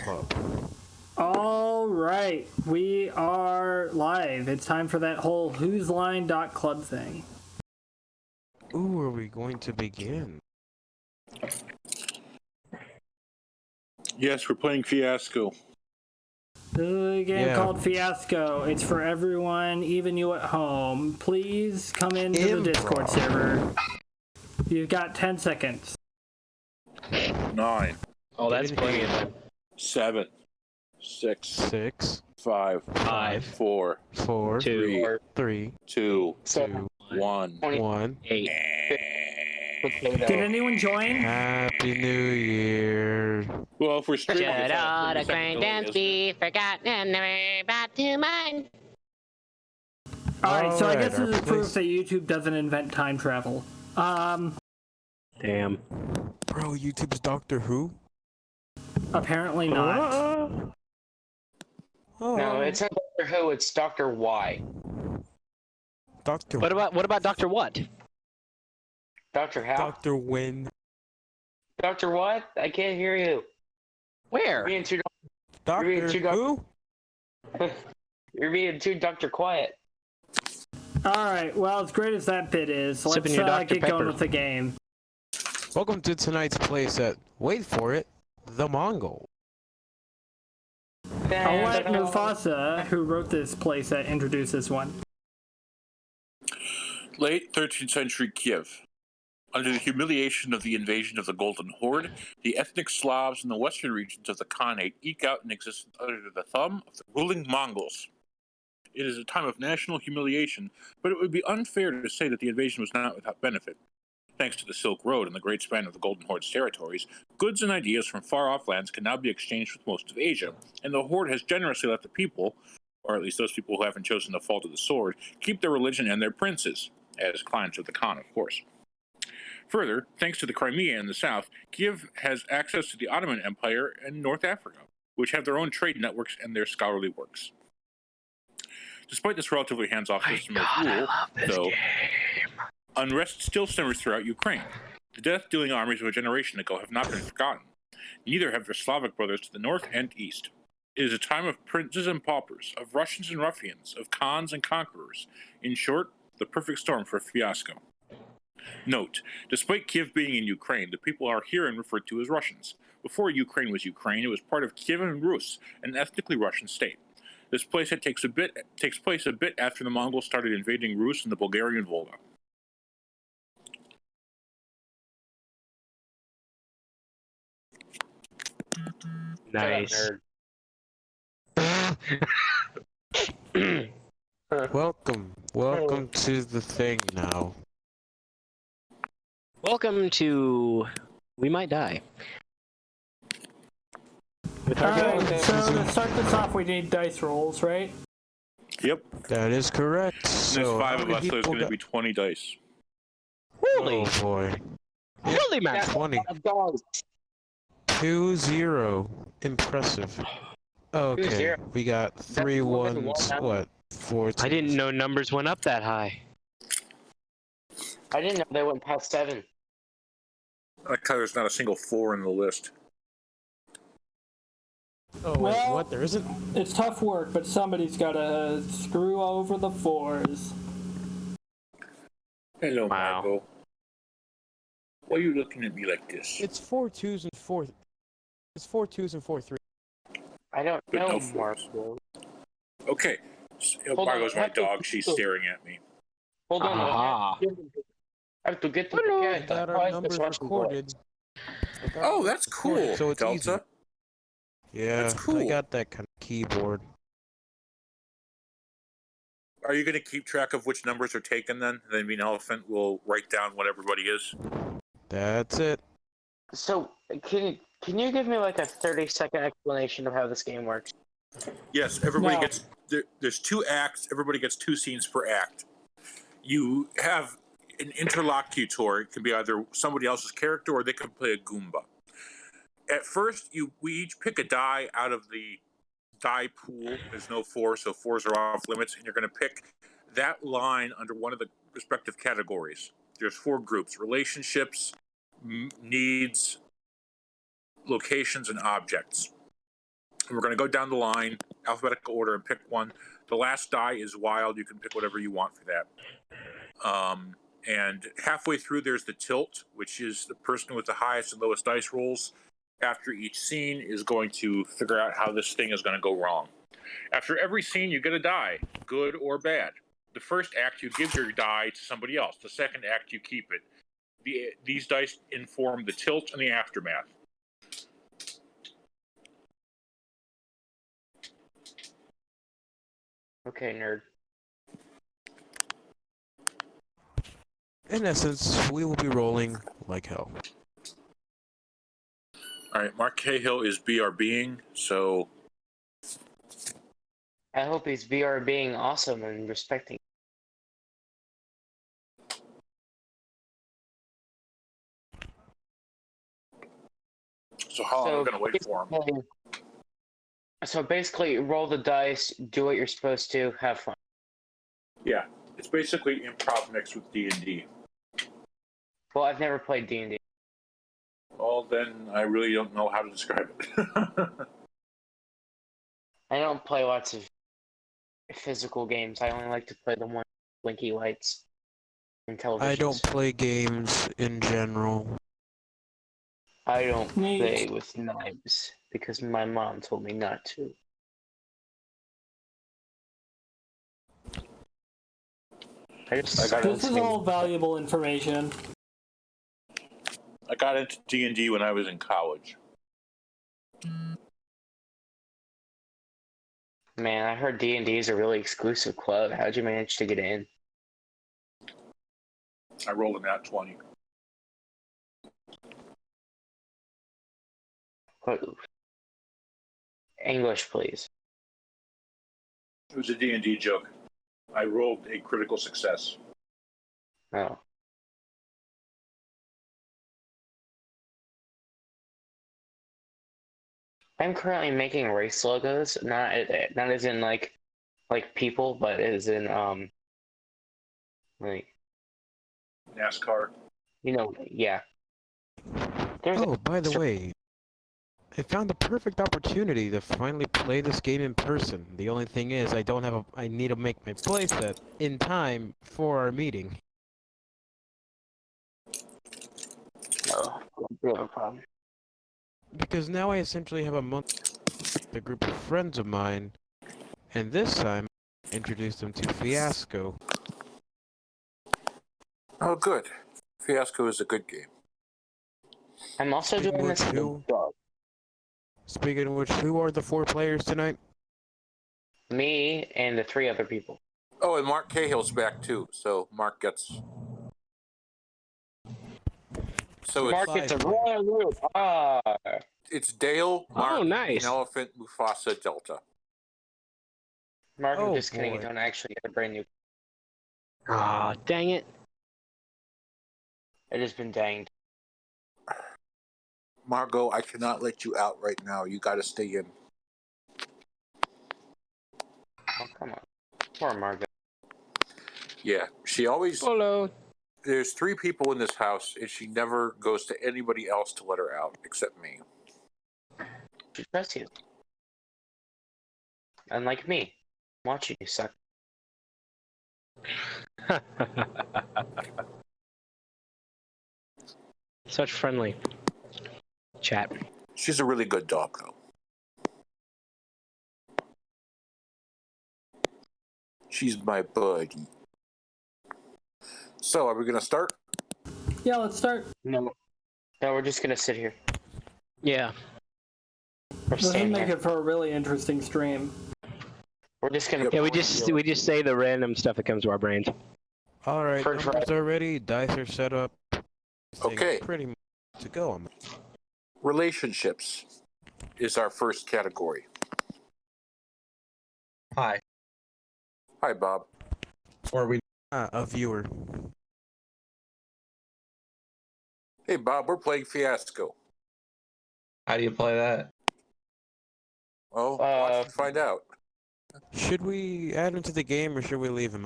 Club. All right, we are live. It's time for that whole Whose Line Club thing. Ooh, are we going to begin? Yes, we're playing Fiasco. This is a game called Fiasco. It's for everyone, even you at home. Please come into the Discord server. You've got 10 seconds. 9. Oh, that's plenty of time. 7. 6. 5. 4. 3. 2. 1. 8. Did anyone join? Happy New Year. Well, if we're streaming, Should all acquaintance be forgotten and never brought to mind? Alright, so I guess our this is proof place- that YouTube doesn't invent time travel. Damn. Bro, YouTube's Doctor Who? Apparently not. No, it's not Doctor Who, it's Doctor Y. Doctor What about Dr. What? Doctor How? Doctor Win. Doctor what? I can't hear you. Where? You're being too, Doctor too Who? you're being too Dr. Quiet. Alright, well, as great as that bit is, Sipping let's your Dr. get going Pepper. with the game. Welcome to tonight's playset. Wait for it. The Mongol. I'll let Mufasa, who wrote this playset, introduce this one. Late 13th century Kiev. Under the humiliation of the invasion of the Golden Horde, the ethnic Slavs in the western regions of the Khanate eke out an existence under the thumb of the ruling Mongols. It is a time of national humiliation, but it would be unfair to say that the invasion was not without benefit. Thanks to the Silk Road and the great span of the Golden Horde's territories, goods and ideas from far-off lands can now be exchanged with most of Asia, and the Horde has generously let the people, or at least those people who haven't chosen the fault of the sword, keep their religion and their princes, as clients of the Khan, of course. Further, thanks to the Crimea in the south, Kiev has access to the Ottoman Empire and North Africa, which have their own trade networks and their scholarly works. Despite this relatively hands-off system of rule, though, unrest still simmers throughout Ukraine. The death-dealing armies of a generation ago have not been forgotten. Neither have their Slavic brothers to the north and east. It is a time of princes and paupers, of Russians and ruffians, of Khans and conquerors. In short, the perfect storm for Fiasco. Note, despite Kiev being in Ukraine, the people are herein referred to as Russians. Before Ukraine was Ukraine, it was part of Kievan Rus, an ethnically Russian state. This playset takes place a bit after the Mongols started invading Rus and the Bulgarian Volga. Nice. Welcome to the thing now. Welcome to We Might Die. Alright, so to start this off, we need dice rolls, right? Yep. That is correct. There's 5 of us, so there's going to be 20 dice. Holy, Oh boy. holy man. 20. 2-0. Impressive. Okay, 2-0. we got 3 ones. What? 4 I didn't know numbers went up that high. I didn't know they went past 7. I like how there's not a single 4 in the list. Oh wait, Well- what? There isn't? It's tough work, but somebody's gotta screw over the 4s. Hello, Wow. Margot. Why are you looking at me like this? It's 4 2s and 4. It's 4 2s and 4 3. I don't But know, no fours. Marco. Okay. Hold on, Margot's I my have to- dog. She's staring at me. Hold on, Aha. I have to get to the We cat. got our numbers recorded. Oh, that's cool, So it's Delta. easy. Yeah, That's cool. I got that kind of keyboard. Are you going to keep track of which numbers are taken then? Then Mean Elephant will write down what everybody is? That's it. So, can you give me like a 30-second explanation of how this game works? Yes, everybody No. gets... There's 2 acts. Everybody gets 2 scenes per act. You have an interlocutor. It can be either somebody else's character or they can play a Goomba. At first, we each pick a die out of the die pool. There's no 4, so 4s are off limits, and you're going to pick that line under one of the respective categories. There's 4 groups: relationships, needs, locations, and objects. We're going to go down the line, alphabetical order, and pick one. The last die is wild. You can pick whatever you want for that. And halfway through, there's the tilt, which is the person with the highest and lowest dice rolls after each scene is going to figure out how this thing is going to go wrong. After every scene, you get a die, good or bad. The first act, you give your die to somebody else. The second act, you keep it. These dice inform the tilt and the aftermath. Okay, nerd. In essence, we will be rolling like hell. All right, Mark Cahill is BRBing, so I hope he's VR being awesome and respecting. how long are we going to wait for him? So basically, roll the dice, do what you're supposed to, have fun. Yeah, it's basically improv mixed with D&D. Well, I've never played D&D. Well, then I really don't know how to describe it. I don't play lots of physical games. I only like to play the one with blinky lights and televisions. I don't play games in general. I don't play with knives because my mom told me not to. This is all valuable information. I got into D&D when I was in college. Man, I heard D&D is a really exclusive club. How'd you manage to get in? I rolled a nat 20. What? English, please. It was a D&D joke. I rolled a critical success. Oh. I'm currently making race logos, not as in like people, but as in like NASCAR. Yeah. By the way, I found the perfect opportunity to finally play this game in person. The only thing is, I need to make my playset in time for our meeting. Oh, no problem. Because now I essentially have a month with a group of friends of mine, and this time, I introduced them to Fiasco. Oh, good. Fiasco is a good game. I'm also doing this with a dog. Speaking of which, who are the 4 players tonight? Me and the 3 other people. Oh, and Mark Cahill's back too, so Mark gets... So Mark gets a royal root. It's Dale, Mark, nice. Green Elephant, Mufasa, Delta. Mark, I'm just kidding. You don't actually get a brand new. Aw, dang it. It has been danged. Margot, I cannot let you out right now. You gotta stay in. Oh, come on. Poor Margot. Yeah, she always... Hello. There's 3 people in this house, and she never goes to anybody else to let her out, except me. She trusts you. Unlike me. Watching you suck. Such friendly chat. She's a really good dog, though. She's my buddy. So, are we gonna start? Yeah, let's start. No, we're just gonna sit here. Yeah. Or This will stand make here. it for a really interesting stream. We're just gonna. Yeah, we just say the random stuff that comes to our brains. Alright, First numbers are ready, dice are set up. Okay. Pretty much to go. Relationships is our first category. Hi. Hi, Bob. Or we A viewer. Hey, Bob, we're playing Fiasco. how do you play that? Well, watch and find out. Should we add him to the game or should we leave him?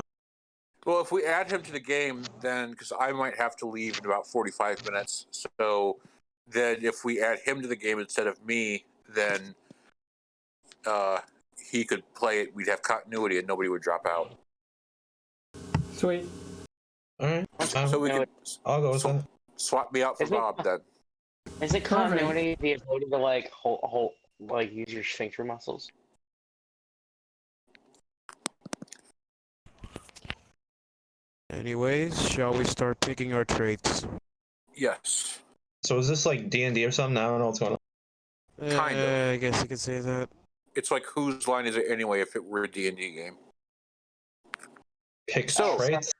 Well, if we add him to the game, then, because I might have to leave in about 45 minutes, so then if we add him to the game instead of me, then he could play it. We'd have continuity and nobody would drop out. Sweet. Alright. So we can I'll go with that. swap me out for Isn't it- Bob then. Is it continuity the ability to like hold like use your sphincter muscles? Anyways, shall we start picking our traits? Yes. So is this like D&D or something? I don't know what's going on. Kind of. I guess you could say that. It's like whose line is it anyway if it were a D&D game? Pick So- traits?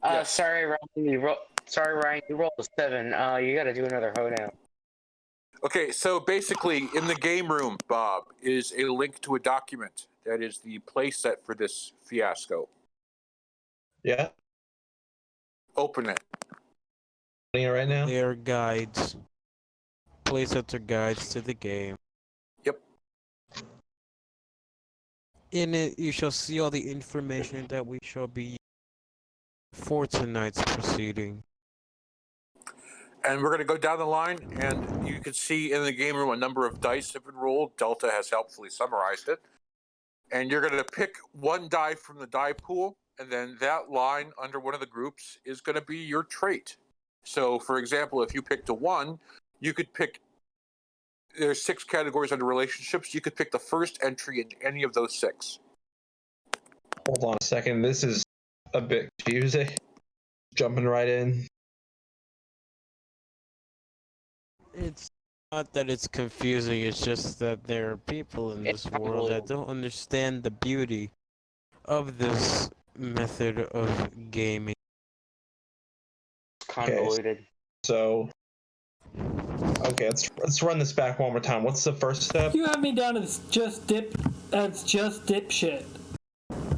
Yes. Sorry, Ryan, you rolled a 7. You gotta do another hoedown. Okay, so basically, in the game room, Bob, is a link to a document that is the playset for this fiasco. Yeah. Open it. Doing it right now? They are guides. Playsets are guides to the game. Yep. In it, you shall see all the information that we shall be for tonight's proceeding. And we're going to go down the line, and you can see in the game room a number of dice have been rolled. Delta has helpfully summarized it. And you're going to pick one die from the die pool, and then that line under one of the groups is going to be your trait. So, for example, if you picked a 1, you could pick, there's 6 categories under relationships. You could pick the first entry in any of those 6. Hold on a second. This is a bit confusing. Jumping right in. It's not that it's confusing, it's just that there are people in this world that don't understand the beauty of this method of gaming. Convoluted. So, okay, let's run this back one more time. What's the first step? You have me down as just dipshit.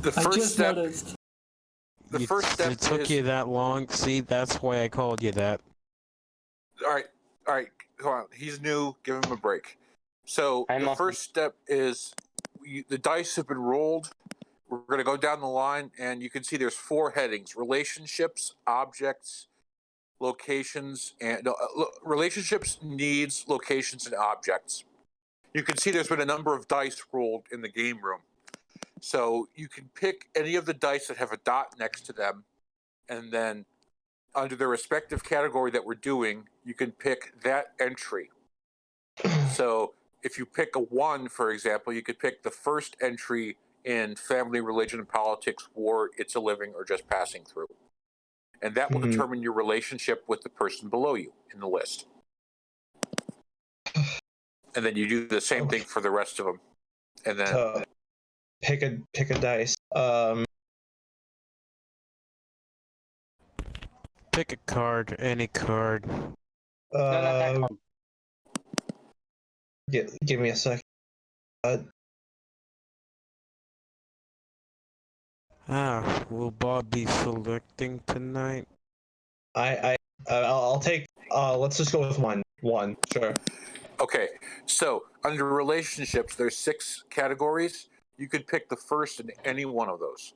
The I first just step, noticed. the first step It took is, you that long. See, that's why I called you that. all right, hold on. He's new. Give him a break. So I'm the off- first step is the dice have been rolled. We're going to go down the line, and you can see there's 4 headings: relationships, objects, locations, and relationships, needs, locations, and objects. You can see there's been a number of dice rolled in the game room. So you can pick any of the dice that have a dot next to them, and then under the respective category that we're doing, you can pick that entry. So if you pick a 1, for example, you could pick the first entry in family, religion, and politics, war, it's a living, or just passing through. And that will determine your relationship with the person below you in the list. And then you do the same thing for the rest of them. And then Pick a dice. Pick a card, any card. No, not that card. Give me a second. Will Bob be selecting tonight? I'll take. Let's just go with one. One, sure. okay, so under relationships, there's 6 categories. You could pick the first in any one of those.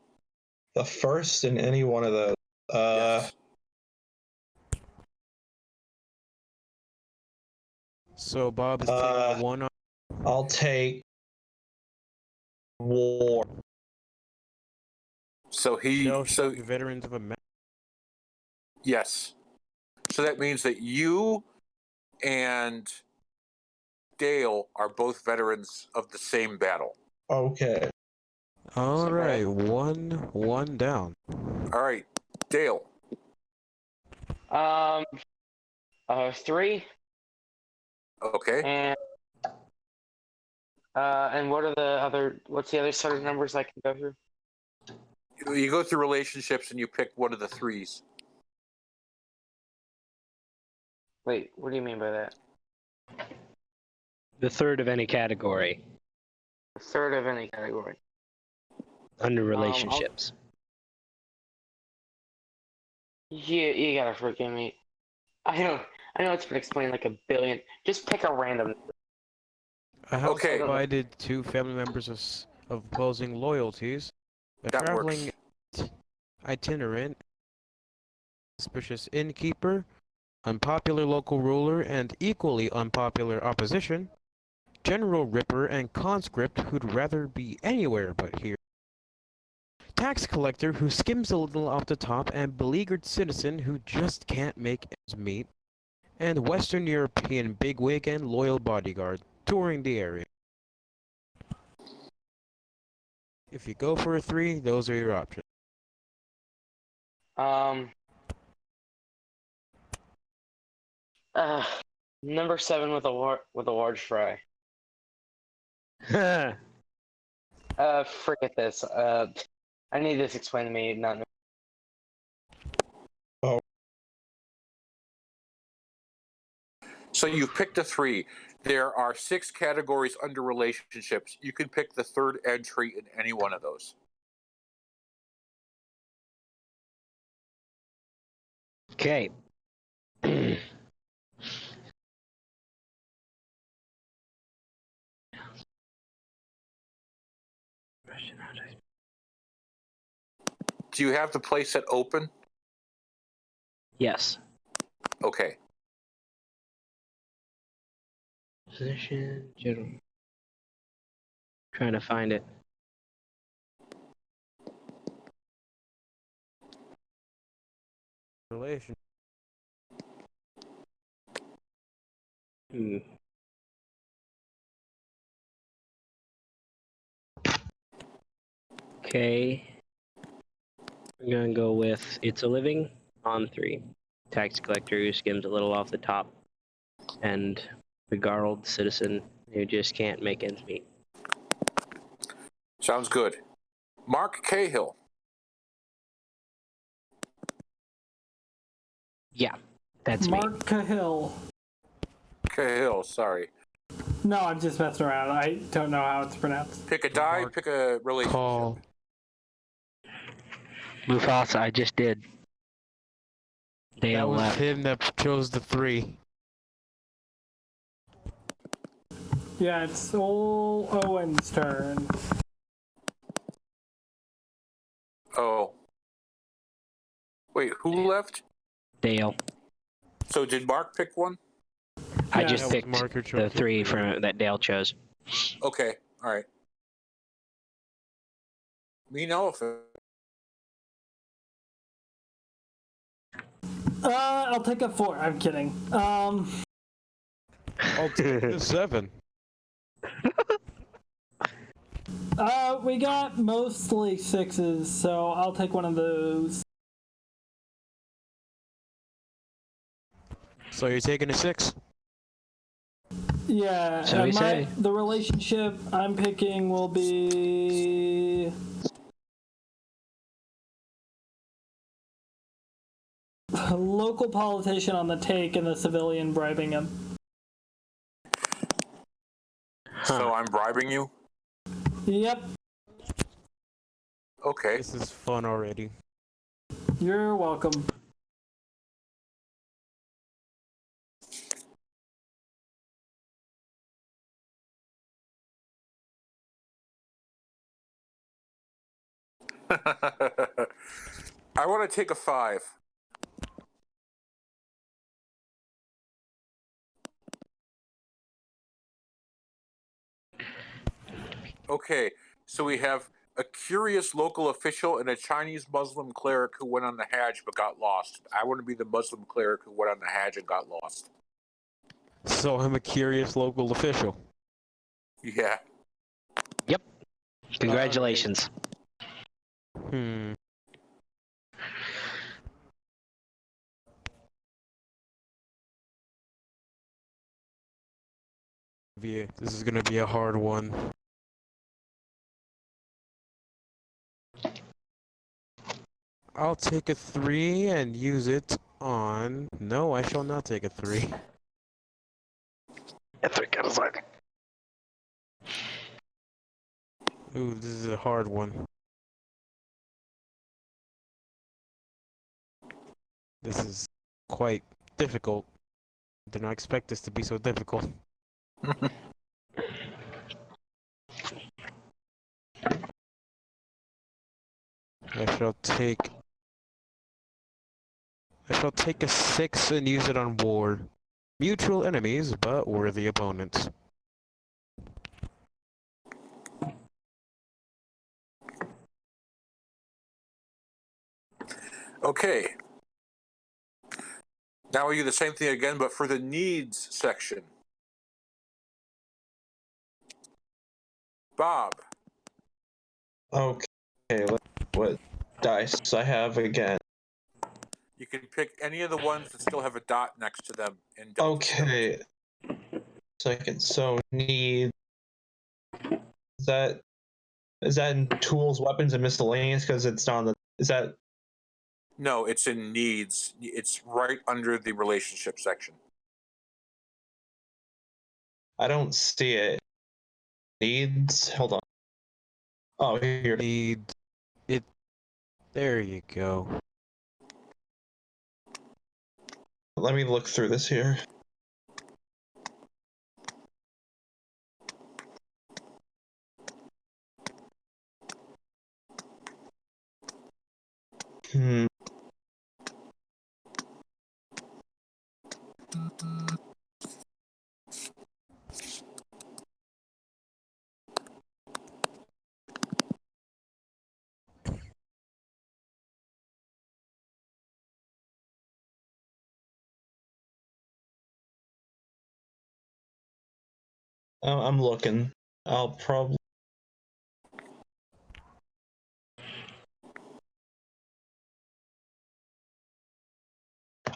The first in any one of those. Yes. So Bob is taking 1 on. I'll take war. So Veterans of America. yes. So that means that you and Dale are both veterans of the same battle. Okay. All right, one down. All right, Dale. 3. Okay. And what's the other set of numbers I can go through? You go through relationships and you pick one of the 3s. Wait, what do you mean by that? The third of any category A third of any category. under relationships. You gotta forgive me. I know it's been explained like a billion. Just pick a random. A house Okay. divided 2 family members of opposing loyalties. A That traveling works. itinerant, suspicious innkeeper, unpopular local ruler, and equally unpopular opposition General Ripper and conscript who'd rather be anywhere but here. Tax collector who skims a little off the top and beleaguered citizen who just can't make ends meet. And Western European bigwig and loyal bodyguard touring the area. If you go for a 3, those are your options. Number 7 with a large fry. Forget this. I need this explained to me. Not. Oh. So you've picked a 3. There are 6 categories under relationships. You can pick the third entry in any one of those. Okay. Do you have the playset open? Yes. Okay. Position, general. Trying to find it. Relation. Okay. I'm gonna go with It's a Living on 3. Tax collector who skims a little off the top. And beguiled citizen who just can't make ends meet. Sounds good. Mark Cahill. Yeah, that's me. Mark Cahill. Cahill, sorry. No, I'm just messing around. I don't know how it's pronounced. Pick a die, Mark pick a relationship. Call. Mufasa, I just did. That Dale was left. him that chose the 3. Yeah, it's old Owen's turn. Oh. Wait, who left? Dale. So did Mark pick one? I Yeah, just that was picked Mark who the chose 3 from that Dale chose. Okay, all right. Me know if I'll take a 4. I'm kidding. I'll take the 7. We got mostly 6s, so I'll take one of those. So you're taking a 6? Yeah, So we say. the relationship I'm picking will be a local politician on the take and the civilian bribing him. so I'm bribing you? Yep, Okay. This is fun already. you're welcome. I want to take a 5. Okay, so we have a curious local official and a Chinese Muslim cleric who went on the Hajj but got lost. I want to be the Muslim cleric who went on the Hajj and got lost. So I'm a curious local official. Yeah. Yep. Congratulations. This is gonna be a hard one. I'll take a 3 and use it on... No, I shall not take a 3. Ooh, this is a hard one. This is quite difficult. Did not expect this to be so difficult. I shall take a 6 and use it on war. Mutual enemies, but worthy opponents. Okay. Now we do the same thing again, but for the needs section. Bob. Okay, what dice I have again? You can pick any of the ones that still have a dot next to them in Delta. Okay. Second, so need is that in tools, weapons, and miscellaneous? Because it's not on the. Is that? No, it's in needs. It's right under the relationship section. I don't see it. Needs. Hold on. Oh, here. Needs. It. There you go. Let me look through this here. Hmm. I'm looking. I'll probably.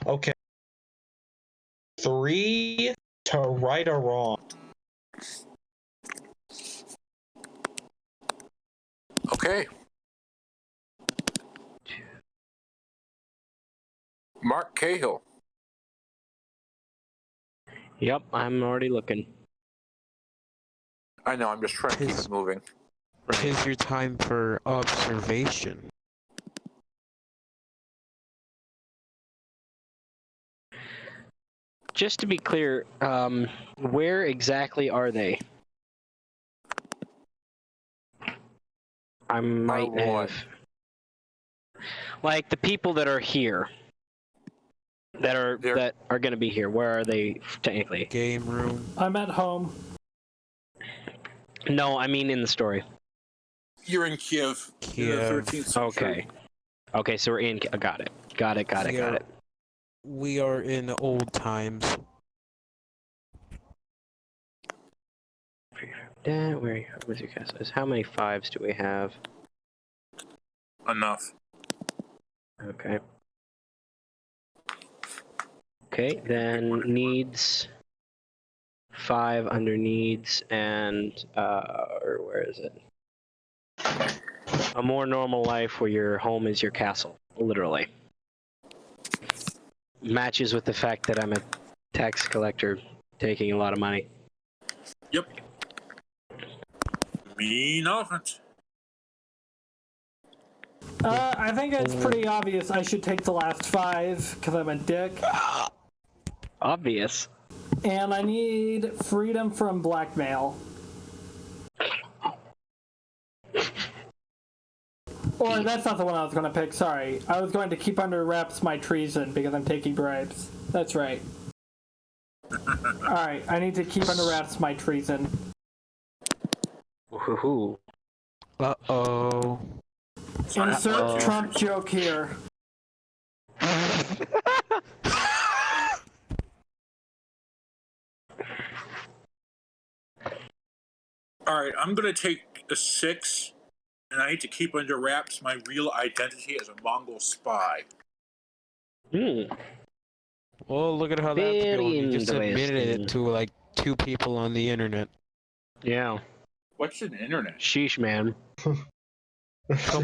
Okay. 3 to right or wrong. Okay. Mark Cahill. Yep, I'm already looking. I know, I'm just trying to keep it moving. Tis your time for observation. Just to be clear, where exactly are they? I might have. Like the people that are here, that are going to be here. Where are they technically? Game room. I'm at home. No, I mean in the story. You're in Kiev. In the 13th century. Okay. Okay, so we're in. Got it. Got it. We are in old times. Where was your castle? How many 5s do we have? Enough. Okay. Okay, then needs 5 under needs and where is it? A more normal life where your home is your castle, literally. Matches with the fact that I'm a tax collector taking a lot of money. Yep. Me nothing. I think it's pretty obvious I should take the last 5 because I'm a dick. Obvious. And I need freedom from blackmail. Or that's not the one I was going to pick, sorry. I was going to keep under wraps my treason because I'm taking bribes. That's right. Alright, I need to keep under wraps my treason. Woohoo. Uh-oh. Insert Trump joke here. Alright, I'm going to take a 6, and I need to keep under wraps my real identity as a Mongol spy. Well, look at how that's Very going. You just admitted interesting. it to like 2 people on the internet. Yeah. What's an internet? Sheesh, man. Come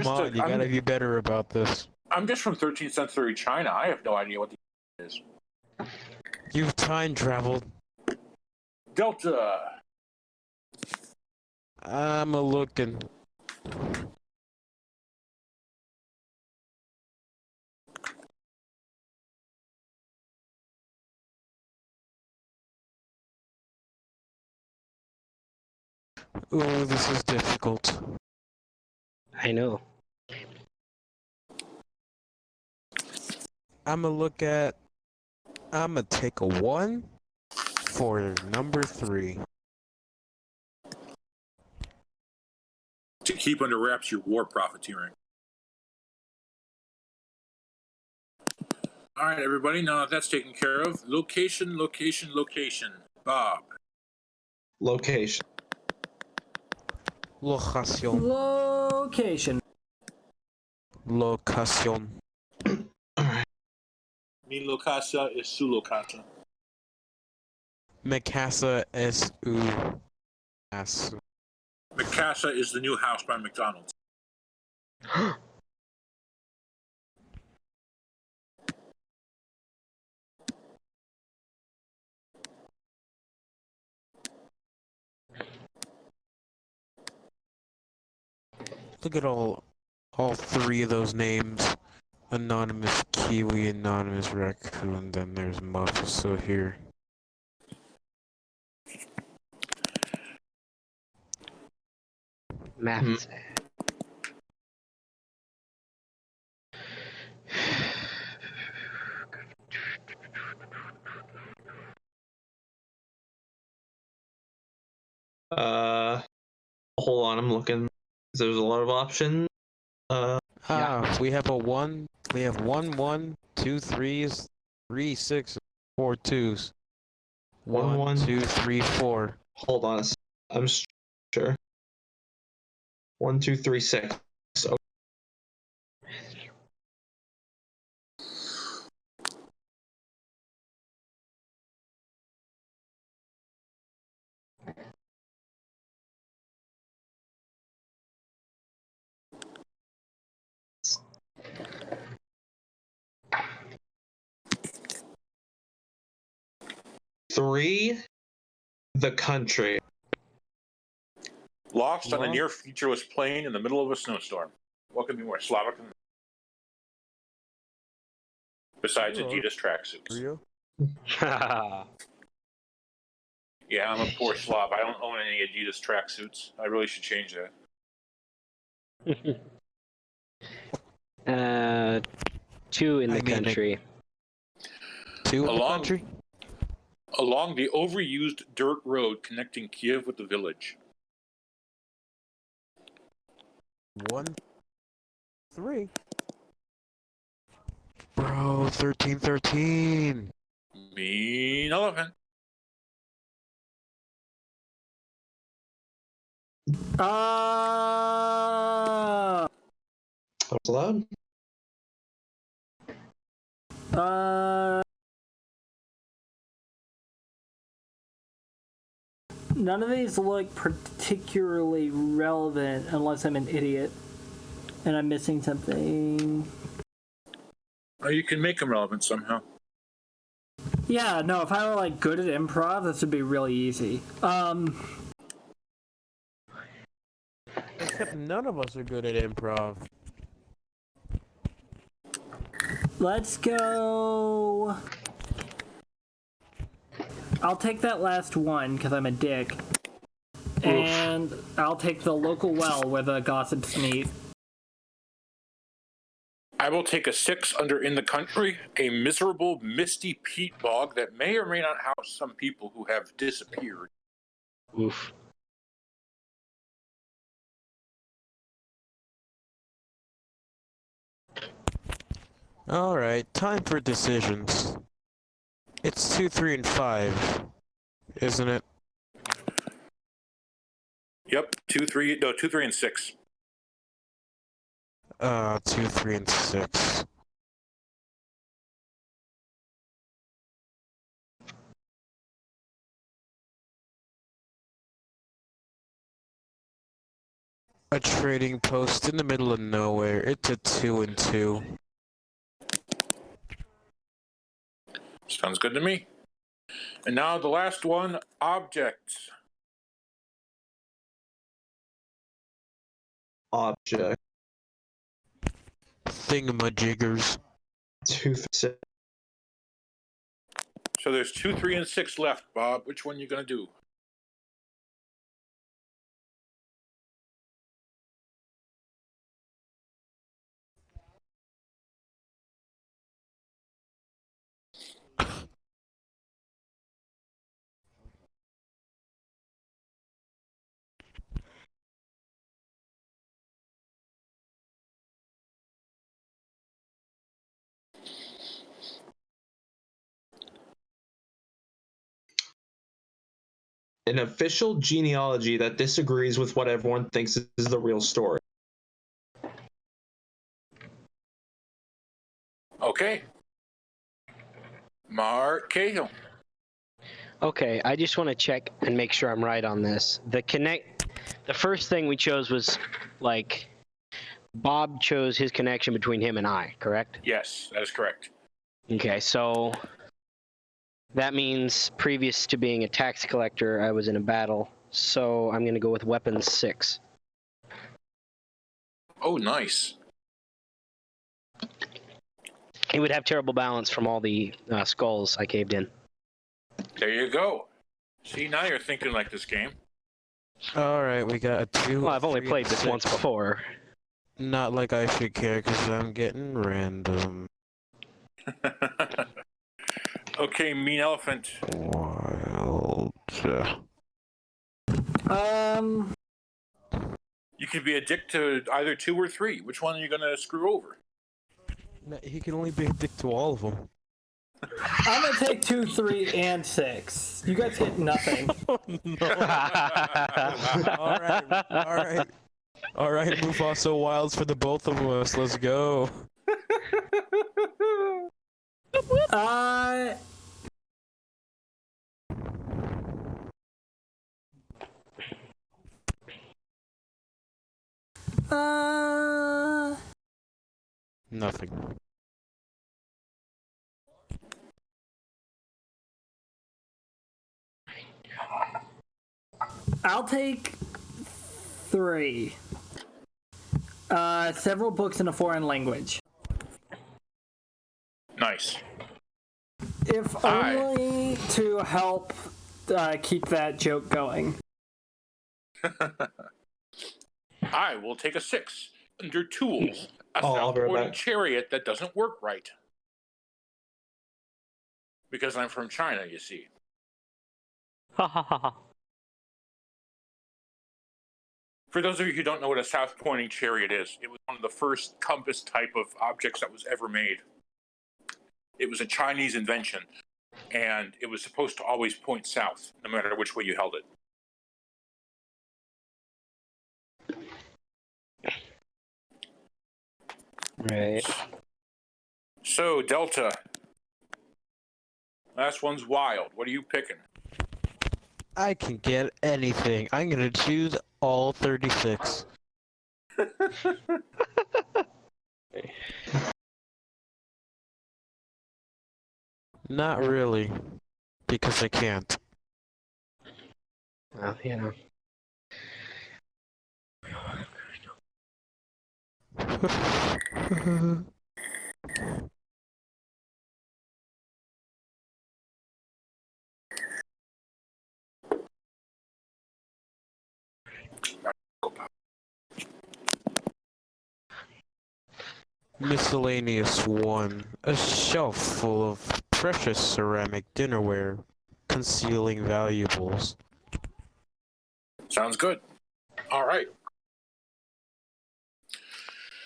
on, you gotta be better about this. I'm just from 13th century China. I have no idea what the is. You've time traveled. Delta. I'm a-looking. Ooh, this is difficult. I know. I'm gonna take a 1 for number 3. To keep under wraps your war profiteering. All right, everybody. Now that that's taken care of, location, location, location. Bob. Location. Locación. Location. Locación. Mi locasa is su locasa. Mi casa es u casa. Mikasa is the new house by McDonald's. Look at all three of those names. Anonymous Kiwi, Anonymous Raccoon, then there's Muff, so here. Math. Hold on, I'm looking. There's a lot of options. We have a 1, we have 1, 2 3s, 3 6, 4 2s. 1, 2, 3, 4. Hold on, I'm sure. 1, 2, 3, 6. Okay. Three, the country. Lost on a near featureless plane in the middle of a snowstorm. What could be more Slavic than besides Adidas tracksuits? Yeah, I'm a poor Slav. I don't own any Adidas tracksuits. I really should change that. 2 in the country. 2 in the country? Along the overused dirt road connecting Kiev with the village. 1, 3. Bro, 1313. Mean elephant. That was loud. None of these look particularly relevant unless I'm an idiot and I'm missing something. Oh, you can make them relevant somehow. Yeah, no, if I were like good at improv, this would be really easy. Except none of us are good at improv. Let's go. I'll take that last one because I'm a dick. And I'll take the local well where the gossips meet. I will take a 6 under in the country, a miserable, misty peat bog that may or may not house some people who have disappeared. Oof. Alright, time for decisions. It's 2, 3, and 5, isn't it? Yep, 2, 3, no, 2, 3, and 6. 2, 3, and 6. A trading post in the middle of nowhere. It's a 2 and 2. Sounds good to me. And now the last one, objects. Object. Thingamajiggers. 2, 6. So there's 2, 3, and 6 left, Bob. Which one you gonna do? an official genealogy that disagrees with what everyone thinks is the real story. Okay. Mark Cahill. Okay, I just want to check and make sure I'm right on this. The first thing we chose was like Bob chose his connection between him and I, correct? Yes, that is correct. Okay, so that means previous to being a tax collector, I was in a battle. So I'm going to go with weapons 6. Oh, nice. He would have terrible balance from all the skulls I caved in. There you go. See, now you're thinking like this game. Alright, we got a 2. Well, I've only 3, played this 6. once before. Not like I should care, because I'm getting random. Okay, Mean Elephant. Wild. You could be a dick to either 2 or 3. Which one are you going to screw over? He can only be a dick to all of them. I'm gonna take 2, 3, and 6. You guys get nothing. Alright, Mufasa Wilds for the both of us, let's go. Nothing. I'll take 3. Several books in a foreign language. Nice. If only to help keep that joke going. I will take a 6. Under tools. A I'll be right self-pointing back. chariot that doesn't work right. Because I'm from China, you see. Ha ha ha ha. For those of you who don't know what a south-pointing chariot is, it was one of the first compass type of objects that was ever made. It was a Chinese invention, and it was supposed to always point south, no matter which way you held it. Right. So, Delta. Last one's wild. What are you picking? I can get anything. I'm gonna choose all 36. Not really. Because I can't. Well, you know. Miscellaneous 1. A shelf full of precious ceramic dinnerware, concealing valuables. Sounds good. All right.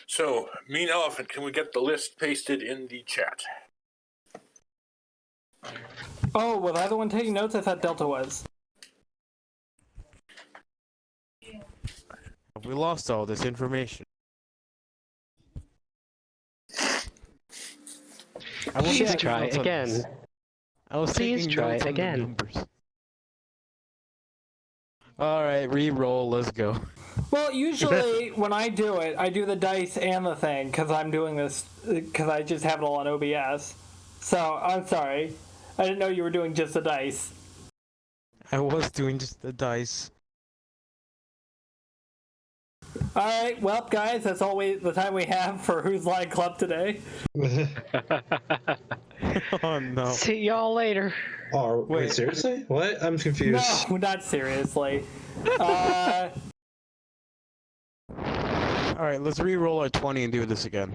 So, Mean Elephant, can we get the list pasted in the chat? Oh, was I the one taking notes? I thought Delta was. We lost all this information. I was Please taking try notes on again. this. I was Please taking try notes on the again. numbers. Alright, re-roll, let's go. Well, usually when I do it, I do the dice and the thing, because I'm doing this, because I just have it all on OBS. So, I'm sorry. I didn't know you were doing just the dice. I was doing just the dice. Alright, well, guys, that's all the time we have for Who's Line Club today. Oh no. See y'all later. Oh, wait, seriously? What? I'm confused. No, not seriously. Alright, let's re-roll our 20 and do this again.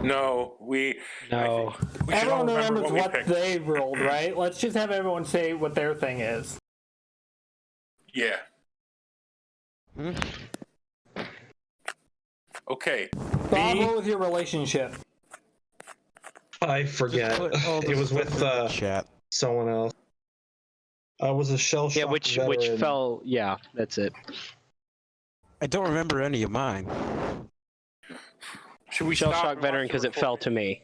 No, we should all Everyone remember remembers what we what picked. they rolled, right? Let's just have everyone say what their thing is. Yeah. Hmm? Okay. Bob, what was your relationship? I forget. Just put all It this was stuff with in the chat. someone else. Was a shell Yeah, shock which veteran. fell. Yeah, that's it. I don't remember any of mine. Should we Shell stop shock and veteran watch the because it fell recording? to me.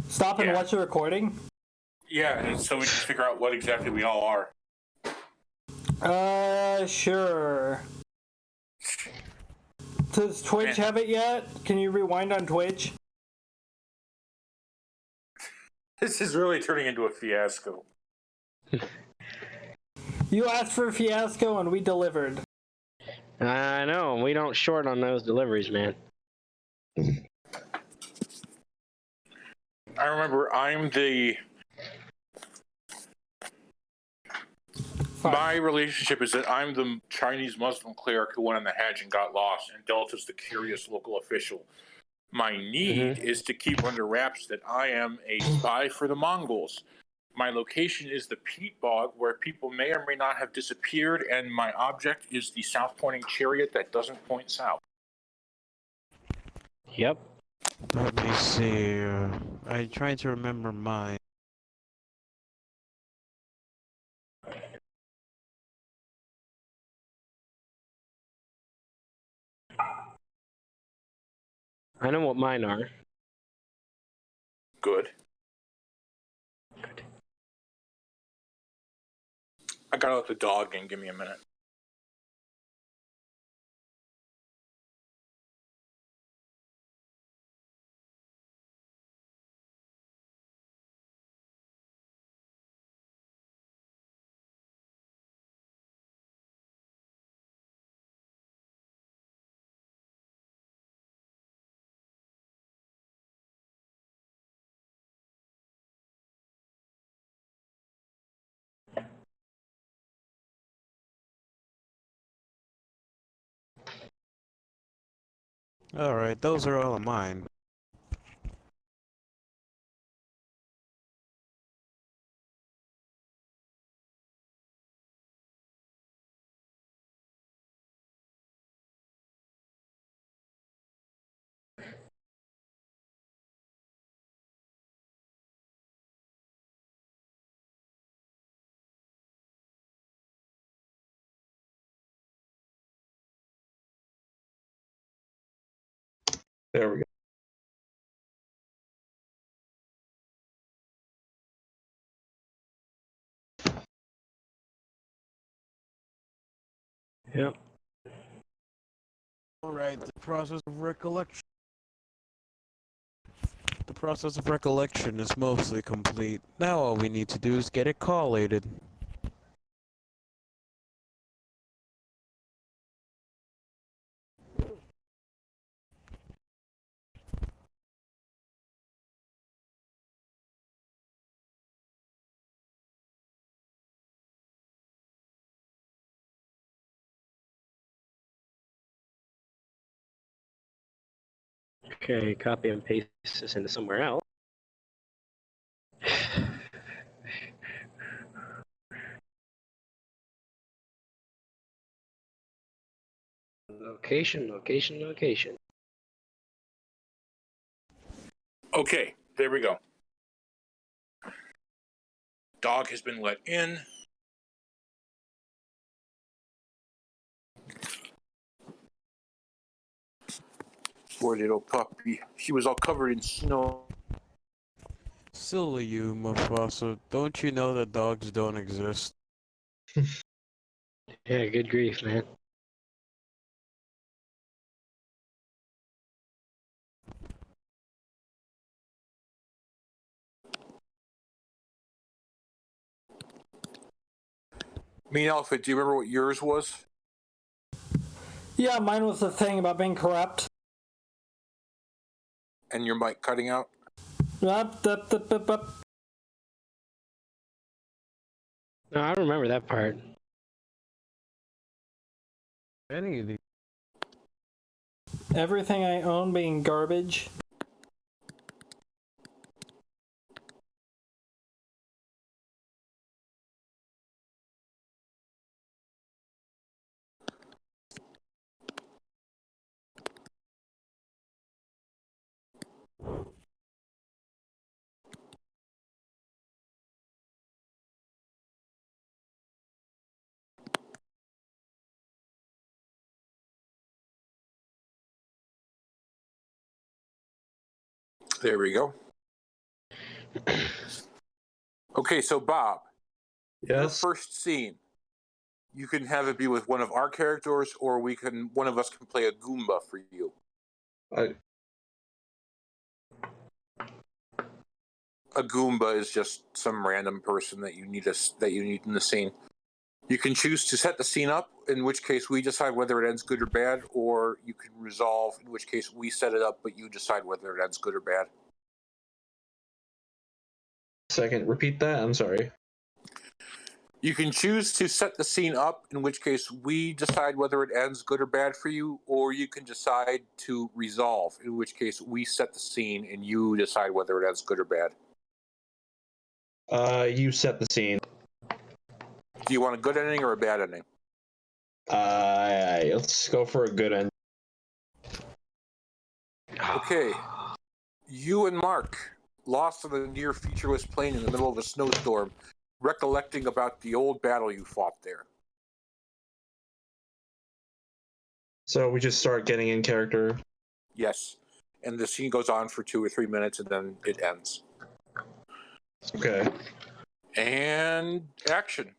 Stop and Yeah. watch the recording? Yeah, and so we can figure out what exactly we all are. Sure. Does Twitch have it yet? Can you rewind on Twitch? This is really turning into a fiasco. You asked for Fiasco and we delivered. I know, we don't short on those deliveries, man. I remember my relationship is that I'm the Chinese Muslim cleric who went on the Hajj and got lost, and Delta's the curious local official. My need is to keep under wraps that I am a spy for the Mongols. My location is the peat bog, where people may or may not have disappeared, and my object is the south-pointing chariot that doesn't point south. Yep. Let me see. I tried to remember mine. I know what mine are. Good. I gotta let the dog in. Give me a minute. Alright, those are all of mine. There we go. Yep. Alright, the process of recollection. The process of recollection is mostly complete. Now all we need to do is get it collated. Okay, copy and paste this into somewhere else. Location. Okay, there we go. Dog has been let in. Poor little puppy. She was all covered in snow. Silly you, Mufasa. Don't you know that dogs don't exist? Yeah, good grief, man. Mean Outfit, do you remember what yours was? Yeah, mine was the thing about being corrupt. And your mic cutting out? Up. No, I remember that part. Any of these. Everything I own being garbage. There we go. Okay, so Bob, your Yes. first scene, you can have it be with one of our characters, or one of us can play a Goomba for you. A Goomba is just some random person that you need in the scene. You can choose to set the scene up, in which case we decide whether it ends good or bad, or you can resolve, in which case we set it up, but you decide whether it ends good or bad. Second, repeat that. I'm sorry. You can choose to set the scene up, in which case we decide whether it ends good or bad for you, or you can decide to resolve, in which case we set the scene and you decide whether it ends good or bad. You set the scene. Do you want a good ending or a bad ending? Let's go for a good end. Okay. You and Mark, lost on a near featureless plain in the middle of a snowstorm, recollecting about the old battle you fought there. So we just start getting in character. Yes. And the scene goes on for 2 or 3 minutes and then it ends. Okay. And action.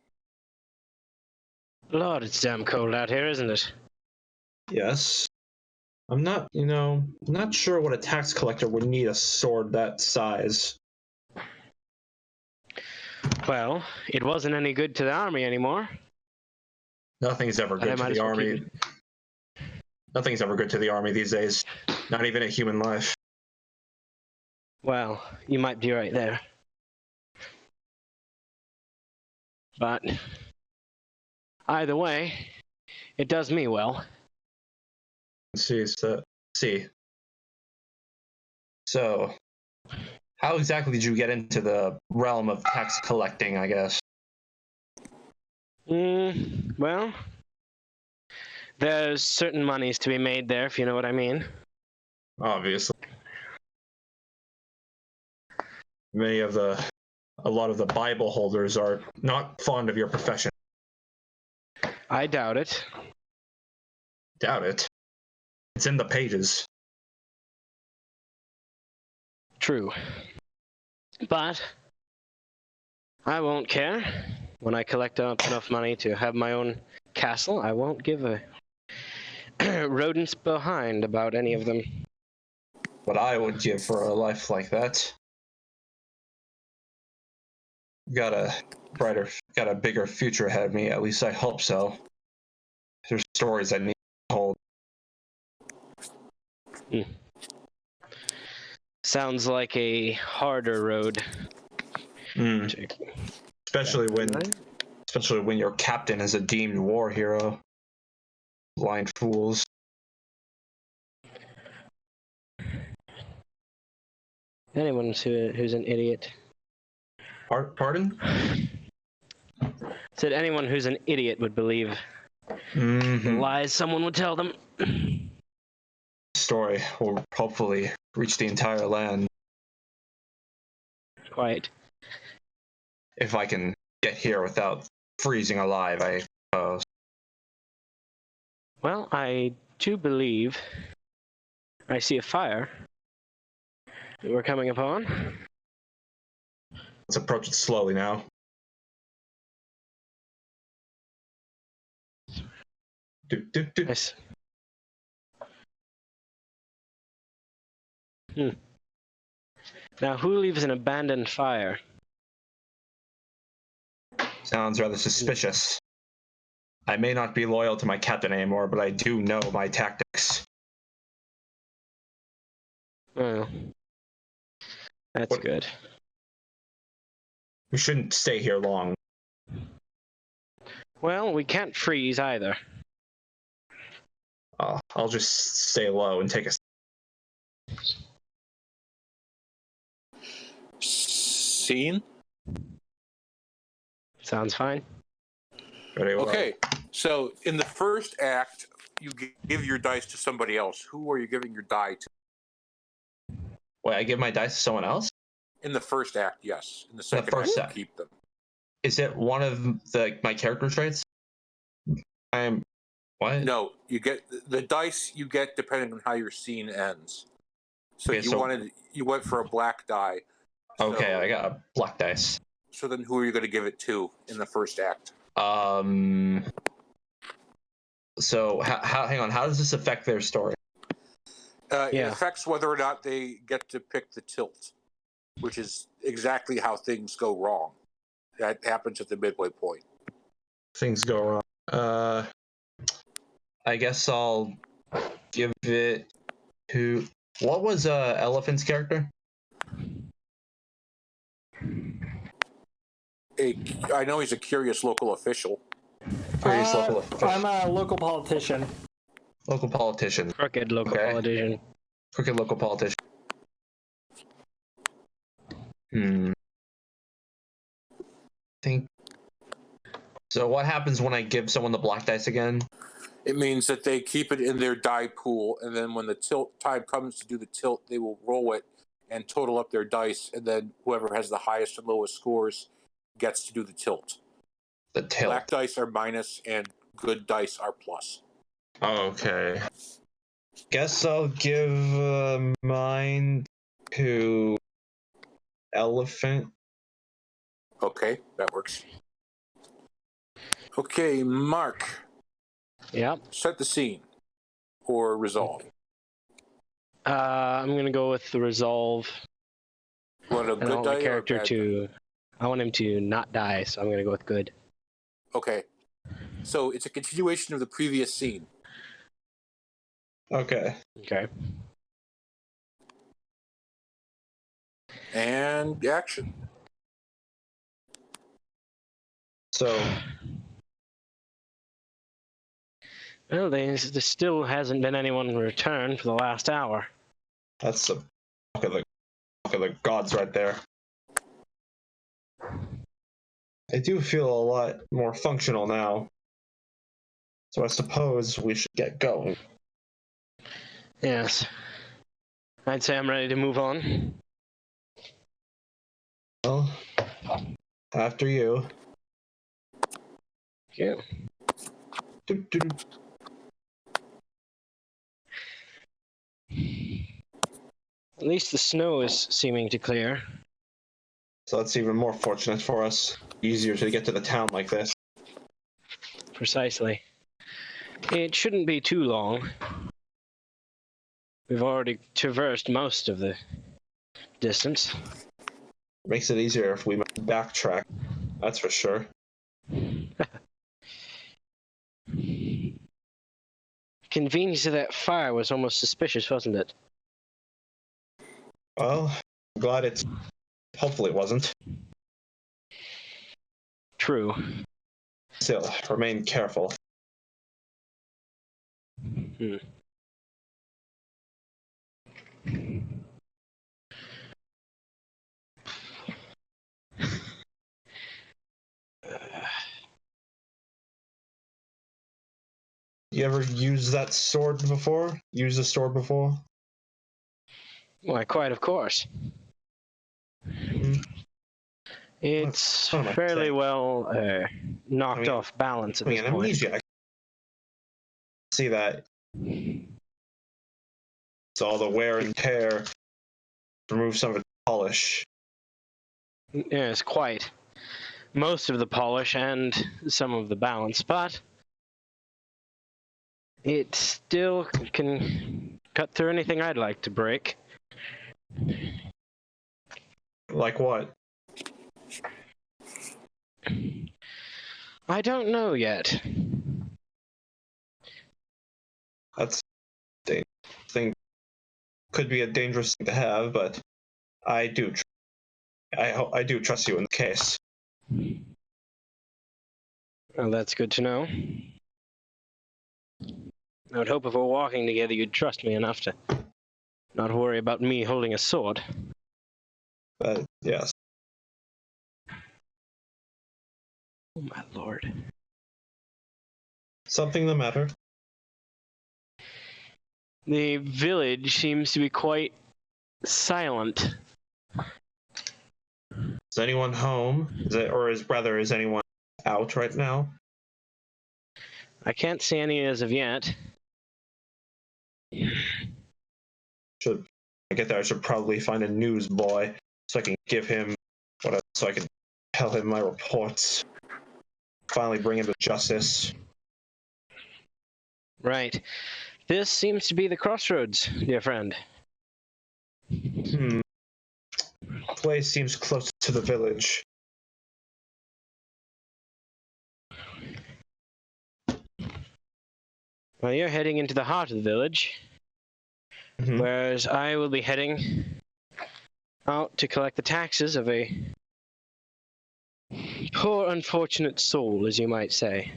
Lord, it's damn cold out here, isn't it? Yes. I'm not, not sure what a tax collector would need a sword that size. Well, it wasn't any good to the army anymore. Nothing's ever But I good to might the as well keep army. Nothing's ever good to the army these days. Not even a human life. Well, you might be right there. But either way, it does me well. See. So, how exactly did you get into the realm of tax collecting, I guess? Well, there's certain monies to be made there, if you know what I mean. Obviously. A lot of the Bible holders are not fond of your profession. I doubt it. Doubt it. It's in the pages. True. But I won't care. When I collect up enough money to have my own castle, I won't give a rodents behind about any of them. What I would give for a life like that. Got a bigger future ahead of me, at least I hope so. There's stories I need to hold. Sounds like a harder road. Especially when your captain is a deemed war hero. Blind fools. Anyone who's an idiot. Pardon? Said anyone who's an idiot would believe the lies someone would tell them. Story will hopefully reach the entire land. Quite. If I can get here without freezing alive, I suppose. Well, I do believe I see a fire that we're coming upon. Let's approach it slowly now. Yes. Now, who leaves an abandoned fire? Sounds rather suspicious. I may not be loyal to my captain anymore, but I do know my tactics. Oh. That's good. We shouldn't stay here long. Well, we can't freeze either. I'll just stay low and take a... Scene? Sounds fine. Very well. Okay, so in the first act, you give your dice to somebody else. Who are you giving your die to? Wait, I give my dice to someone else? In the first act, yes. In the second first act, act. you keep them. Is it one of my character traits? What? No, you get the dice you get depending on how your scene ends. So you went for a black die. Okay, So, I got a black dice. So then, who are you going to give it to in the first act? So hang on. How does this affect their story? It affects whether or not they get to pick the tilt, which is exactly how things go wrong. That happens at the midway point. Things go wrong. I guess I'll give it to. What was Elephant's character? I know he's a curious local official. Curious local official. I'm a local politician. Local politician. Crooked local politician. Crooked local politician. Think. So what happens when I give someone the black dice again? It means that they keep it in their die pool, and then when the tilt time comes to do the tilt, they will roll it and total up their dice, and then whoever has the highest and lowest scores gets to do the tilt. The tilt. Black dice are minus, and good dice are plus. Okay. Guess I'll give mine to Elephant. Okay, that works. Okay, Mark. Yep. Set the scene. Or resolve. I'm gonna go with the resolve. You want a And I good want my die character or a bad to. I want him to not die, so I'm gonna go with good. die? Okay. So it's a continuation of the previous scene. Okay. Okay. And action. So. Well, there still hasn't been anyone returned for the last hour. That's the fuck of the gods right there. I do feel a lot more functional now. So I suppose we should get going. Yes. I'd say I'm ready to move on. Well, after you. Yeah. At least the snow is seeming to clear. So that's even more fortunate for us. Easier to get to the town like this. Precisely. It shouldn't be too long. We've already traversed most of the distance. Makes it easier if we backtrack. That's for sure. Convenience of that fire was almost suspicious, wasn't it? Well, I'm glad it's. Hopefully it wasn't. True. Still, remain careful. You ever used that sword before? Used a sword before? Why, quite of course. It's fairly well knocked off balance at this point. Amnesia. See that? It's all the wear and tear. Remove some of its polish. Yes, quite. Most of the polish and some of the balance, but it still can cut through anything I'd like to break. Like what? I don't know yet. That's a thing. Could be a dangerous thing to have, but I do. I do trust you in the case. Well, that's good to know. I would hope if we're walking together, you'd trust me enough to not worry about me holding a sword. Yes. Oh my lord. Something the matter? The village seems to be quite silent. Is anyone home? Is anyone out right now? I can't see any as of yet. Should I get there, I should probably find a newsboy so I can give him so I can tell him my reports. Finally bring him to justice. Right. This seems to be the crossroads, dear friend. Place seems close to the village. Well, you're heading into the heart of the village, whereas I will be heading out to collect the taxes of a poor, unfortunate soul, as you might say.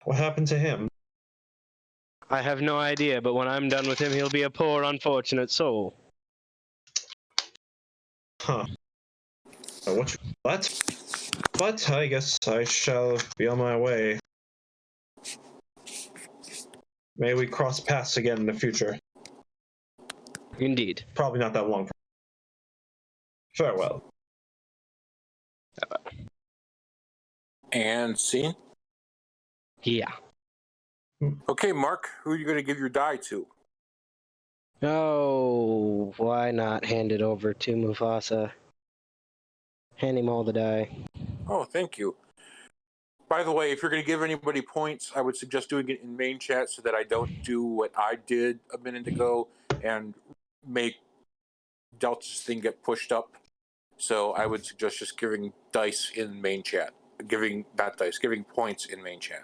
What happened to him? I have no idea, but when I'm done with him, he'll be a poor, unfortunate soul. Huh. But I guess I shall be on my way. May we cross paths again in the future. Indeed. Probably not that long. Farewell. And scene? Yeah. Okay, Mark, who are you going to give your die to? Oh, why not hand it over to Mufasa? Hand him all the die. Oh, thank you. By the way, if you're going to give anybody points, I would suggest doing it in main chat so that I don't do what I did a minute ago and make Delta's thing get pushed up. So I would suggest just giving dice in main chat. Giving points in main chat.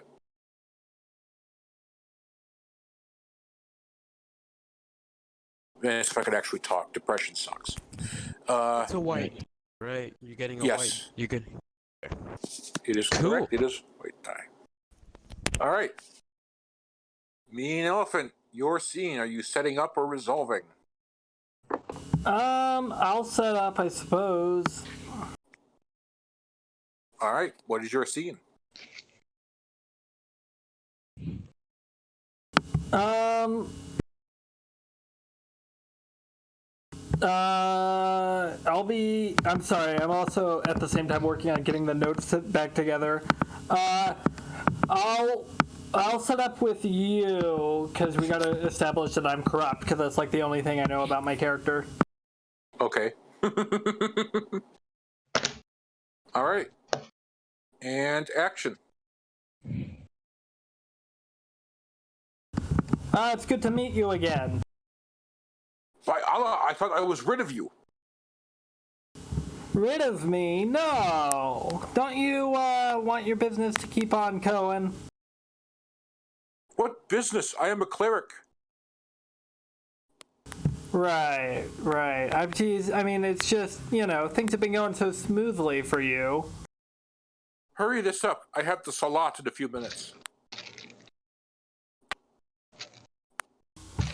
If I could actually talk, depression sucks. It's a white, right? You're getting a white. You could. It is Cool. correct. It is white die. All right. Mean Elephant, your scene. Are you setting up or resolving? I'll set up, I suppose. All right. What is your scene? I'm sorry, I'm also at the same time working on getting the notes back together. I'll set up with you, because we gotta establish that I'm corrupt, because that's like the only thing I know about my character. Okay. All right. And action. It's good to meet you again. By Allah, I thought I was rid of you. Rid of me? No. Don't you want your business to keep on going? What business? I am a cleric. Right. I mean, it's just, things have been going so smoothly for you. Hurry this up. I have the salat in a few minutes.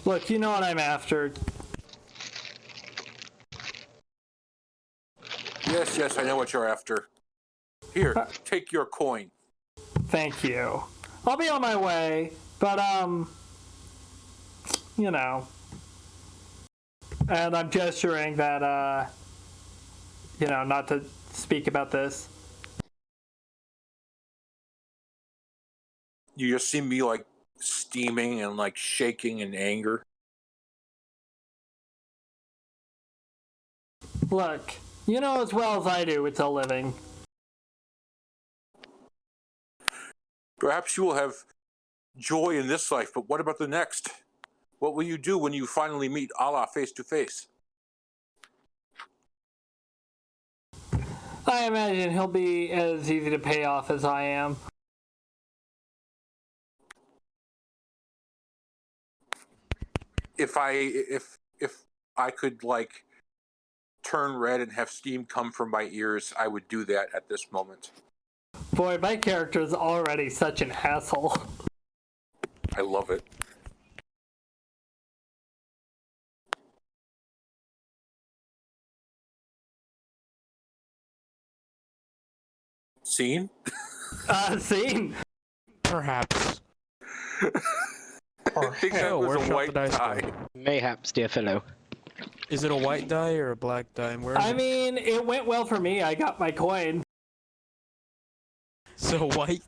Look, you know what I'm after. Yes, I know what you're after. Here, take your coin. Thank you. I'll be on my way, but, and I'm gesturing that, not to speak about this. You just see me, like, steaming and, like, shaking in anger. Look, you know as well as I do it's a living. Perhaps you will have joy in this life, but what about the next? What will you do when you finally meet Allah face to face? I imagine he'll be as easy to pay off as I am. If I could, like, turn red and have steam come from my ears, I would do that at this moment. Boy, my character is already such an asshole. I love it. Scene? Scene. Perhaps. I think that was where a shall white the dice die. go? Mayhaps, dear fellow. Is it a white die or a black die? And where is I it? mean, it went well for me. I got my coin. So white?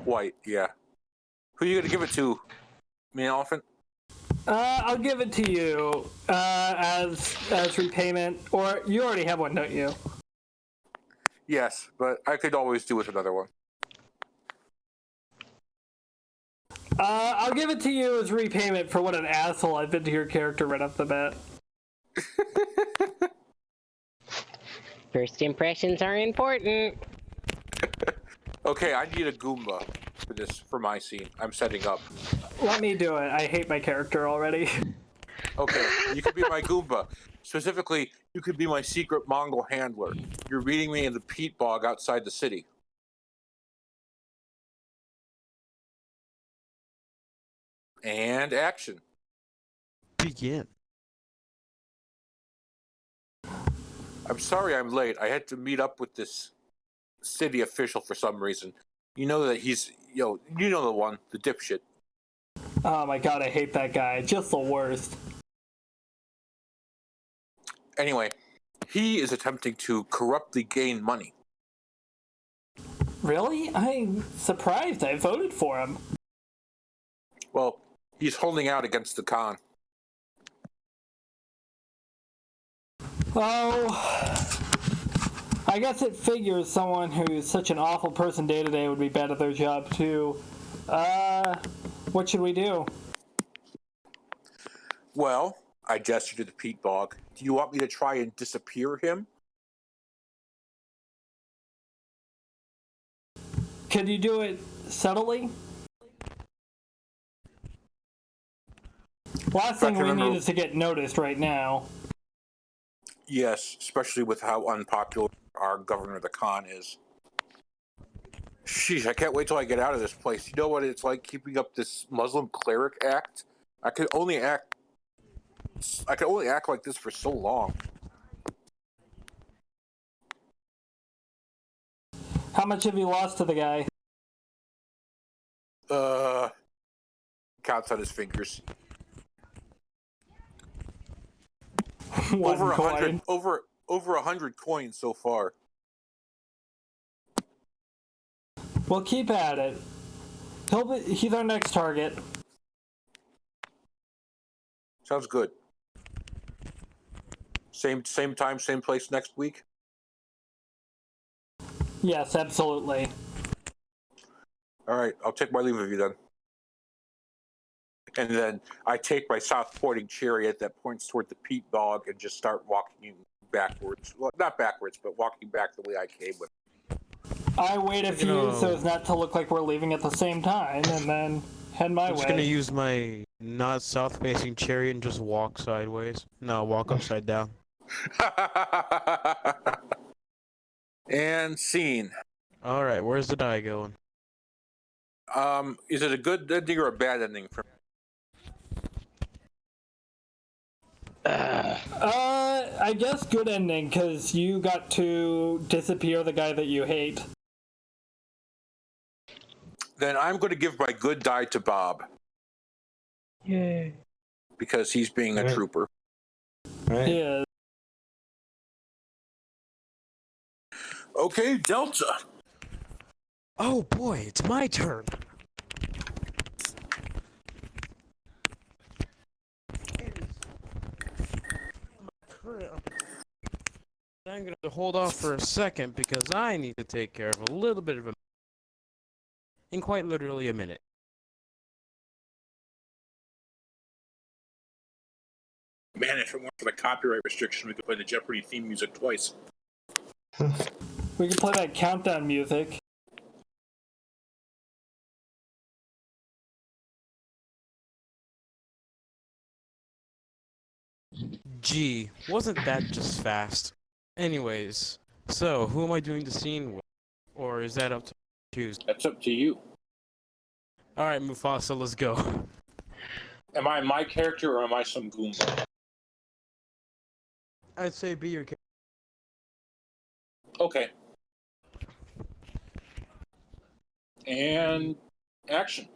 White, yeah. Who are you going to give it to? Me, Elephant? I'll give it to you as repayment, or you already have one, don't you? Yes, but I could always do with another one. I'll give it to you as repayment for what an asshole I've been to your character right off the bat. First impressions are important. Okay, I need a Goomba for my scene. I'm setting up. Let me do it. I hate my character already. Okay, you could be my Goomba. Specifically, you could be my secret Mongol handler. You're meeting me in the peat bog outside the city. And action. Begin. I'm sorry I'm late. I had to meet up with this city official for some reason. You know that he's, you know the one, the dipshit. Oh my god, I hate that guy. Just the worst. Anyway, he is attempting to corruptly gain money. Really? I'm surprised. I voted for him. Well, he's holding out against the Khan. Oh, I guess it figures someone who's such an awful person day to day would be bad at their job too. What should we do? Well, I gestured to the peat bog. Do you want me to try and disappear him? Could you do it subtly? Last thing we need is to get noticed right now. Yes, especially with how unpopular our governor, the Khan, is. Sheesh, I can't wait till I get out of this place. You know what it's like keeping up this Muslim cleric act? I can only act like this for so long. How much have you lost to the guy? Counts on his fingers. One over coin. over 100 coins so far. We'll keep at it. He's our next target. Sounds good. Same time, same place next week? Yes, absolutely. All right, I'll take my leave of you then. And then I take my south-pointing chariot that points toward the peat bog and just start walking backwards. Well, not backwards, but walking back the way I came with. I wait a few so as not to look like we're leaving at the same time, and then head my way. I'm just gonna use my not south-facing chariot and just walk sideways. No, walk upside down. And scene. All right, where's the die going? Is it a good ending or a bad ending for me? I guess good ending, because you got to disappear the guy that you hate. Then I'm going to give my good die to Bob. Yay. Because he's being a trooper. Right. Yeah. Okay, Delta. Oh boy, it's my turn. I'm gonna have to hold off for a second because I need to take care of a little bit of a... in quite literally a minute. Man, if it weren't for the copyright restriction, we could play the Jeopardy theme music twice. We can play that countdown music. Gee, wasn't that just fast? Anyways, so who am I doing the scene with? Or is that up to choose? That's up to you. Alright, Mufasa, let's go. Am I my character or am I some Goomba? I'd say be your character. Okay. And action.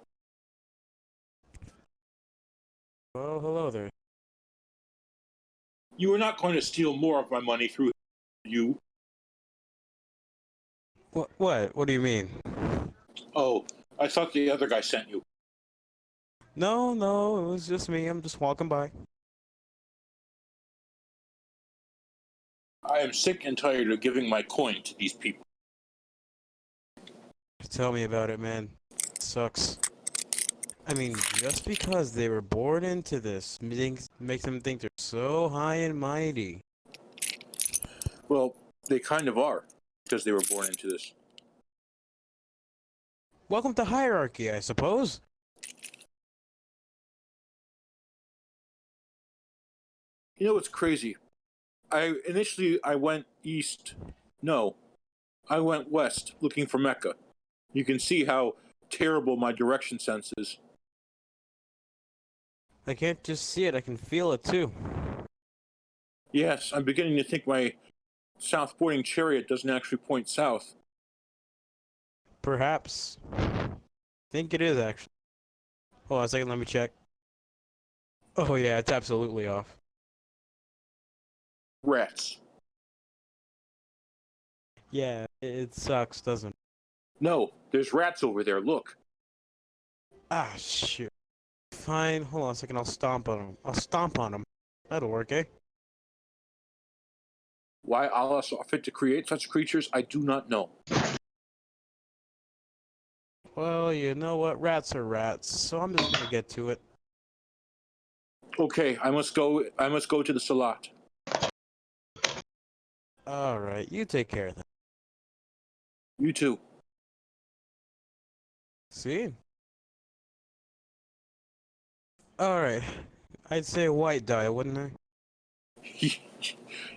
Well, hello there. You are not going to steal more of my money through you. What? What do you mean? Oh, I thought the other guy sent you. No, no, it was just me. I'm just walking by. I am sick and tired of giving my coin to these people. Tell me about it, man. It sucks. I mean, just because they were born into this makes them think they're so high and mighty. Well, they kind of are, because they were born into this. Welcome to hierarchy, I suppose. You know what's crazy? I went east. No, I went west looking for Mecca. You can see how terrible my direction sense is. I can't just see it, I can feel it too. Yes, I'm beginning to think my south-pointing chariot doesn't actually point south. Perhaps. I think it is, actually. Hold on a second, let me check. Oh yeah, it's absolutely off. Rats. Yeah, it sucks, doesn't it? No, there's rats over there, look. Ah, shoot. Fine, hold on a second, I'll stomp on them. I'll stomp on them. That'll work, eh? Why Allah saw fit to create such creatures, I do not know. Well, you know what? Rats are rats, so I'm just gonna get to it. Okay, I must go to the Salat. Alright, you take care of that. You too. See? Alright. I'd say white die, wouldn't I?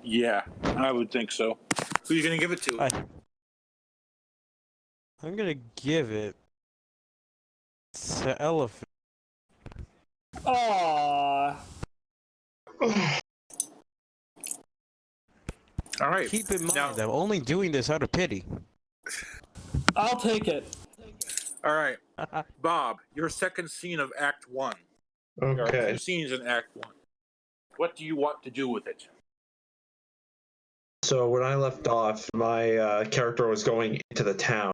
Yeah, I would think so. Who are you gonna give it to? I'm gonna give it to elephant. Aww. All right. Keep in mind, Now, I'm only doing this out of pity. I'll take it. all right, Bob, your second scene of Act 1. There are Okay. 2 scenes in Act 1. What do you want to do with it? So when I left off, my character was going into the town.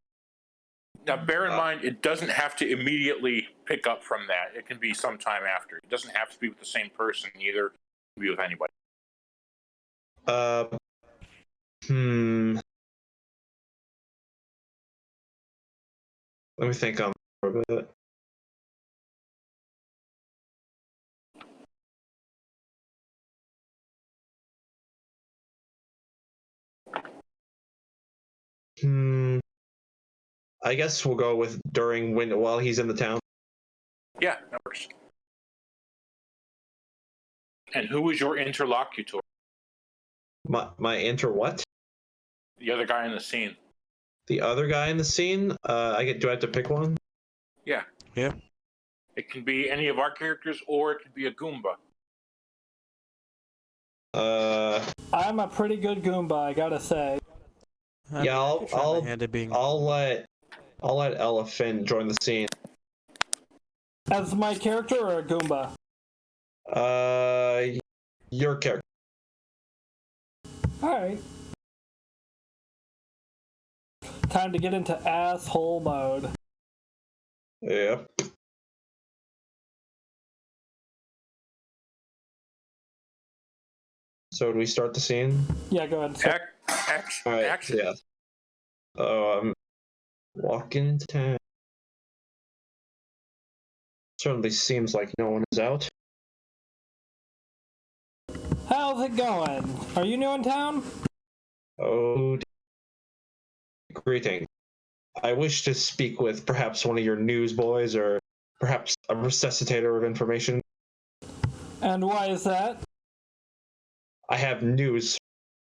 Now, bear in mind, it doesn't have to immediately pick up from that. It can be sometime after. It doesn't have to be with the same person either. It can be with anybody. Let me think on for a bit. I guess we'll go with while he's in the town. Yeah, that works. And who is your interlocutor? My enter what? The other guy in the scene. The other guy in the scene? Do I have to pick one? Yeah. Yeah. It can be any of our characters, or it could be a Goomba. I'm a pretty good Goomba, I gotta say. Yeah, I'll let Elephant join the scene. As my character or a Goomba? Your character. Alright. Time to get into asshole mode. Yep. So do we start the scene? Yeah, go ahead. Action. All right, Action. yeah. I'm walking into town. Certainly seems like no one is out. How's it going? Are you new in town? Oh, greeting. I wish to speak with perhaps one of your newsboys or perhaps a resuscitator of information. And why is that? I have news.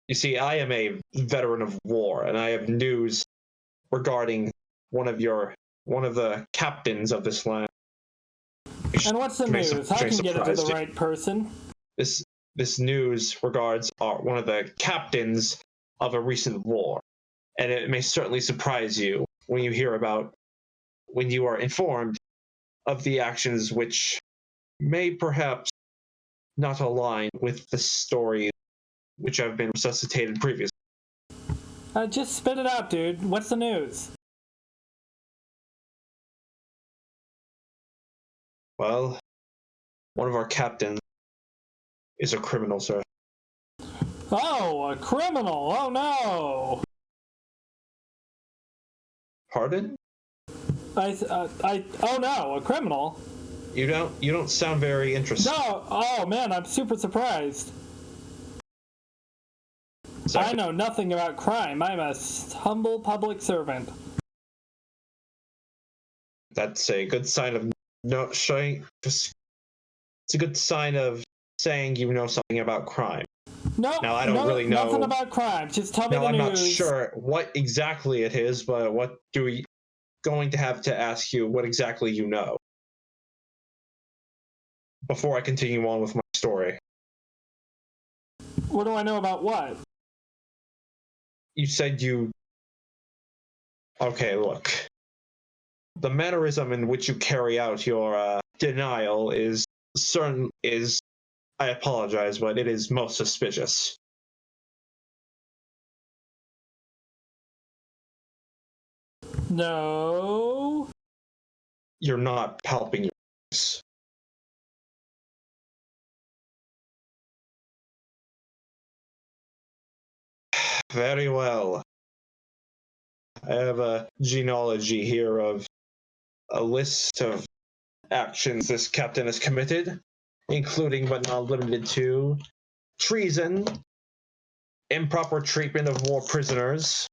You see, I am a veteran of war, and I have news regarding one of the captains of this land. And what's the news? I can get it to the right person. This news regards one of the captains of a recent war, and it may certainly surprise you when you are informed of the actions which may perhaps not align with the story which have been resuscitated previously. Just spit it out, dude. What's the news? Well, one of our captains is a criminal, sir. Oh, a criminal! Oh no! Pardon? Oh no, a criminal? You don't sound very interested. No! Oh man, I'm super surprised. Sorry. I know nothing about crime. I'm a humble public servant. That's a good sign of no showing. It's a good sign of saying you know something about crime. No, Now I don't really know. Nothing about crime. Just tell me Now the I'm news. not sure what exactly it is, but what do we going to have to ask you what exactly you know before I continue on with my story. What do I know about what? You said you. Okay, look. The mannerism in which you carry out your denial is I apologize, but it is most suspicious. No. You're not helping your case. Very well. I have a genealogy here of a list of actions this captain has committed, including but not limited to treason, improper treatment of war prisoners,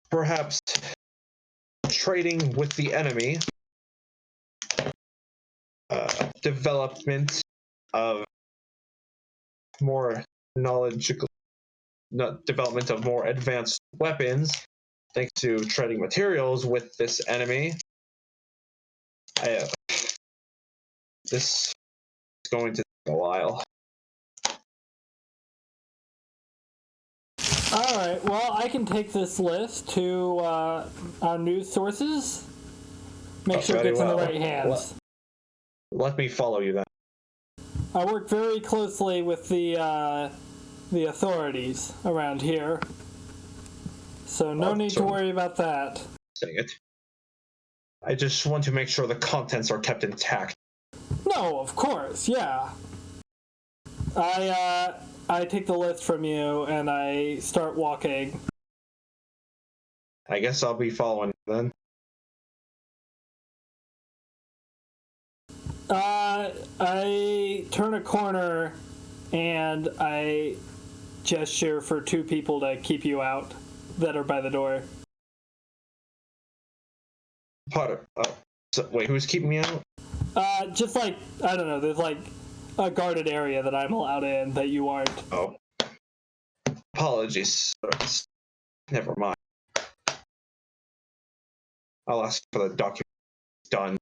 perhaps trading with the enemy, development of more development of more advanced weapons, thanks to trading materials with this enemy. This is going to take a while. Alright, well, I can take this list to our news sources. Make sure it gets in the right hands. Let me follow you then. I work very closely with the authorities around here. So no need to worry about that. Saying it. I just want to make sure the contents are kept intact. No, of course, yeah. I take the list from you and I start walking. I guess I'll be following then. I turn a corner and I gesture for two people to keep you out that are by the door. Potter. Wait, who's keeping me out? Just like, I don't know, there's like a guarded area that I'm allowed in that you aren't. Oh. Apologies. Never mind. I'll ask for the document. Done.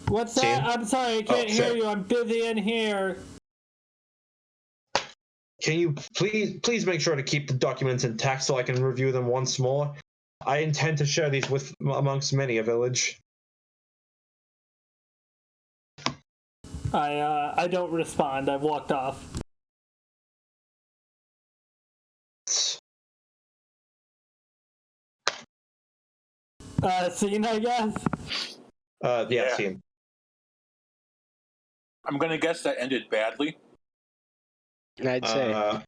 What's that? I'm sorry, I can't hear you. I'm busy in here. Can you please make sure to keep the documents intact so I can review them once more? I intend to share these with amongst many a village. I don't respond. I've walked off. Scene, I guess? Yeah. Scene. I'm gonna guess that ended badly. I'd say.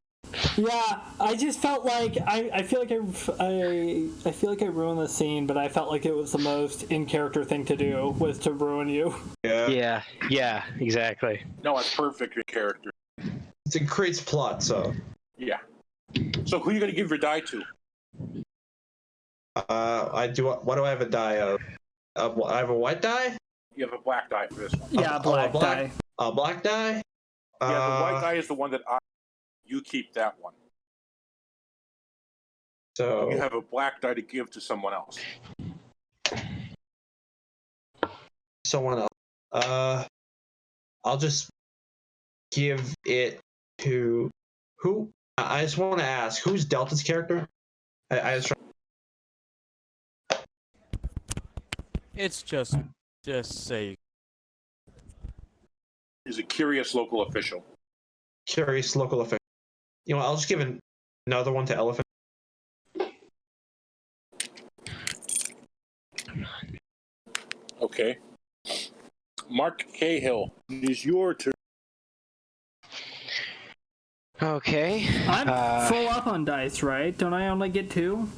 Yeah, I just felt like I feel like I feel like I ruined the scene, but I felt like it was the most in character thing to do was to ruin you. Yeah, exactly. No, it's perfect in character. It creates plot, so. Yeah. So who are you gonna give your die to? I do. What do I have a die of? I have a white die. You have a black die for this one. Yeah, black die. A black die. Yeah, the white die is the one that you keep that one. So you have a black die to give to someone else. Someone else. I'll just give it to who? I just want to ask, who's Delta's character? I just. It's just say. He's a curious local official. Curious local official. You know, I'll just give another one to Elephant. Okay. Mark Cahill, it is your turn. Okay. I'm full up on dice, right? Don't I only get 2?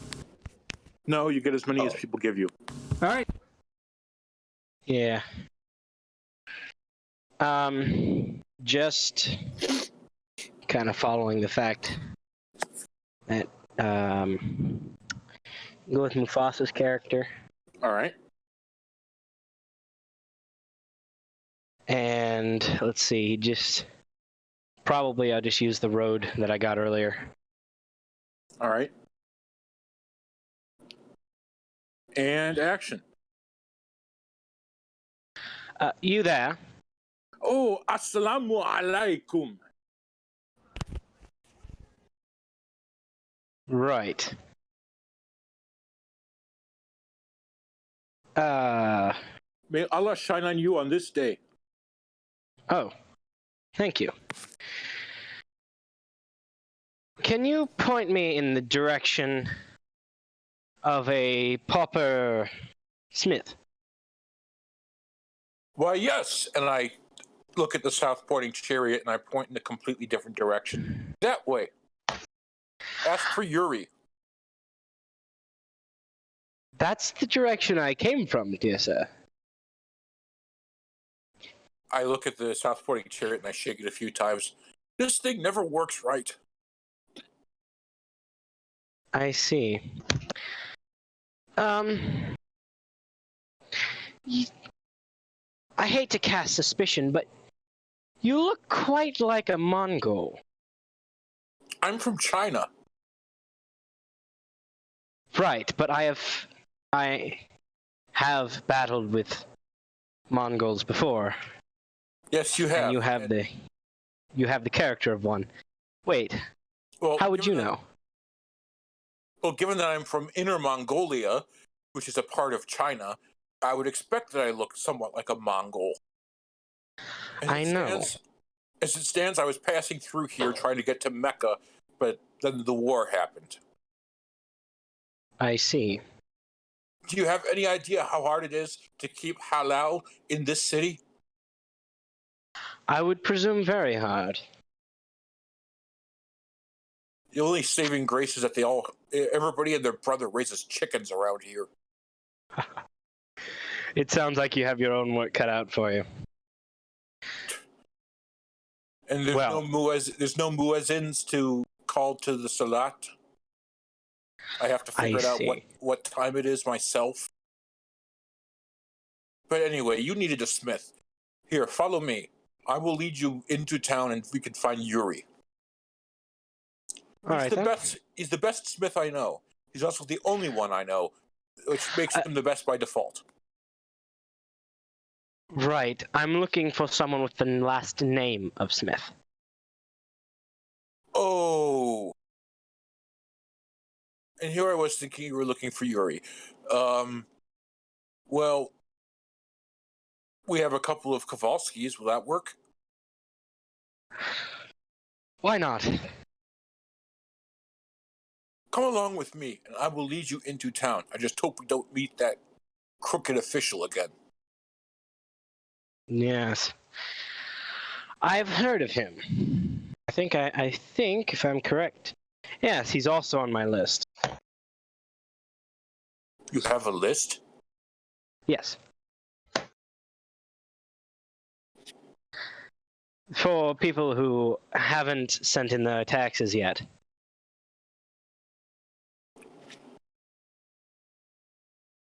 No, you get as many as people give you. All right. Yeah. Just kind of following the fact that go with Mufasa's character. All right. And let's see, I'll just use the road that I got earlier. All right. And action. You there? Oh, assalamu alaikum. Right. May Allah shine on you on this day. Oh, thank you. Can you point me in the direction of a pauper smith? Why, yes. And I look at the south pointing chariot and I point in a completely different direction. That way. Ask for Yuri. That's the direction I came from, dear sir. I look at the south pointing chariot and I shake it a few times. This thing never works right. I see. I hate to cast suspicion, but you look quite like a Mongol. I'm from China. Right, but I have battled with Mongols before. Yes, you have. And you have the character of one. Wait, Well, how would you know? Well, given that I'm from Inner Mongolia, which is a part of China, I would expect that I look somewhat like a Mongol. I know. As it stands, I was passing through here trying to get to Mecca, but then the war happened. I see. Do you have any idea how hard it is to keep halal in this city? I would presume very hard. The only saving grace is that everybody and their brother raises chickens around here. It sounds like you have your own work cut out for you. And there's no muezzins to call to the salat. I have to figure out what time it is myself. But anyway, you needed a smith. Here, follow me. I will lead you into town and we can find Yuri. He's the best smith I know. He's also the only one I know, which makes him the best by default. Right. I'm looking for someone with the last name of Smith. Oh. And here I was thinking you were looking for Yuri. Well, we have a couple of Kowalskis. Will that work? Why not? Come along with me, and I will lead you into town. I just hope we don't meet that crooked official again. Yes. I've heard of him. I think, if I'm correct. Yes, he's also on my list. You have a list? Yes. For people who haven't sent in their taxes yet.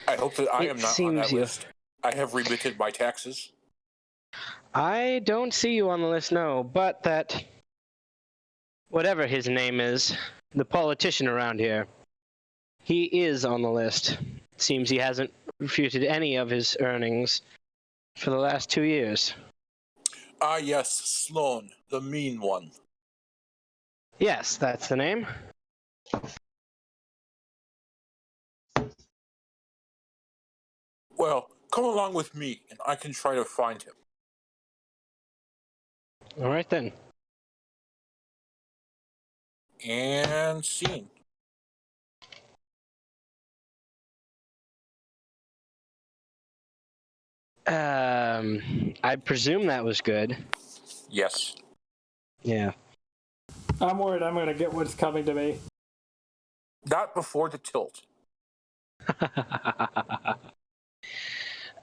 I hope that I am not on that list. I have remitted my taxes. I don't see you on the list, no, but that whatever his name is, the politician around here, he is on the list. Seems he hasn't refuted any of his earnings for the last 2 years. Ah, yes, Sloan, the mean one. Yes, that's the name. Well, come along with me, and I can try to find him. All right, then. And scene. I presume that was good. Yes. Yeah. I'm worried I'm gonna get what's coming to me. Not before the tilt.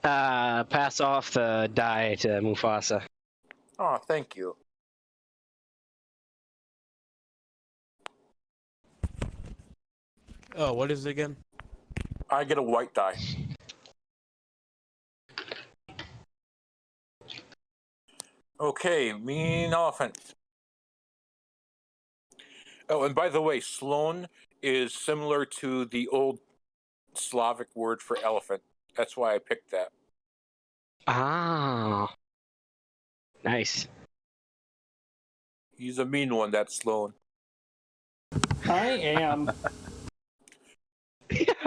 Pass off the die to Mufasa. Oh, thank you. Oh, what is it again? I get a white die. Okay, mean elephant. Oh, and by the way, Sloan is similar to the old Slavic word for elephant. That's why I picked that. Ah. Nice. He's a mean one, that Sloan. I am.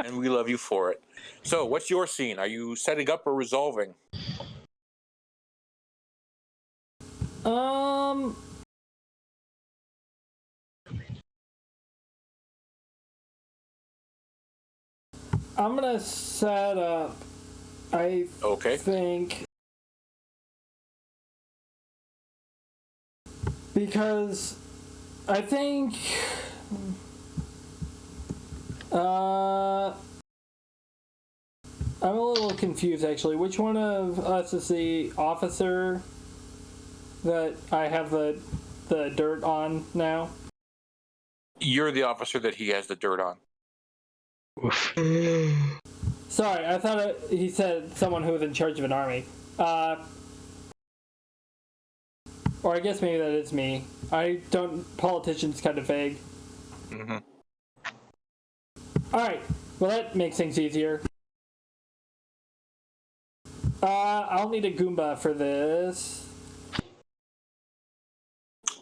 And we love you for it. So, what's your scene? Are you setting up or resolving? I'm gonna set up. I Okay. think because I think I'm a little confused actually. Which one of us is the officer that I have the dirt on now? You're the officer that he has the dirt on. Sorry, I thought he said someone who was in charge of an army. Or I guess maybe that is me. I don't. Politicians kind of vague. Mm-hmm. Alright, well that makes things easier. I'll need a Goomba for this.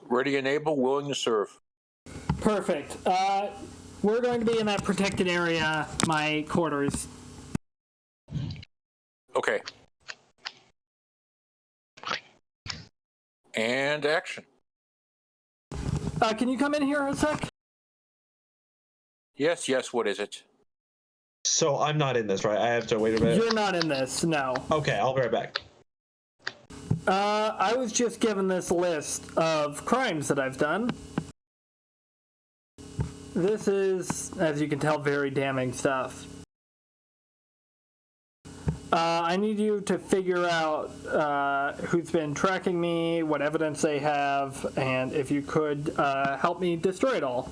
Ready and able, willing to serve. Perfect. We're going to be in that protected area, my quarters. Okay. And action. Can you come in here a sec? Yes, what is it? So I'm not in this, right? I have to wait a minute. You're not in this, no. Okay, I'll be right back. I was just given this list of crimes that I've done. This is, as you can tell, very damning stuff. I need you to figure out who's been tracking me, what evidence they have, and if you could help me destroy it all.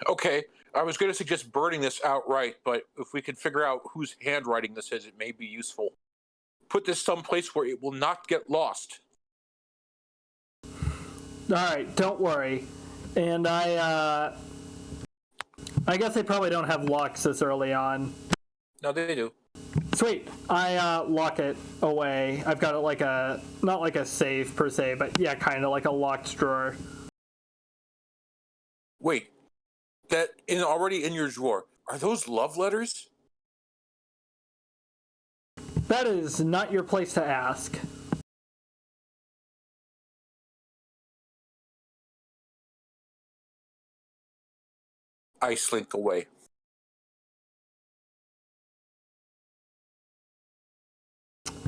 Okay, I was going to suggest burning this outright, but if we could figure out whose handwriting this is, it may be useful. Put this someplace where it will not get lost. Alright, don't worry. And I guess they probably don't have locks this early on. No, they do. Sweet. I lock it away. I've got it like a, not like a safe per se, but yeah, kind of like a locked drawer. Wait, that already in your drawer, are those love letters? That is not your place to ask. I slink away.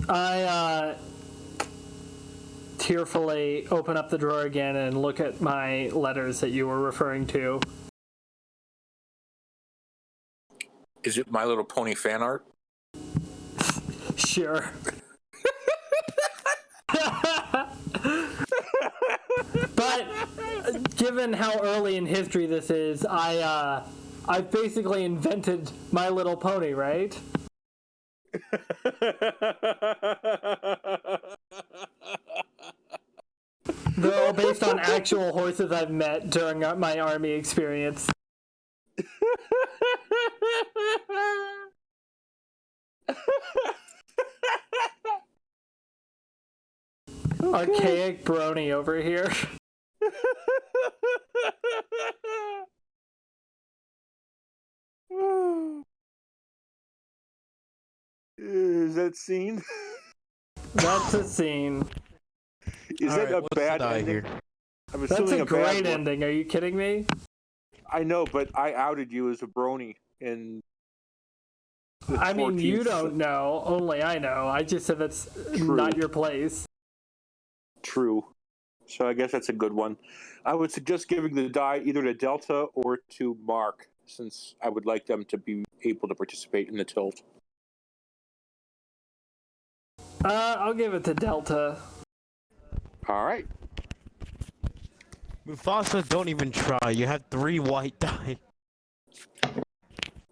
I tearfully open up the drawer again and look at my letters that you were referring to. Is it My Little Pony fan art? Sure. But given how early in history this is, I've basically invented My Little Pony, right? They're all based on actual horses I've met during my army experience. Archaic brony over here. Is that scene? That's a scene. Is that a bad ending? I'm That's assuming a great bad one. ending. Are you kidding me? I know, but I outed you as a brony, and I mean, 14th. you don't know. Only I know. I just said that's not your place. True. So I guess that's a good one. I would suggest giving the die either to Delta or to Mark, since I would like them to be able to participate in the tilt. I'll give it to Delta. All right. Mufasa, don't even try. You have 3 white die.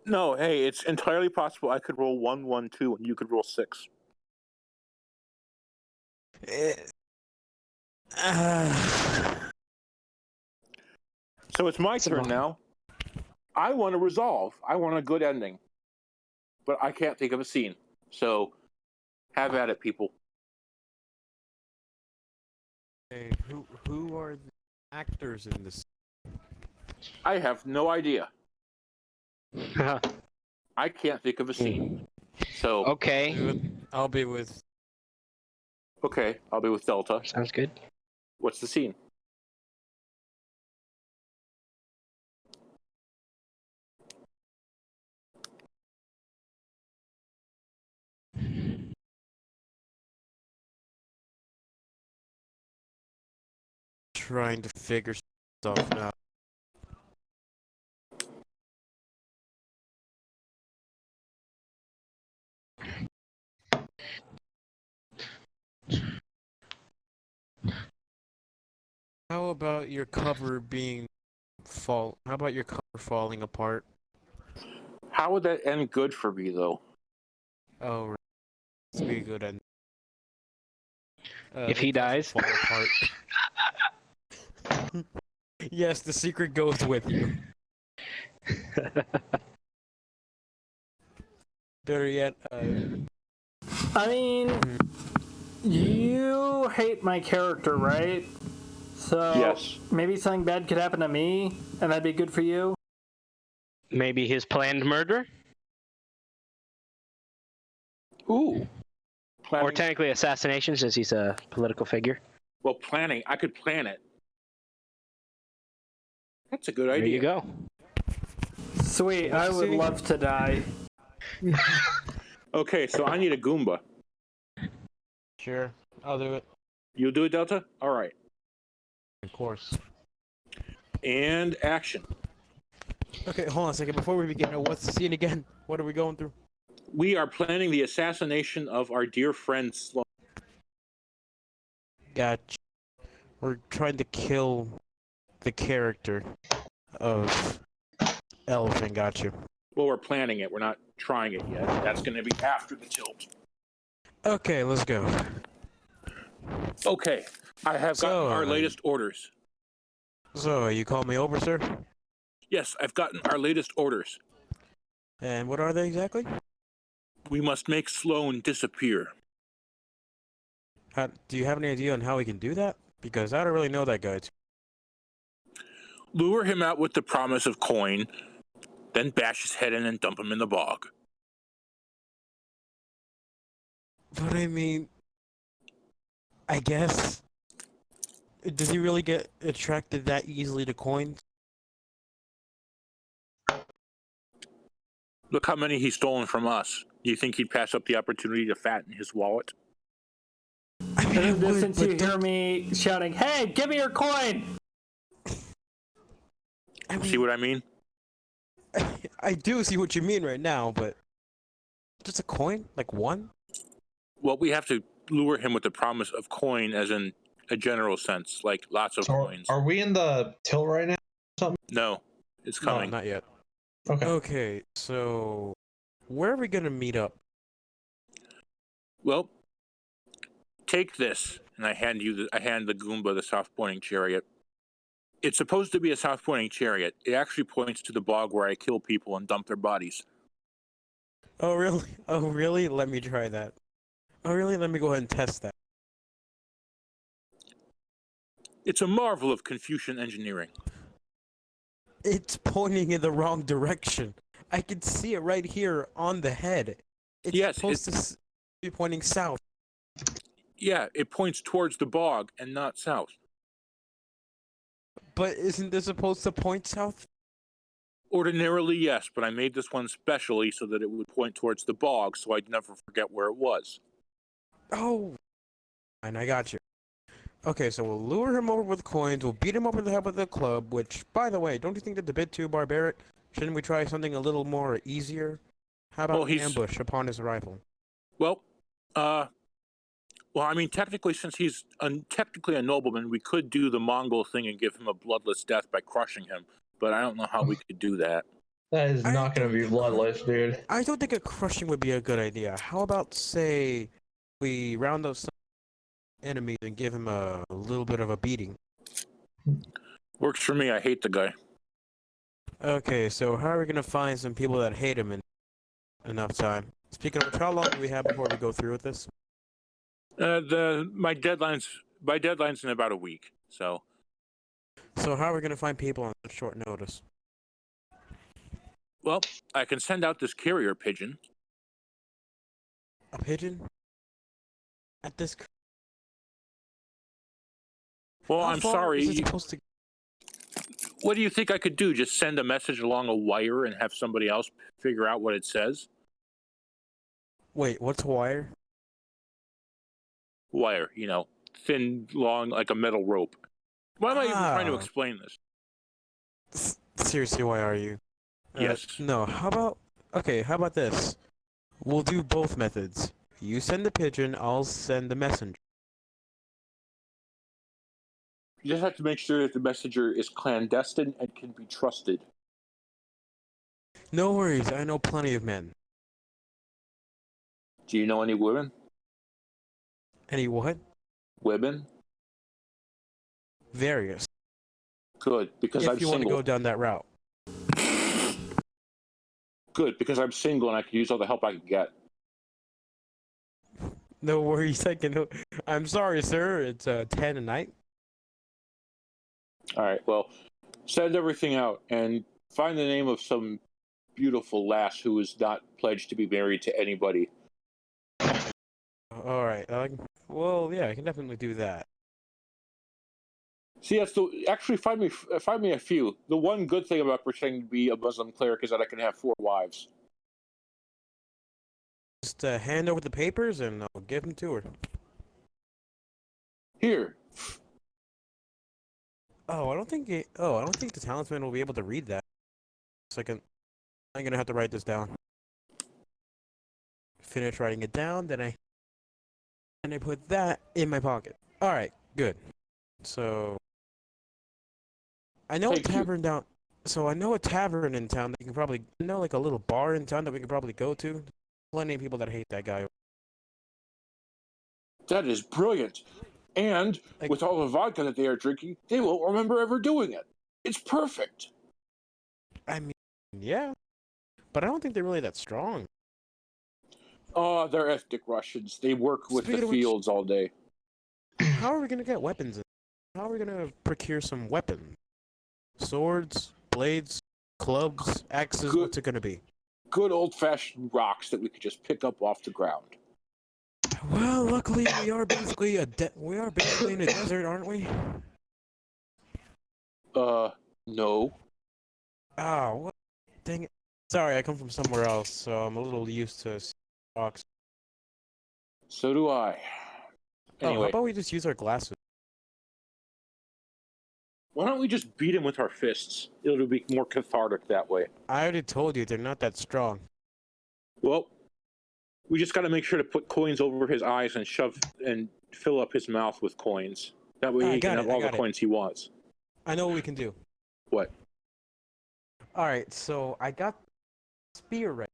No, hey, it's entirely possible I could roll 1, 1, 2, and you could roll 6. So it's my turn now. I want to resolve. I want a good ending. But I can't think of a scene. So have at it, people. Hey, who are the actors in this? I have no idea. I can't think of a scene. So Okay. I'll be with. okay, I'll be with Delta. Sounds good. What's the scene? Trying to figure stuff out. How about your cover being How about your cover falling apart? How would that end good for me, though? Oh, right. It's be good and. If he dies. Fall apart. Yes, the secret goes with you. Better yet, I mean, you hate my character, right? So Yes. maybe something bad could happen to me, and that'd be good for you. Maybe his planned murder? Ooh. Planning. Or technically assassination, since he's a political figure. Well, planning. I could plan it. That's a good idea. There you go. Sweet, I would love to die. Okay, so I need a Goomba. sure, I'll do it. You'll do it, Delta? All right. Of course. And action. Okay, hold on a second. Before we begin, what's the scene again? What are we going through? We are planning the assassination of our dear friend Sloan. Gotcha. We're trying to kill the character of Elephant. Got you. Well, we're planning it. We're not trying it yet. That's going to be after the tilt. Okay, let's go. Okay. I have gotten our latest orders. So, you call me over, sir? Yes, I've gotten our latest orders. And what are they exactly? We must make Sloan disappear. Do you have any idea on how we can do that? Because I don't really know that guy. Lure him out with the promise of coin, then bash his head in and dump him in the bog. But I mean, I guess. Does he really get attracted that easily to coins? Look how many he's stolen from us. Do you think he'd pass up the opportunity to fatten his wallet? I mean, In the distance, you hear me shouting, "Hey, give me your coin!" I mean, See what I mean? I do see what you mean right now, but just a coin, like one. Well, we have to lure him with the promise of coin, as in a general sense, like lots of coins. Are we in the till right now? No, it's No, coming. not yet. Okay. Okay, so where are we gonna meet up? Well, take this, and I hand the Goomba the south pointing chariot. It's supposed to be a south pointing chariot. It actually points to the bog where I kill people and dump their bodies. Oh really? Oh really? Let me try that. Oh really? Let me go ahead and test that. It's a marvel of Confucian engineering. It's pointing in the wrong direction. I can see it right here on the head. It's Yes, supposed to be pointing south. Yeah, it points towards the bog and not south. But isn't this supposed to point south? Ordinarily, yes, but I made this one specially so that it would point towards the bog, so I'd never forget where it was. Oh, and I got you. Okay, so we'll lure him over with coins, we'll beat him over the head with a club, which, by the way, don't you think that's a bit too barbaric? Shouldn't we try something a little more easier? How about an ambush upon his arrival? Well, I mean, technically, since he's technically a nobleman, we could do the Mongol thing and give him a bloodless death by crushing him, but I don't know how we could do that. That is not going to be bloodless, dude. I don't think a crushing would be a good idea. How about, say, we round up some enemies and give him a little bit of a beating? Works for me. I hate the guy. Okay, so how are we gonna find some people that hate him in enough time? Speaking of which, how long do we have before we go through with this? My deadline's in about a week. So how are we gonna find people on such short notice? Well, I can send out this carrier pigeon. A pigeon? At this? Well, I'm sorry. Is it supposed to... What do you think I could do? Just send a message along a wire and have somebody else figure out what it says? Wait, what's wire? Wire, thin, long, like a metal rope. Why am I even trying to explain this? Seriously, why are you? Yes. No, how about this? We'll do both methods. You send the pigeon, I'll send the messenger. You just have to make sure that the messenger is clandestine and can be trusted. No worries, I know plenty of men. Do you know any women? Any what? Women? Various. Good, because I'm single. If you single. want to go down that route. Good, because I'm single and I can use all the help I can get. No worries, I'm sorry, sir. It's 10 at night. All right, well, send everything out and find the name of some beautiful lass who is not pledged to be married to anybody. All right. Well, yeah, I can definitely do that. See, actually find me a few. The one good thing about pretending to be a Muslim cleric is that I can have 4 wives. Just hand over the papers and I'll give them to her. Here. I don't think the talisman will be able to read that. Second, I'm gonna have to write this down. Finish writing it down, then I put that in my pocket. All right, good. So I know a tavern down. So I know a tavern in town that you can probably like a little bar in town that we can probably go to. Plenty of people that hate that guy. That is brilliant. And with all the vodka that they are drinking, they won't remember ever doing it. It's perfect. I mean, yeah. But I don't think they're really that strong. Oh, they're ethnic Russians. They work with the fields all day. How are we going to get weapons? How are we going to procure some weapons? Swords, blades, clubs, axes, what's it going to be? Good old-fashioned rocks that we could just pick up off the ground. Well, luckily we are basically in a desert, aren't we? No. Ah, what? Dang it. Sorry, I come from somewhere else, so I'm a little used to rocks. So do I. Anyway. How about we just use our glasses? Why don't we just beat him with our fists? It'll be more cathartic that way. I already told you, they're not that strong. Well, we just got to make sure to put coins over his eyes and fill up his mouth with coins. That way he can have all the coins he wants. I know what we can do. What? Alright, so I got spear ready.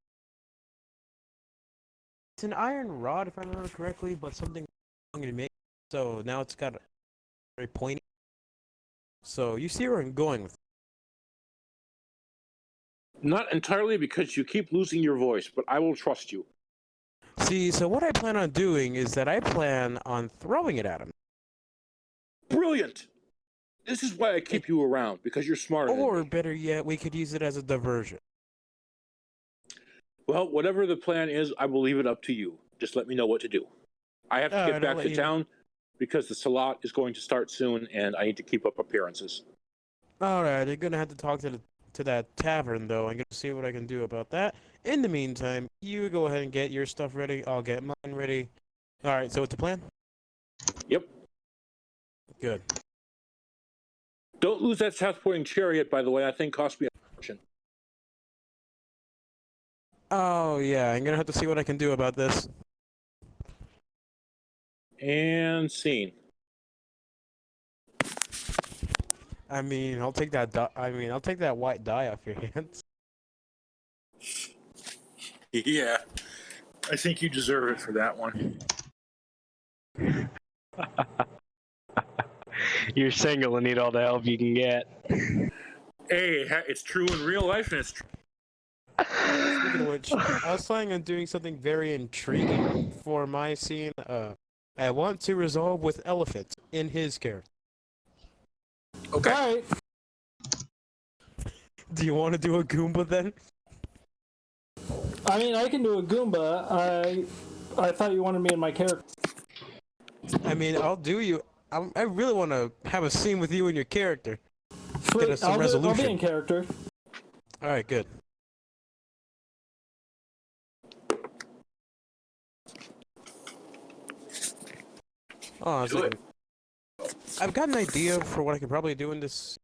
It's an iron rod, if I remember correctly, but something I'm going to make. So now it's got a very pointy. So you see where I'm going with it. Not entirely, because you keep losing your voice, but I will trust you. See, so what I plan on doing is that I plan on throwing it at him. Brilliant! This is why I keep you around, because you're smarter than me. Or better yet, we could use it as a diversion. Well, whatever the plan is, I will leave it up to you. Just let me know what to do. I have to get back to town because the Salat is going to start soon, and I need to keep up appearances. Alright, you're gonna have to talk to the to that tavern, though. I'm gonna see what I can do about that. In the meantime, you go ahead and get your stuff ready. I'll get mine ready. All right. So what's the plan? Yep. Good. Don't lose that Southporting chariot, by the way. That thing cost me a fortune. Oh yeah, I'm gonna have to see what I can do about this. And scene. I mean, I'll take that. I'll take that white die off your hands. Yeah. I think you deserve it for that one. You're single and need all the help you can get. Hey, it's true in real life, and it's true. Speaking of which, I was planning on doing something very intriguing for my scene. I want to resolve with Elephant in his character. Okay. All right. Do you want to do a Goomba then? I mean, I can do a Goomba. I thought you wanted me in my character. I mean, I'll do you. I really want to have a scene with you and your character. Get us some I'll resolution. be in character. All right, good. Oh, I was thinking, I've got an idea for what I could probably do in this.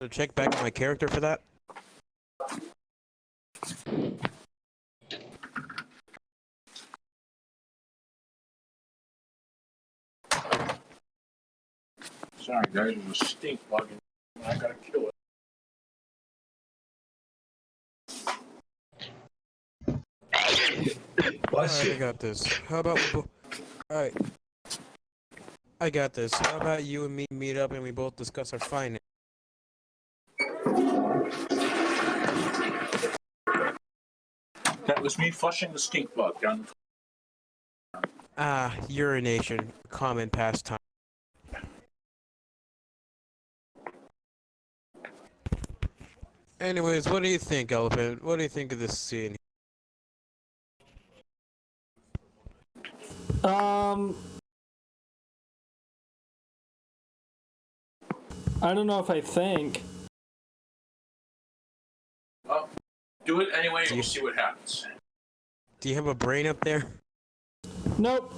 So check back on my character for that. Sorry, guys. There's a stink bug, and I gotta kill it. Bless Alright, you. I got this. How about Alright. I got this. How about you and me meet up and we both discuss our finance? That was me flushing the stink bug down. Ah, urination. Common pastime. Anyways, what do you think, Elephant? What do you think of this scene? I don't know if I think. Well, do it anyway, and we'll see what happens. Do you have a brain up there? Nope.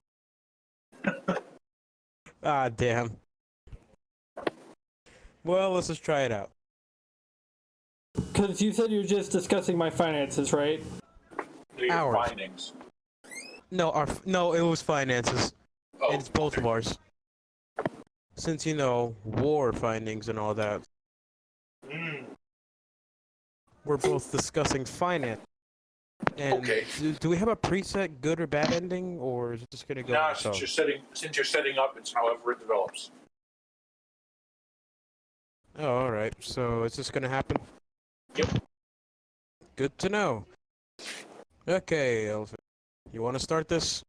Ah, damn. Well, let's just try it out. Because you said you were just discussing my finances, right? Your Ours. findings. No, it was finances. Oh, It's both of ours. Since, you know, war findings and all that. We're both discussing finance. And Okay. do we have a preset good or bad ending, or is it just gonna go? Now, so? since you're setting up, it's however it develops. Oh, all right. So it's just gonna happen. Yep. Good to know. Okay, Elephant. You want to start this?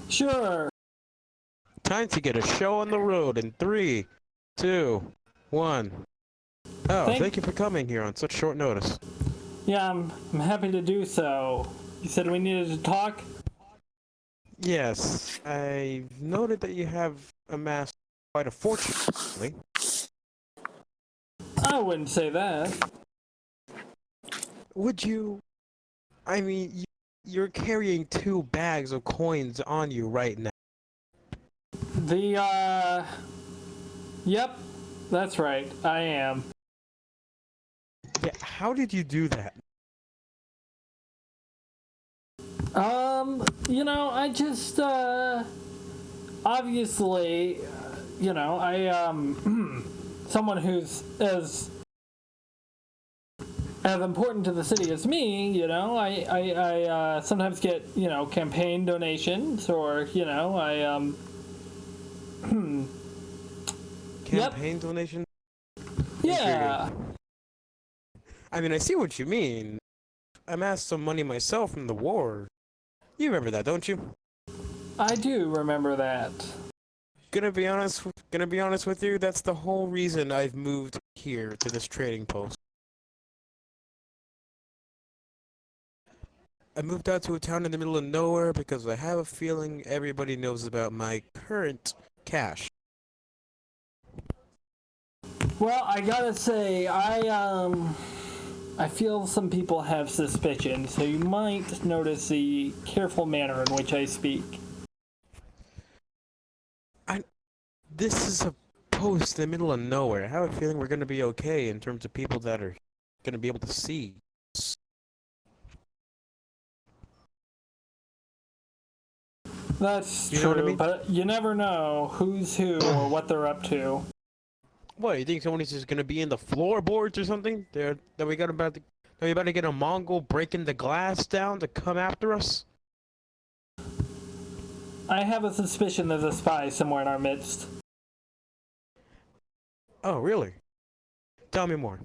Sure. Time to get a show on the road in 3, 2, 1. Oh, thank you for coming here on such short notice. Yeah, I'm happy to do so. You said we needed to talk? Yes, I noted that you have amassed quite a fortune recently. I wouldn't say that. Would you? I mean, you're carrying 2 bags of coins on you right now. Yep, that's right, I am. Yeah, how did you do that? You know, I just, obviously, you know, someone who's as important to the city as me, you know, I sometimes get, you know, campaign donations, or, you know, Campaign donation? yeah. I mean, I see what you mean. I'm asked some money myself from the war. You remember that, don't you? I do remember that. Gonna be honest with you, that's the whole reason I've moved here to this trading post. I moved out to a town in the middle of nowhere because I have a feeling everybody knows about my current cash. Well, I gotta say, I feel some people have suspicion, so you might notice the careful manner in which I speak. This is a post in the middle of nowhere. I have a feeling we're gonna be okay in terms of people that are gonna be able to see. That's You know true, what I mean? but you never know who's who or what they're up to. What, you think somebody's just gonna be in the floorboards or something? That we about to get a Mongol breaking the glass down to come after us? I have a suspicion there's a spy somewhere in our midst. Oh, really? Tell me more.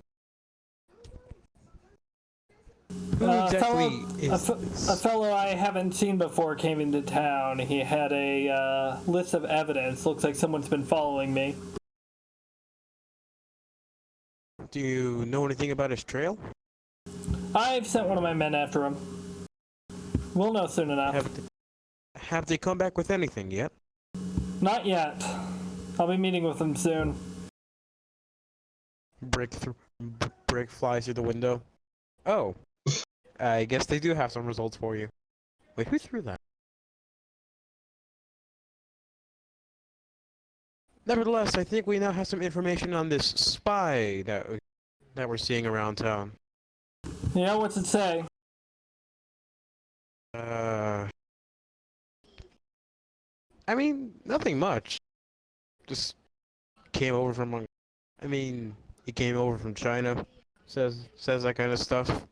Who exactly is a fellow I haven't seen before came into town. He had a list of evidence. Looks like someone's been following me. Do you know anything about his trail? I've sent one of my men after him. We'll know soon enough. Have they come back with anything yet? Not yet. I'll be meeting with them soon. Brick flies through the window. Oh, I guess they do have some results for you. Wait, who threw that? Nevertheless, I think we now have some information on this spy that we're seeing around town. Yeah, what's it say? I mean, nothing much. Just came over from, he came over from China. Says that kind of stuff.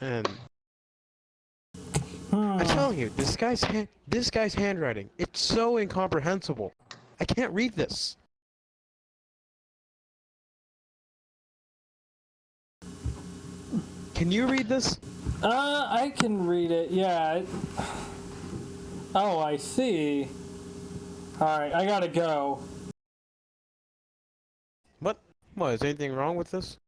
And I'm telling you, this guy's handwriting, it's so incomprehensible. I can't read this. Can you read this? I can read it, yeah. Oh, I see. Alright, I gotta go. What? What, is anything wrong with this?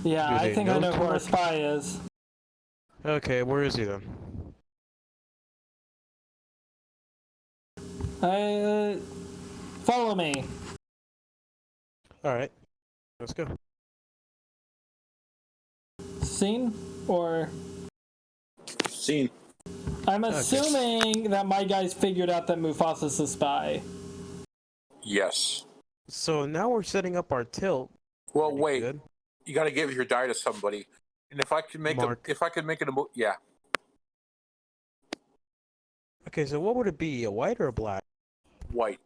Yeah, I think I know who our spy is. Okay, where is he then? Follow me. Alright, let's go. Scene? Or... Scene. I'm assuming that my guys figured out that Mufasa's a spy. Yes. So now we're setting up our tilt. Well, Pretty wait. good. You got to give your die to somebody, and if I can make it yeah. Okay, so what would it be, a white or a black? White.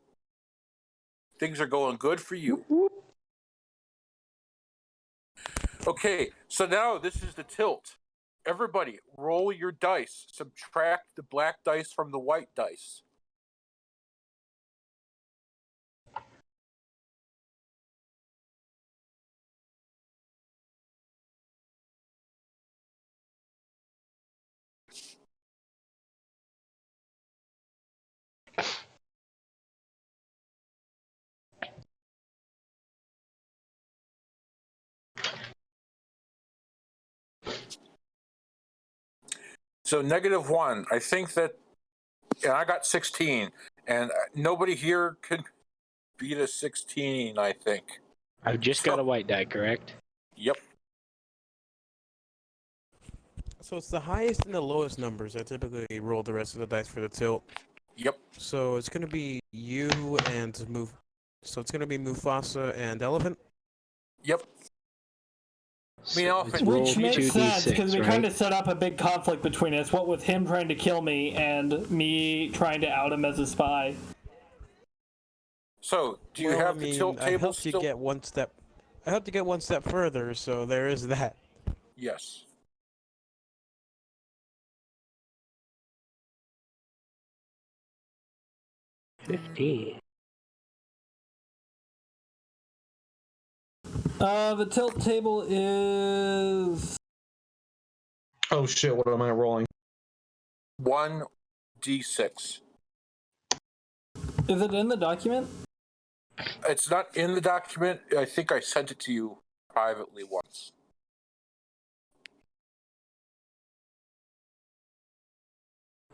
Things are going good for you. Okay, so now this is the tilt. Everybody, roll your dice. Subtract the black dice from the white dice. So -1. I think that, and I got 16, and nobody here can beat a 16. I think. I've just got a white die, correct? Yep. So it's the highest and the lowest numbers. I typically roll the rest of the dice for the tilt. Yep. So it's gonna be you and So it's gonna be Mufasa and Elephant. Yep. Which makes sense, because we right? kind of set up a big conflict between us, what with him trying to kill me and me trying to out him as a spy. So, do you have the tilt table I helped still? you get one step. I helped you get one step further, so there is that. Yes. $15. The tilt table is... Oh shit, what am I rolling? 1d6. Is it in the document? It's not in the document. I think I sent it to you privately once.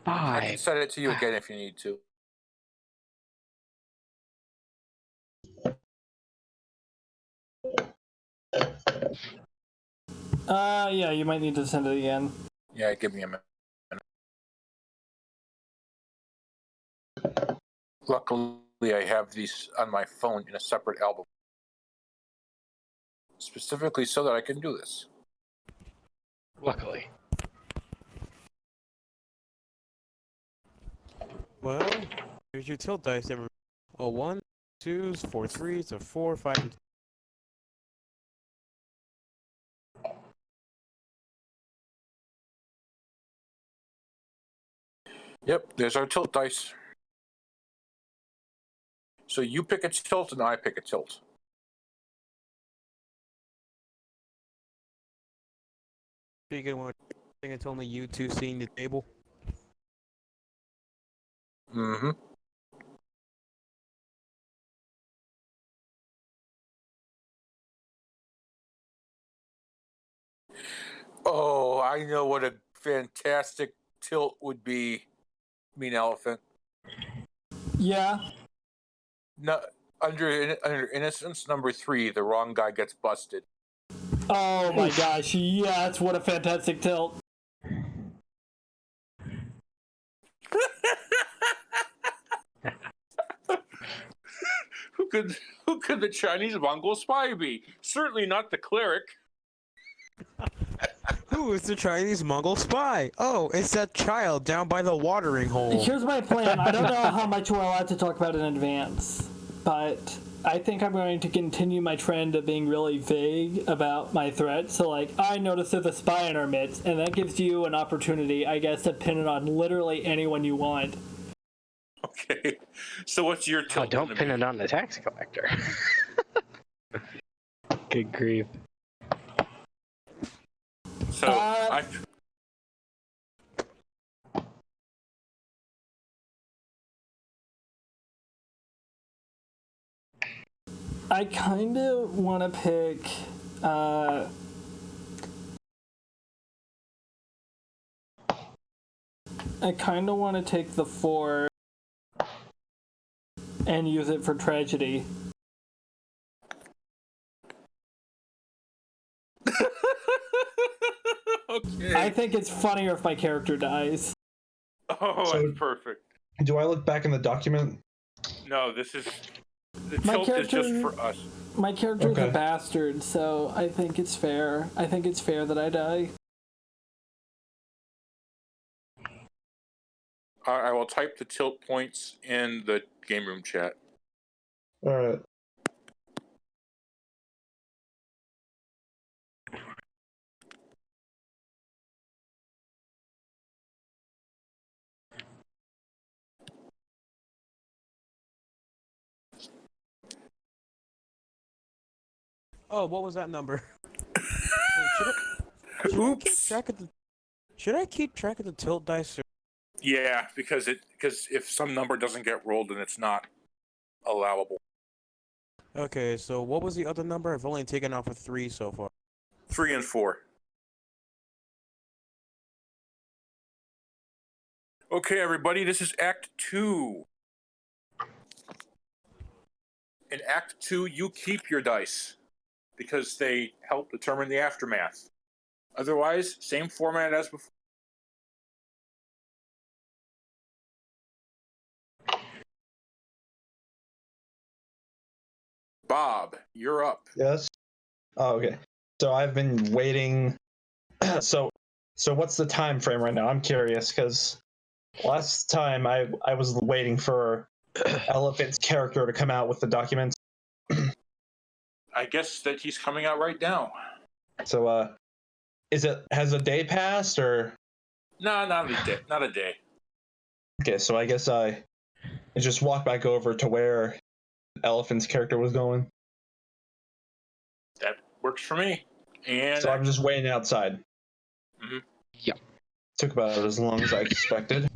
I can 5. send it to you again if you need to. Yeah, you might need to send it again. Yeah, give me a minute. Luckily, I have these on my phone in a separate album, specifically so that I can do this. Luckily. Well, here's your tilt dice. A 1, 2s, 4 3s, a 4, 5, and Yep, there's our tilt dice. So you pick a tilt and I pick a tilt. Speaking of which, I think it's only you two seeing the table. Mm-hmm. Oh, I know what a fantastic tilt would be, Mean Elephant. Yeah. No, under innocence number 3, the wrong guy gets busted. Oh my gosh, yes, what a fantastic tilt. Who could the Chinese Mongol spy be? Certainly not the cleric. Who is the Chinese Mongol spy? Oh, it's that child down by the watering hole. Here's my plan. I don't know how much we're allowed to talk about in advance, but I think I'm going to continue my trend of being really vague about my threat. So, like, I noticed there's a spy in our midst, and that gives you an opportunity, I guess, to pin it on literally anyone you want. Okay. So what's your tilt? Oh, don't pin it on the tax collector. Good grief. So I kind of want to pick. I kind of want to take the 4 and use it for tragedy. Okay. I think it's funnier if my character dies. Oh, So- that's perfect. Do I look back in the document? No, this is the My tilt is just character- for us. My character's Okay. a bastard, so I think it's fair. I think it's fair that I die. I will type the tilt points in the game room chat. All right. Oh, what was that number? Wait, should I keep track of the tilt dice? Or... Yeah, because if some number doesn't get rolled, then it's not allowable. Okay, so what was the other number? I've only taken off a 3 so far. 3 and 4. Okay, everybody, this is Act 2. In Act 2, you keep your dice because they help determine the aftermath. Otherwise, same format as before. Bob, you're up. Yes. Oh, okay. So I've been waiting. so what's the time frame right now? I'm curious because last time I was waiting for Elephant's character to come out with the documents. I guess that he's coming out right now. So has a day passed or? No, not a day. Not a day. Okay, so I guess I just walk back over to where Elephant's character was going. That works for me. And So I'm just waiting outside. Mhm. Yep. Took about as long as I expected.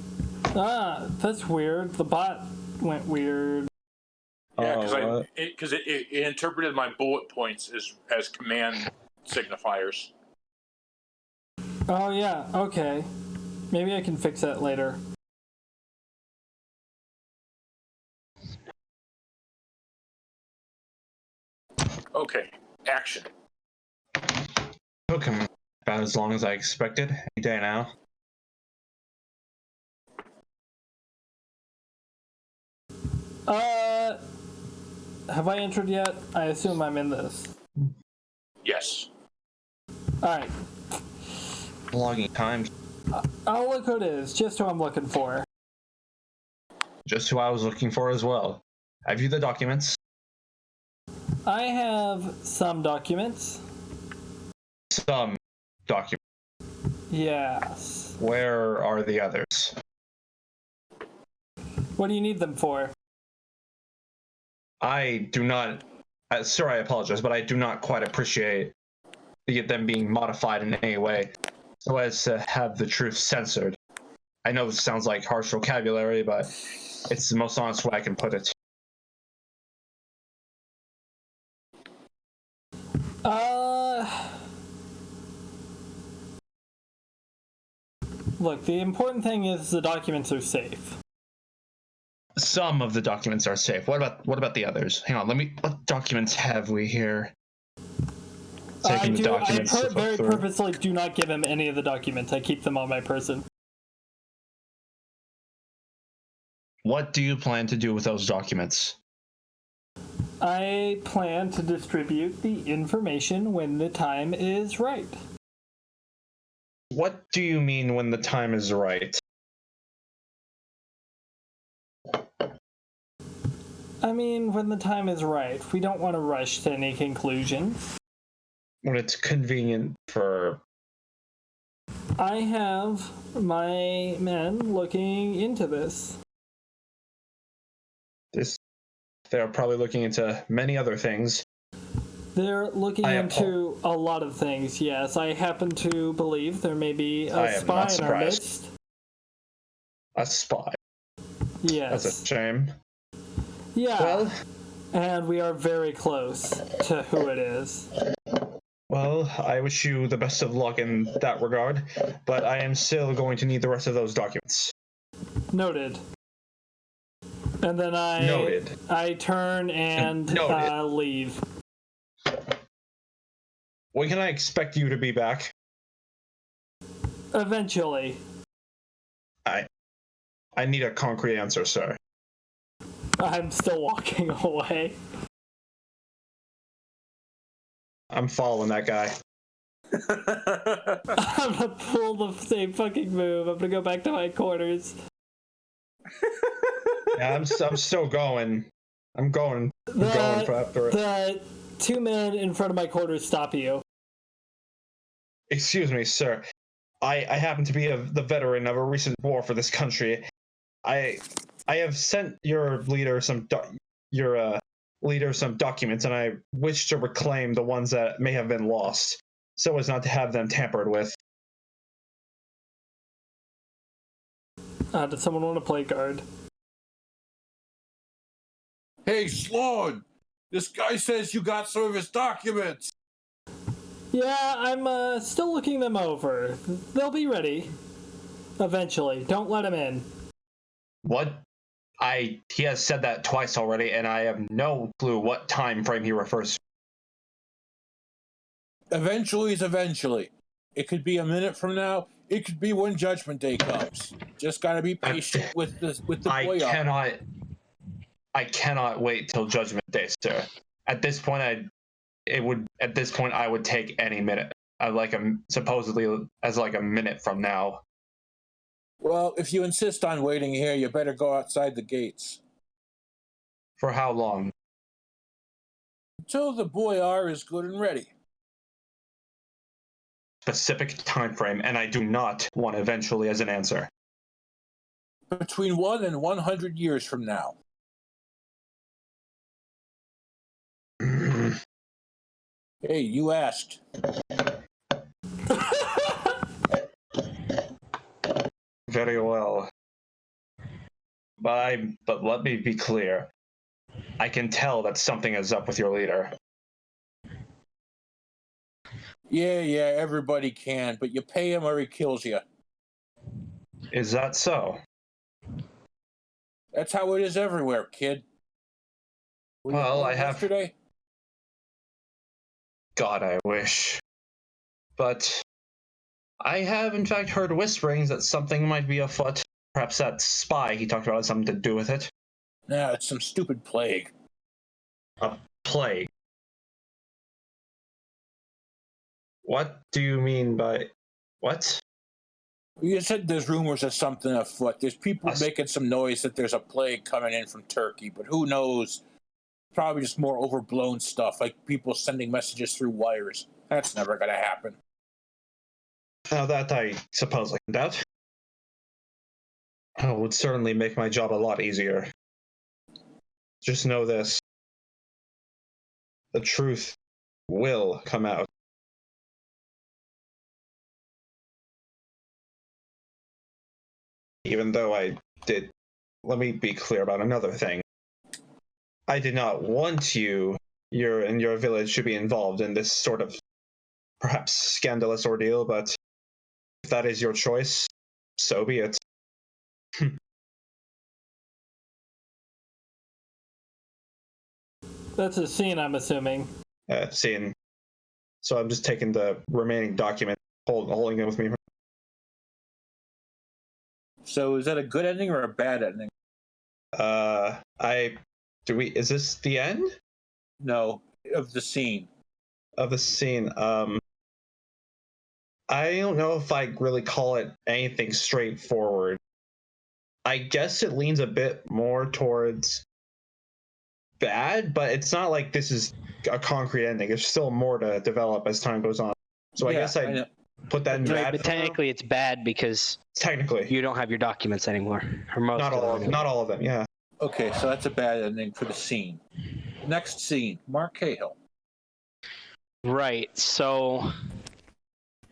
Ah, that's weird. The bot went weird. Yeah, Oh, because it interpreted my bullet points as command signifiers. Oh yeah, okay. Maybe I can fix that later. Okay, action. Took him about as long as I expected. Any day now. Have I entered yet? I assume I'm in this. Yes. Alright. Logging time. I'll look who it is, just who I'm looking for. Just who I was looking for as well. Have you the documents? I have some documents. Some documents. Yes. Where are the others? What do you need them for? I do not... sir, I apologize, but I do not quite appreciate them being modified in any way so as to have the truth censored. I know this sounds like harsh vocabulary, but it's the most honest way I can put it. Look, the important thing is the documents are safe. Some of the documents are safe. What about the others? Hang on, what documents have we here? I Very very purposely do not give him any of the documents. I keep them on my person. What do you plan to do with those documents? I plan to distribute the information when the time is right. What do you mean when the time is right? I mean, when the time is right. We don't want to rush to any conclusion. When it's convenient for... I have my men looking into this. They're probably looking into many other things. They're looking into a lot of things, yes. I happen to believe there may be a spy in our midst. A spy? Yes. That's a shame. Yeah. Well, and we are very close to who it is. Well, I wish you the best of luck in that regard, but I am still going to need the rest of those documents. Noted. And then I turn and leave. When can I expect you to be back? Eventually. I need a concrete answer, sir. I'm still walking away. I'm following that guy. I'm gonna pull the same fucking move. I'm gonna go back to my quarters. Yeah, I'm still going. I'm going for after it. The two men in front of my quarters stop you. Excuse me, sir. I happen to be the veteran of a recent war for this country. I have sent your leader some documents, and I wish to reclaim the ones that may have been lost, so as not to have them tampered with. Did someone want to play guard? Hey, Sloan! This guy says you got some of his documents! Yeah, I'm still looking them over. They'll be ready. Eventually. Don't let him in. What? He has said that twice already, and I have no clue what time frame he refers to. Eventually is eventually. It could be a minute from now. It could be when Judgment Day comes. Just gotta be patient with the boy. I cannot wait till Judgment Day, sir. At this point, I would take any minute. Supposedly as like a minute from now. Well, if you insist on waiting here, you better go outside the gates. For how long? Until the boyar is good and ready. Specific time frame, and I do not want eventually as an answer. Between 1 and 100 years from now. Hey, you asked. Very well. But let me be clear. I can tell that something is up with your leader. Yeah, everybody can, but you pay him or he kills you. Is that so? That's how it is everywhere, kid. Well, I have... Yesterday? God, I wish. but I have in fact heard whisperings that something might be afoot. Perhaps that spy he talked about has something to do with it. Nah, it's some stupid plague. A plague. What do you mean by... What? You said there's rumors of something afoot. There's people making some noise that there's a plague coming in from Turkey, but who knows? Probably just more overblown stuff, like people sending messages through wires. That's never going to happen. Now that I suppose I can doubt. Oh, it would certainly make my job a lot easier. Just know this. The truth will come out. Even though I did... Let me be clear about another thing. I did not want you and your village to be involved in this sort of perhaps scandalous ordeal, but if that is your choice, so be it. That's a scene, I'm assuming. Scene. So I'm just taking the remaining document, holding it with me. So is that a good ending or a bad ending? Is this the end? No, of the scene. Of the scene, I don't know if I really call it anything straightforward. I guess it leans a bit more towards bad, but it's not like this is a concrete ending. There's still more to develop as time goes on. So I guess I put that in Right, bad. but technically it's bad because Technically, you don't have your documents anymore, or most not all of them. Yeah. Okay, so that's a bad ending for the scene. Next scene, Mark Cahill. Right. So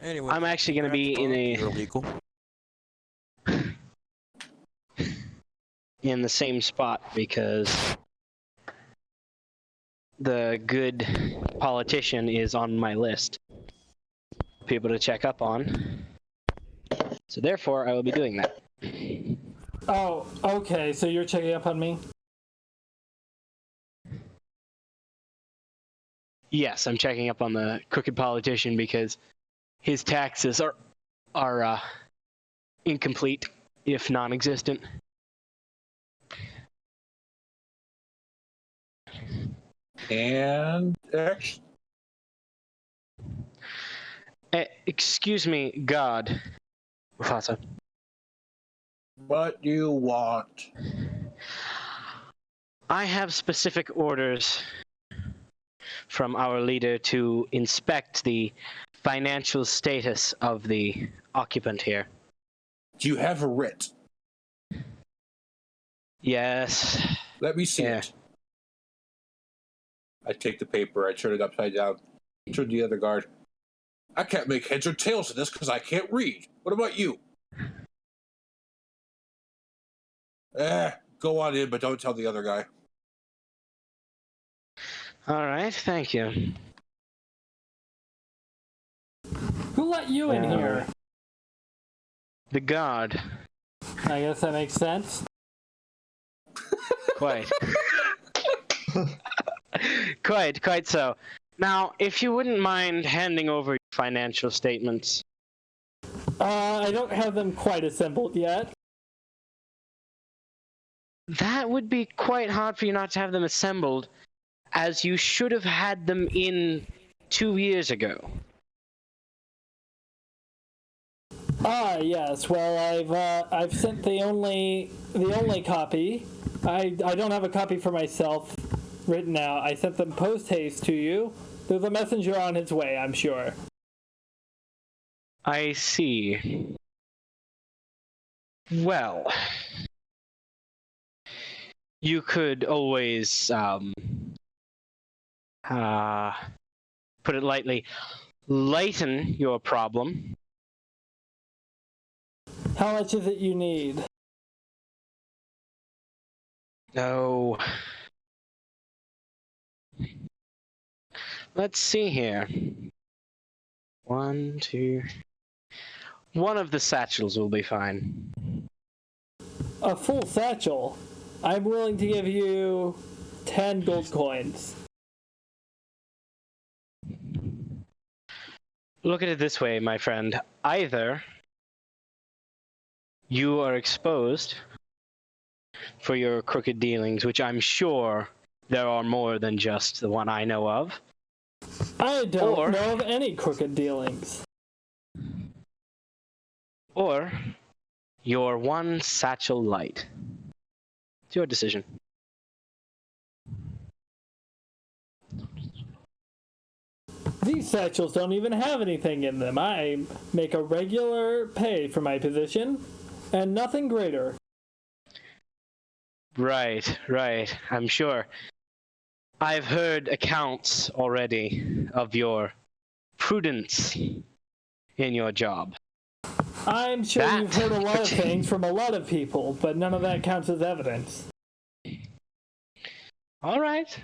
Anyway, I'm actually going to be in illegal. in the same spot because the good politician is on my list. People to check up on. So therefore, I will be doing that. Oh, okay, so you're checking up on me? Yes, I'm checking up on the crooked politician because his taxes are incomplete, if non-existent. And X. Excuse me, God. Mufasa. What do you want? I have specific orders from our leader to inspect the financial status of the occupant here. Do you have a writ? Yes. Let me see it. I take the paper, I turn it upside down, turn to the other guard. I can't make heads or tails of this because I can't read. What about you? Go on in, but don't tell the other guy. All right, thank you. Who let you in here? The guard. I guess that makes sense. Quite. Quite so. Now, if you wouldn't mind handing over your financial statements. I don't have them quite assembled yet. That would be quite hard for you not to have them assembled, as you should have had them in 2 years ago. Yes. Well, I've sent the only copy. I don't have a copy for myself written out. I sent them post haste to you. There's a messenger on his way, I'm sure. I see. Well, you could always, put it lightly, lighten your problem. How much is it you need? Oh. Let's see here. 1, 2. One of the satchels will be fine. A full satchel? I'm willing to give you 10 gold coins. Look at it this way, my friend. Either you are exposed for your crooked dealings, which I'm sure there are more than just the one I know of. I don't know of any crooked dealings. Or you're one satchel light. It's your decision. These satchels don't even have anything in them. I make a regular pay for my position, and nothing greater. Right. I'm sure. I've heard accounts already of your prudence in your job. I'm sure you've heard a lot of things from a lot of people, but none of that counts as evidence. All right.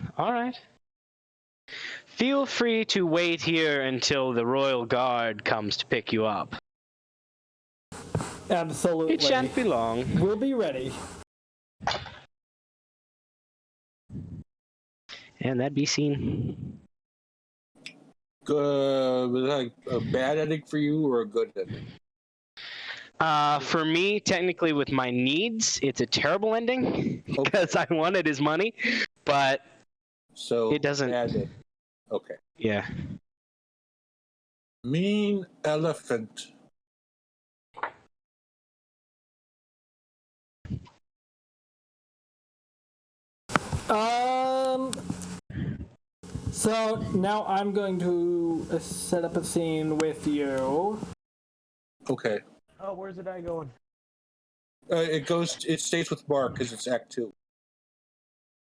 Feel free to wait here until the Royal Guard comes to pick you up. Absolutely. It shan't be long. We'll be ready. And that be seen. Was that like a bad ending for you or a good ending? For me, technically, with my needs, it's a terrible ending because I wanted his money, but So it doesn't. Okay. Yeah. Mean elephant. So now I'm going to set up a scene with you. Okay. Oh, where's the guy going? It stays with Mark because it's Act 2.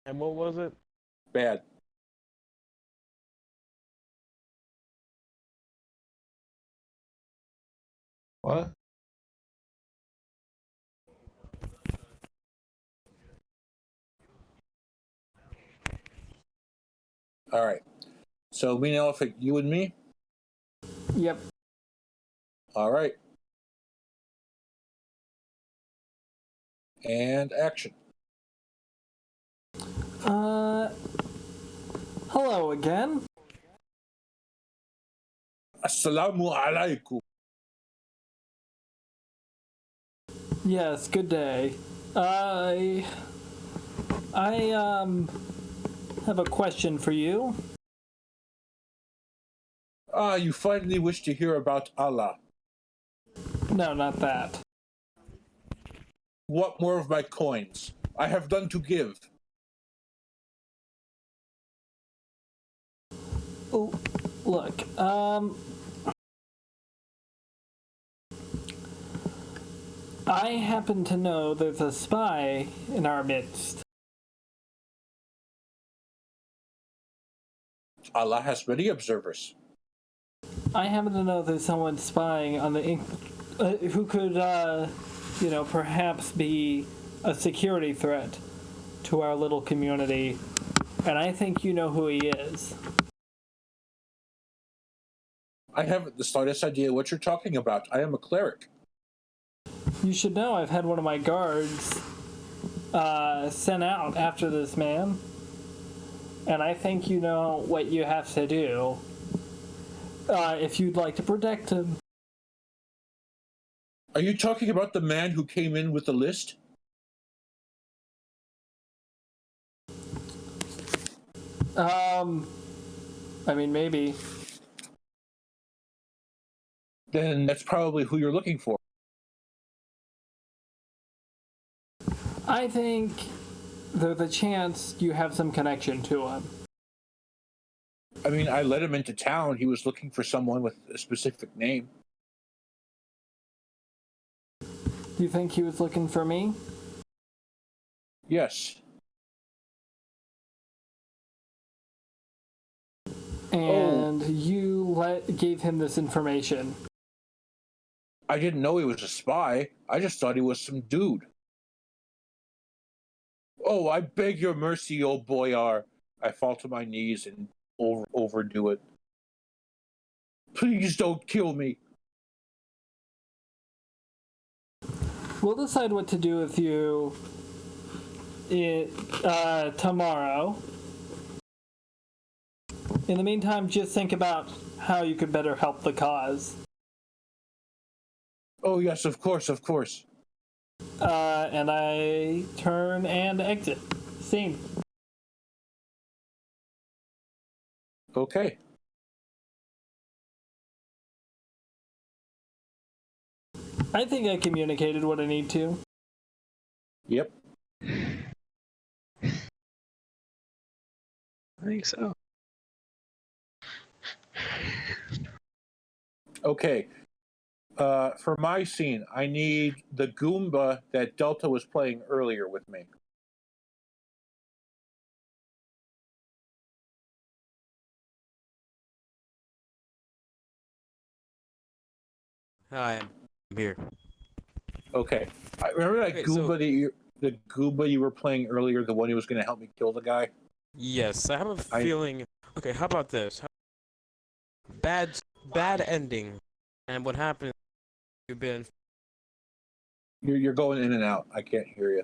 And what was it? Bad. What? All right. So, mean elephant, you and me? Yep. All right. And action. Hello again. Assalamu alaikum. Yes, good day. I have a question for you. You finally wish to hear about Allah. No, not that. What more of my coins? I have none to give. Oh, look, I happen to know there's a spy in our midst. Allah has many observers. I happen to know there's someone spying on the who could, perhaps be a security threat to our little community, and I think you know who he is. I haven't the slightest idea what you're talking about. I am a cleric. You should know I've had one of my guards sent out after this man, and I think you know what you have to do if you'd like to protect him. Are you talking about the man who came in with the list? I mean, maybe. Then that's probably who you're looking for. I think there's a chance you have some connection to him. I mean, I let him into town. He was looking for someone with a specific name. Do you think he was looking for me? Yes. And you gave him this information. I didn't know he was a spy. I just thought he was some dude. Oh, I beg your mercy, O boyar. I fall to my knees and overdo it. Please don't kill me. We'll decide what to do with you tomorrow. In the meantime, just think about how you could better help the cause. Oh, yes, of course, of course. And I turn and exit. Scene. Okay. I think I communicated what I need to. Yep. I think so. Okay. For my scene, I need the Goomba that Delta was playing earlier with me. Hi, I'm here. Okay. I remember that Okay, Goomba so- the Goomba you were playing earlier, the one who was going to help me kill the guy? Yes, I have a feeling. Okay, how about this? Bad ending. And what happened? You've been. You're going in and out. I can't hear you.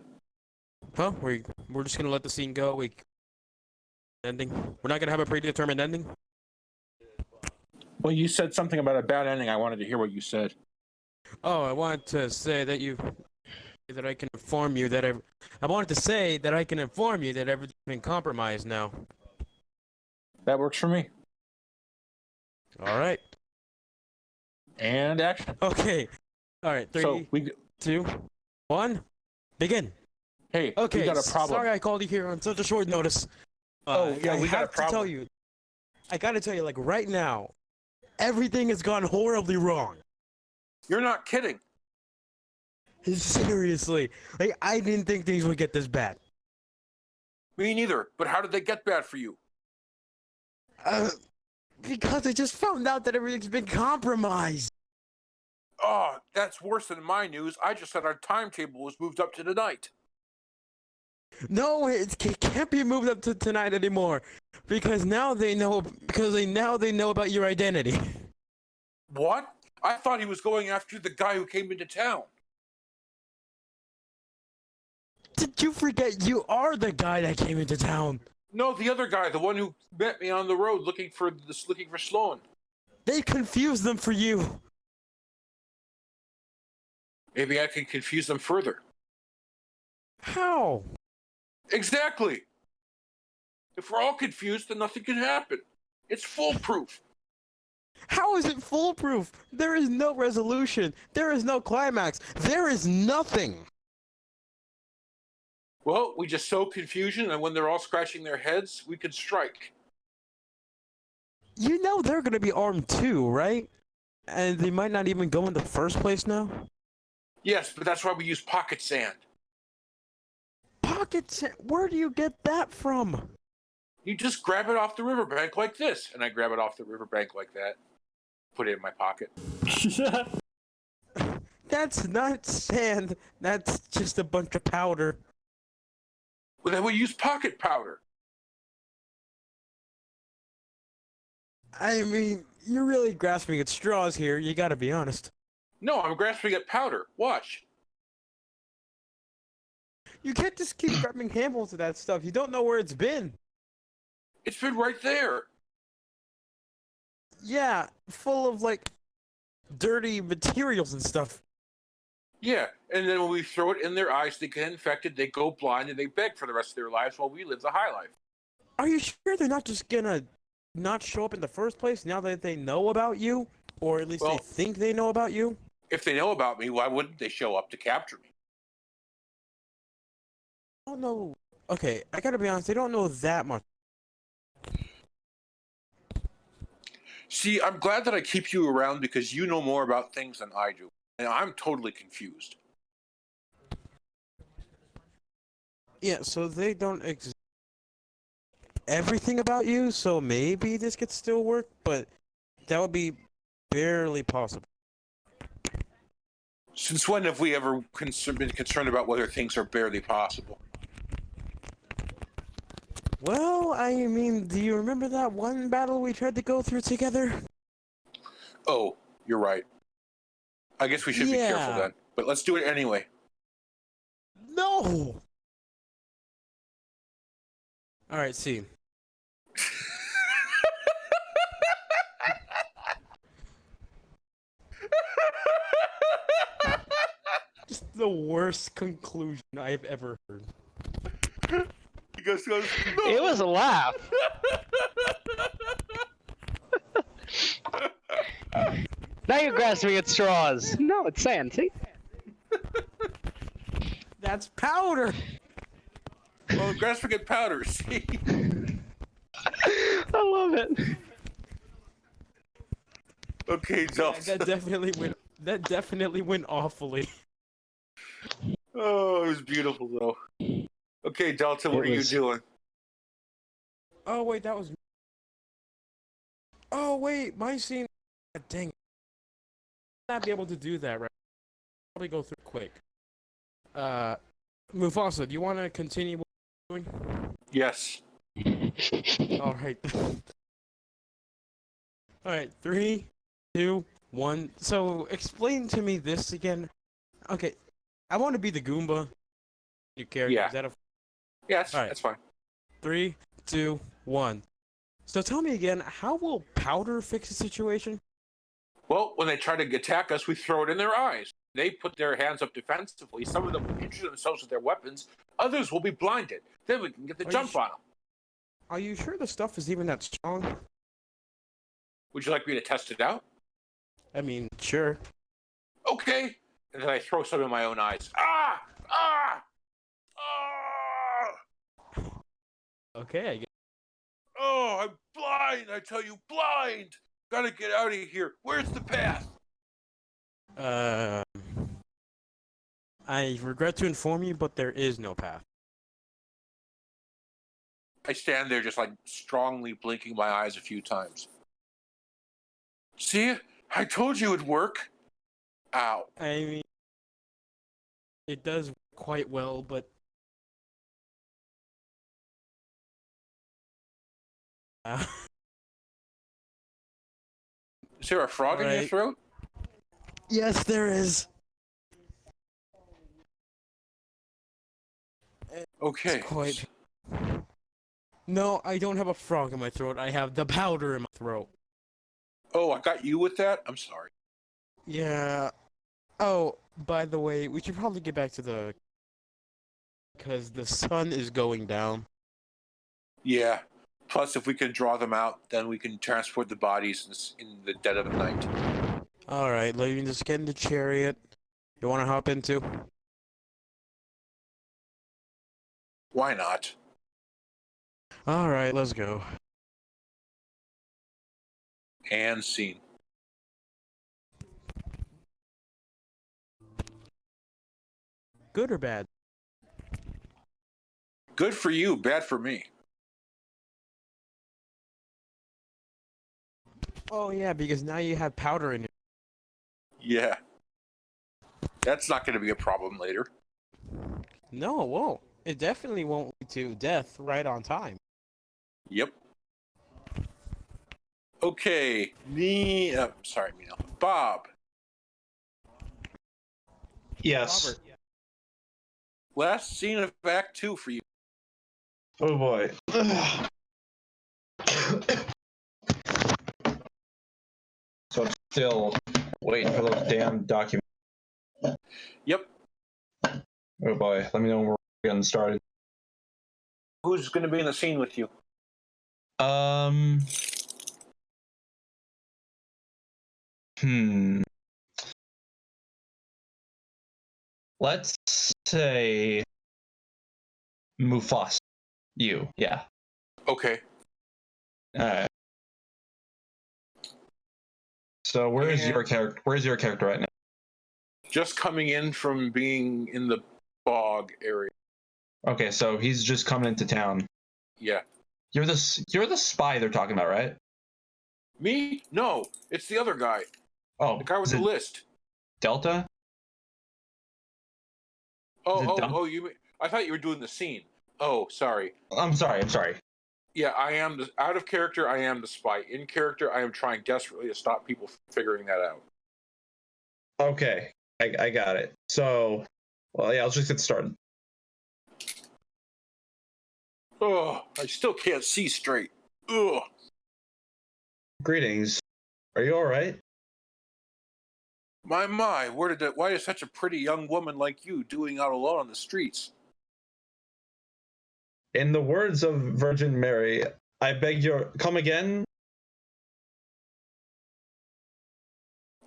Huh? We're just gonna let the scene go. Ending. We're not gonna have a predetermined ending. Well, you said something about a bad ending. I wanted to hear what you said. Oh, I wanted to say that I can inform you that I wanted to say that I can inform you that everything's been compromised now. That works for me. All right. And action. Okay. All right. 3, 2, 1, begin. Hey, Okay. we got a problem. Sorry I called you here on such a short notice. Oh, yeah, we got a have to tell problem. you. I gotta tell you, like right now, everything has gone horribly wrong. You're not kidding. Seriously, like I didn't think things would get this bad. Me neither. But how did they get bad for you? Because I just found out that everything's been compromised. Oh, that's worse than my news. I just said our timetable was moved up to tonight. No, it can't be moved up to tonight anymore, because now they know. Because now they know about your identity. What? I thought he was going after the guy who came into town. Did you forget you are the guy that came into town? No, the other guy, the one who met me on the road looking for Sloan. They confused them for you. Maybe I can confuse them further. How? Exactly. If we're all confused, then nothing can happen. It's foolproof. How is it foolproof? There is no resolution. There is no climax. There is nothing. Well, we just sow confusion, and when they're all scratching their heads, we can strike. You know they're gonna be armed too, right? And they might not even go in the first place now. Yes, but that's why we use pocket sand. Pockets? Where do you get that from? You just grab it off the riverbank like this, and I grab it off the riverbank like that. Put it in my pocket. That's not sand. That's just a bunch of powder. Well, then we use pocket powder. I mean, you're really grasping at straws here. You gotta be honest. No, I'm grasping at powder. Watch. You can't just keep grabbing handfuls of that stuff. You don't know where it's been. It's been right there. Yeah, full of like dirty materials and stuff. Yeah, and then when we throw it in their eyes, they get infected, they go blind, and they beg for the rest of their lives while we live the high life. Are you sure they're not just gonna not show up in the first place now that they know about you? Or at least Well, they think they know about you? If they know about me, why wouldn't they show up to capture me? I don't know. Okay, I gotta be honest, they don't know that much. See, I'm glad that I keep you around because you know more about things than I do. And I'm totally confused. Yeah, so they don't everything about you, so maybe this could still work, but that would be barely possible. Since when have we ever been concerned about whether things are barely possible? Well, I mean, do you remember that one battle we tried to go through together? Oh, you're right. I guess we should be careful then. But let's do it anyway. No! Alright, see. the worst conclusion I've ever heard. He goes, no. It was a laugh. Now you're grasping at straws. No, it's sand. See? That's powder! Well, grasping at powder, see? I love it. Okay, Delta. That definitely went awfully. Oh, it was beautiful, though. Okay, Delta, what are you doing? Oh, wait, that was... Oh, wait, my scene... God dang it. I'll not be able to do that, right? Probably go through quick. Mufasa, do you want to continue what you're doing? Yes. Alright. Alright, 3, 2, 1. So, explain to me this again. Okay, I want to be the Goomba. Your character, Yeah. is that a... Yeah, All right. that's fine. 3, 2, 1. So tell me again, how will powder fix the situation? Well, when they try to attack us, we throw it in their eyes. They put their hands up defensively. Some of them will injure themselves with their weapons. Others will be blinded. Then we can get the jump on them. Are you sure the stuff is even that strong? Would you like me to test it out? I mean, sure. Okay. And then I throw some in my own eyes. Ah! Ah! Ah! Okay, I guess. Oh, I'm blind! I tell you, blind! Gotta get out of here. Where's the path? I regret to inform you, but there is no path. I stand there just like strongly blinking my eyes a few times. See? I told you it'd work. Ow. I mean, it does quite well, but... Is there a frog in your throat? Yes, there is. Okay. It's quite... No, I don't have a frog in my throat. I have the powder in my throat. Oh, I got you with that? I'm sorry. Yeah. Oh, by the way, we should probably get back to the... Because the sun is going down. Yeah. Plus, if we can draw them out, then we can transport the bodies in the dead of night. Alright, let me just get in the chariot. You want to hop into? Why not? Alright, let's go. And scene. Good or bad? Good for you, bad for me. Oh yeah, because now you have powder in it. Yeah. That's not going to be a problem later. No, it won't. It definitely won't lead to death right on time. Yep. Okay. Sorry, Mino. Bob. Yes. Robert. Last scene of Act 2 for you. Oh boy. So I'm still waiting for those damn documents. Yep. Oh boy. Let me know when we're getting started. Who's going to be in the scene with you? Let's say Mufasa. You, yeah. Okay. Alright. So where's your character? Where's your character right now? Just coming in from being in the bog area. Okay, so he's just coming into town. Yeah. You're the spy they're talking about, right? Me? No, it's the other guy. Oh, The guy with is the it list. Delta? Oh, you mean, I thought you were doing the scene. Oh, sorry. I'm sorry. Yeah, I am out of character. I am the spy. In character, I am trying desperately to stop people from figuring that out. Okay, I got it. So, well, yeah, let's just get started. Oh, I still can't see straight. Ugh. Greetings. Are you all right? My, why is such a pretty young woman like you doing out alone on the streets? In the words of Virgin Mary, I beg your come again.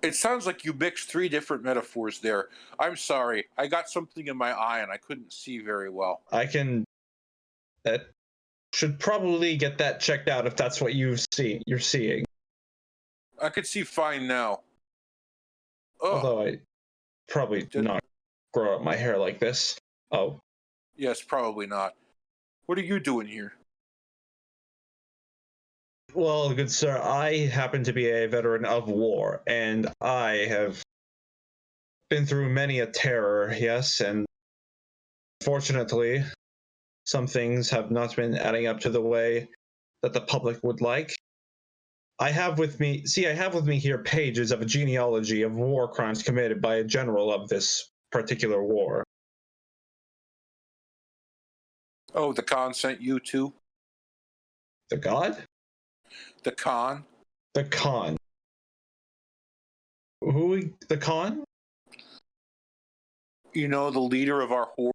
It sounds like you mixed 3 different metaphors there. I'm sorry. I got something in my eye and I couldn't see very well. I can. That should probably get that checked out if that's what you're seeing. I could see fine now. Although I probably not grow up my hair like this. Oh. Yes, probably not. What are you doing here? Well, good sir, I happen to be a veteran of war, and I have been through many a terror, yes, and fortunately, some things have not been adding up to the way that the public would like. I have with me here pages of a genealogy of war crimes committed by a general of this particular war. Oh, the Khan sent you too? The god? The Khan? The Khan. The Khan? You know, the leader of our horde?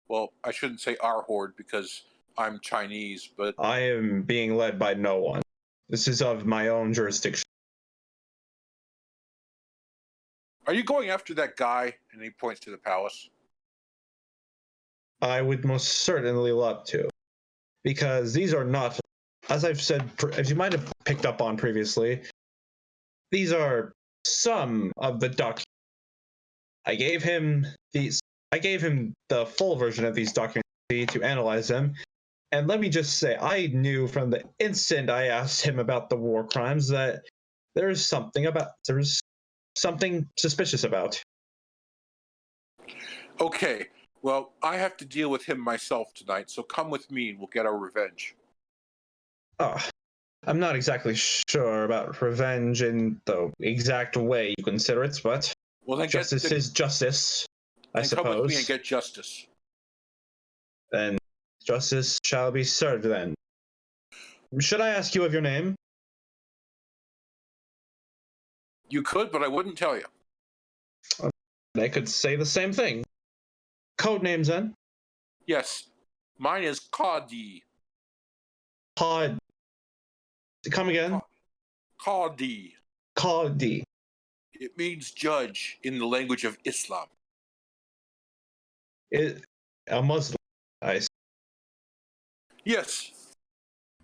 Well, I shouldn't say our horde because I'm Chinese, but... I am being led by no one. This is of my own jurisdiction. Are you going after that guy? And he points to the palace. I would most certainly love to. Because these are not, as I've said, as you might have picked up on previously, these are some of the documents. I gave him the full version of these documents to analyze them. And let me just say, I knew from the instant I asked him about the war crimes that there's something suspicious about. Okay, well, I have to deal with him myself tonight, so come with me and we'll get our revenge. I'm not exactly sure about revenge in the exact way you consider it, but well, then justice is justice, I suppose. Come with me and get justice. Then justice shall be served then. Should I ask you of your name? You could, but I wouldn't tell you. They could say the same thing. Code names then? Yes. Mine is Qadi. Qadi. Come again? Qadi. Qadi. It means judge in the language of Islam. A Muslim, I see. Yes.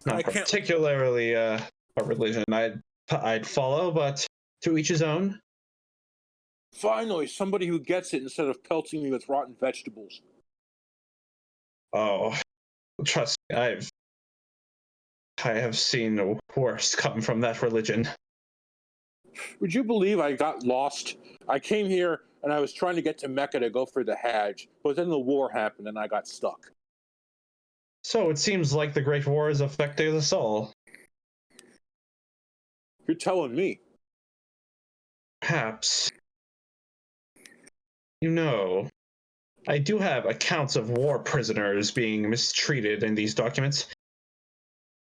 Not particularly a religion I'd follow, but to each his own. Finally, somebody who gets it instead of pelting me with rotten vegetables. Oh, trust me, I have seen worse come from that religion. Would you believe I got lost? I came here and I was trying to get to Mecca to go for the Hajj, but then the war happened and I got stuck. So it seems like the Great War is affecting us all. You're telling me. Perhaps. You know, I do have accounts of war prisoners being mistreated in these documents.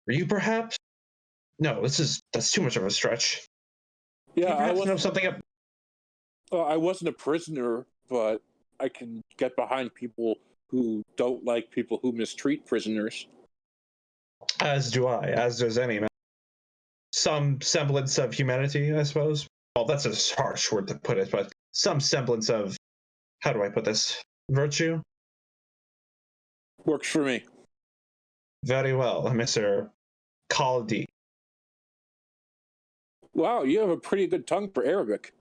Were you perhaps? No, that's too much of a stretch. Yeah, I know something up. I wasn't a prisoner, but I can get behind people who don't like people who mistreat prisoners. As do I, as does any man. Some semblance of humanity, I suppose. Well, that's a harsh word to put it, but some semblance of, how do I put this? Virtue? Works for me. Very well, Mr. Khaldi. Wow, you have a pretty good tongue for Arabic.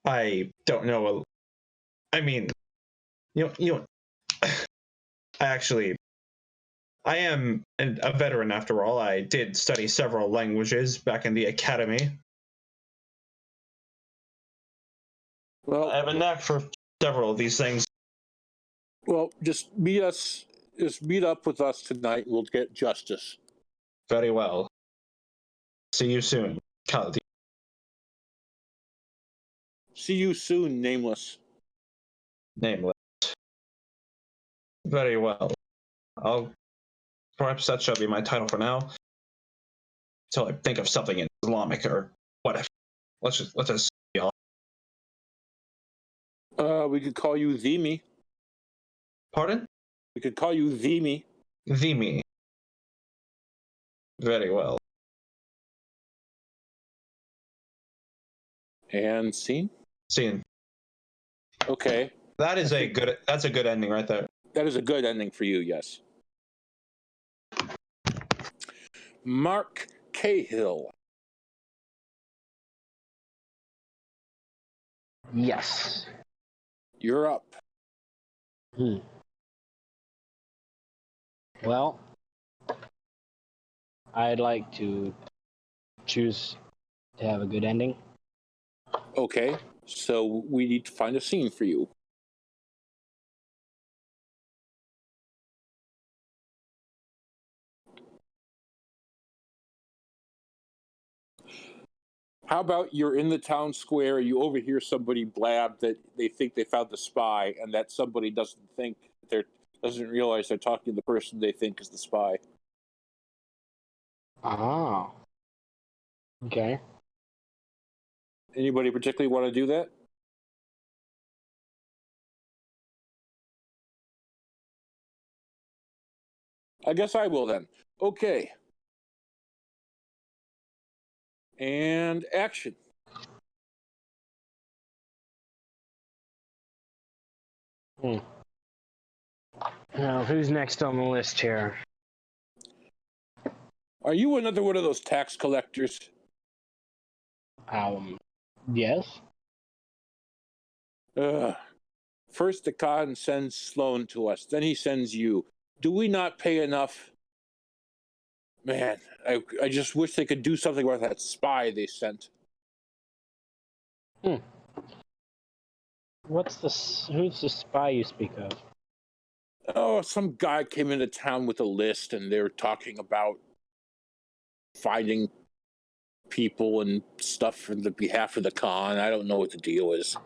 I don't know. I mean, you know, I am a veteran after all. I did study several languages back in the academy. Well, I have a knack for several of these things. Well, just meet up with us tonight and we'll get justice. Very well. See you soon, Khaldi. See you soon, Nameless. Nameless. Very well. Perhaps that shall be my title for now. Until I think of something in Islamic or whatever. Let's just We could call you Themi. Pardon? We could call you Themi. Vimy. Very well. And scene? Scene. Okay. That's a good ending right there. That is a good ending for you, yes. Mark Cahill. Yes. You're up. Well, I'd like to choose to have a good ending. Okay. So we need to find a scene for you. How about you're in the town square, you overhear somebody blab that they think they found the spy, and that somebody doesn't realize they're talking to the person they think is the spy. Ah. Okay. Anybody particularly want to do that? I guess I will then. Okay. And action. Now, who's next on the list here? Are you another one of those tax collectors? Yes. First, the Khan sends Sloan to us, then he sends you. Do we not pay enough? Man, I just wish they could do something about that spy they sent. Who's the spy you speak of? Oh, some guy came into town with a list, and they were talking about finding people and stuff for the behalf of the Khan. I don't know what the deal is.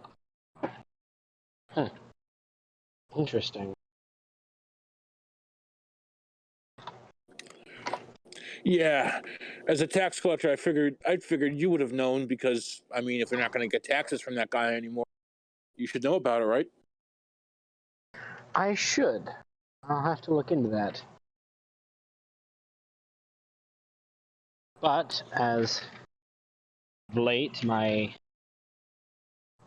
Interesting. Yeah, as a tax collector, I figured you would have known because, I mean, if you're not going to get taxes from that guy anymore, you should know about it, right? I should. I'll have to look into that. But as of late, my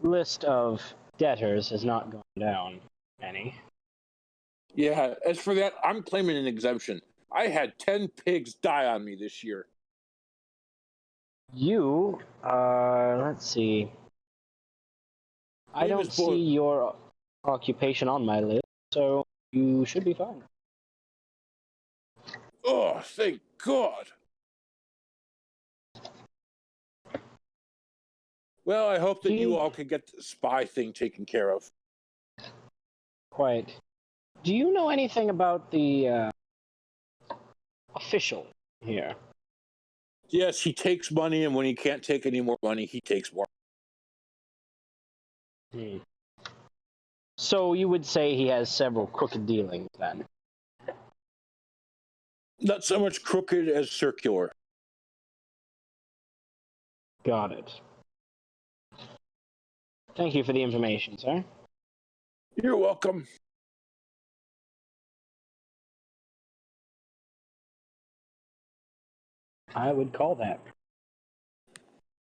list of debtors has not gone down any. Yeah, as for that, I'm claiming an exemption. I had 10 pigs die on me this year. You, let's see. I don't see your occupation on my list, so you should be fine. Oh, thank God. Well, I hope that you all can get the spy thing taken care of. Quite. Do you know anything about the official here? Yes, he takes money, and when he can't take any more money, he takes more. So you would say he has several crooked dealings, then? Not so much crooked as circular. Got it. Thank you for the information, sir. You're welcome. I would call that.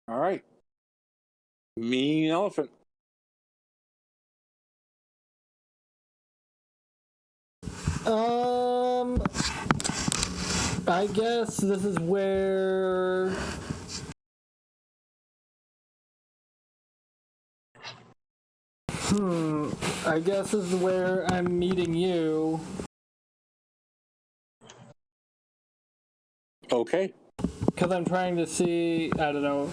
All right. Mean elephant. I guess this is where I guess this is where I'm meeting you. Okay. Because I'm trying to see, I don't know,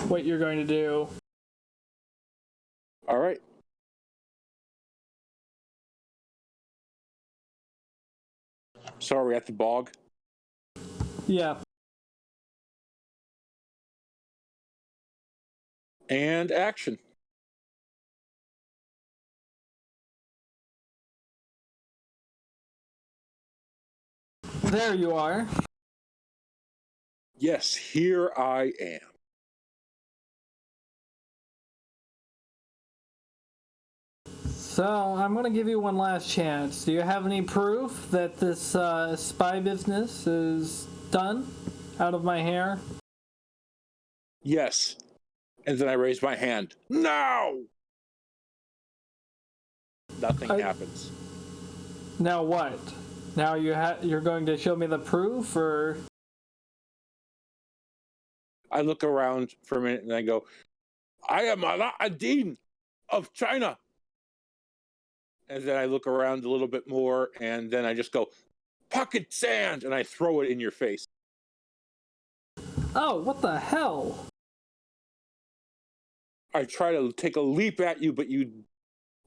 what you're going to do. All right. So are we at the bog? Yeah. And action. There you are. Yes, here I am. So, I'm going to give you one last chance. Do you have any proof that this spy business is done out of my hair? Yes. And then I raise my hand. No! Nothing happens. Now what? Now you're going to show me the proof, or? I look around for a minute and I go, I am Ala ad-Din of China. And then I look around a little bit more and then I just go, pocket sand, and I throw it in your face. Oh, what the hell? I try to take a leap at you, but you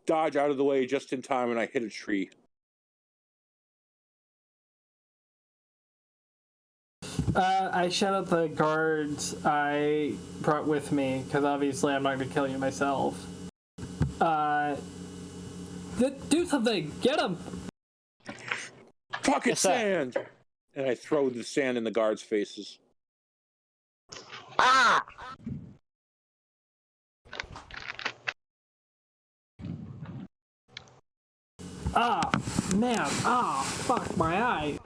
dodge out of the way just in time and I hit a tree. I shout at the guards I brought with me, because obviously I'm not going to kill you myself. Do something! Get him! Pocket Yes, sir. sand! And I throw the sand in the guards' faces. Ah! Ah, man, ah, fuck my eye.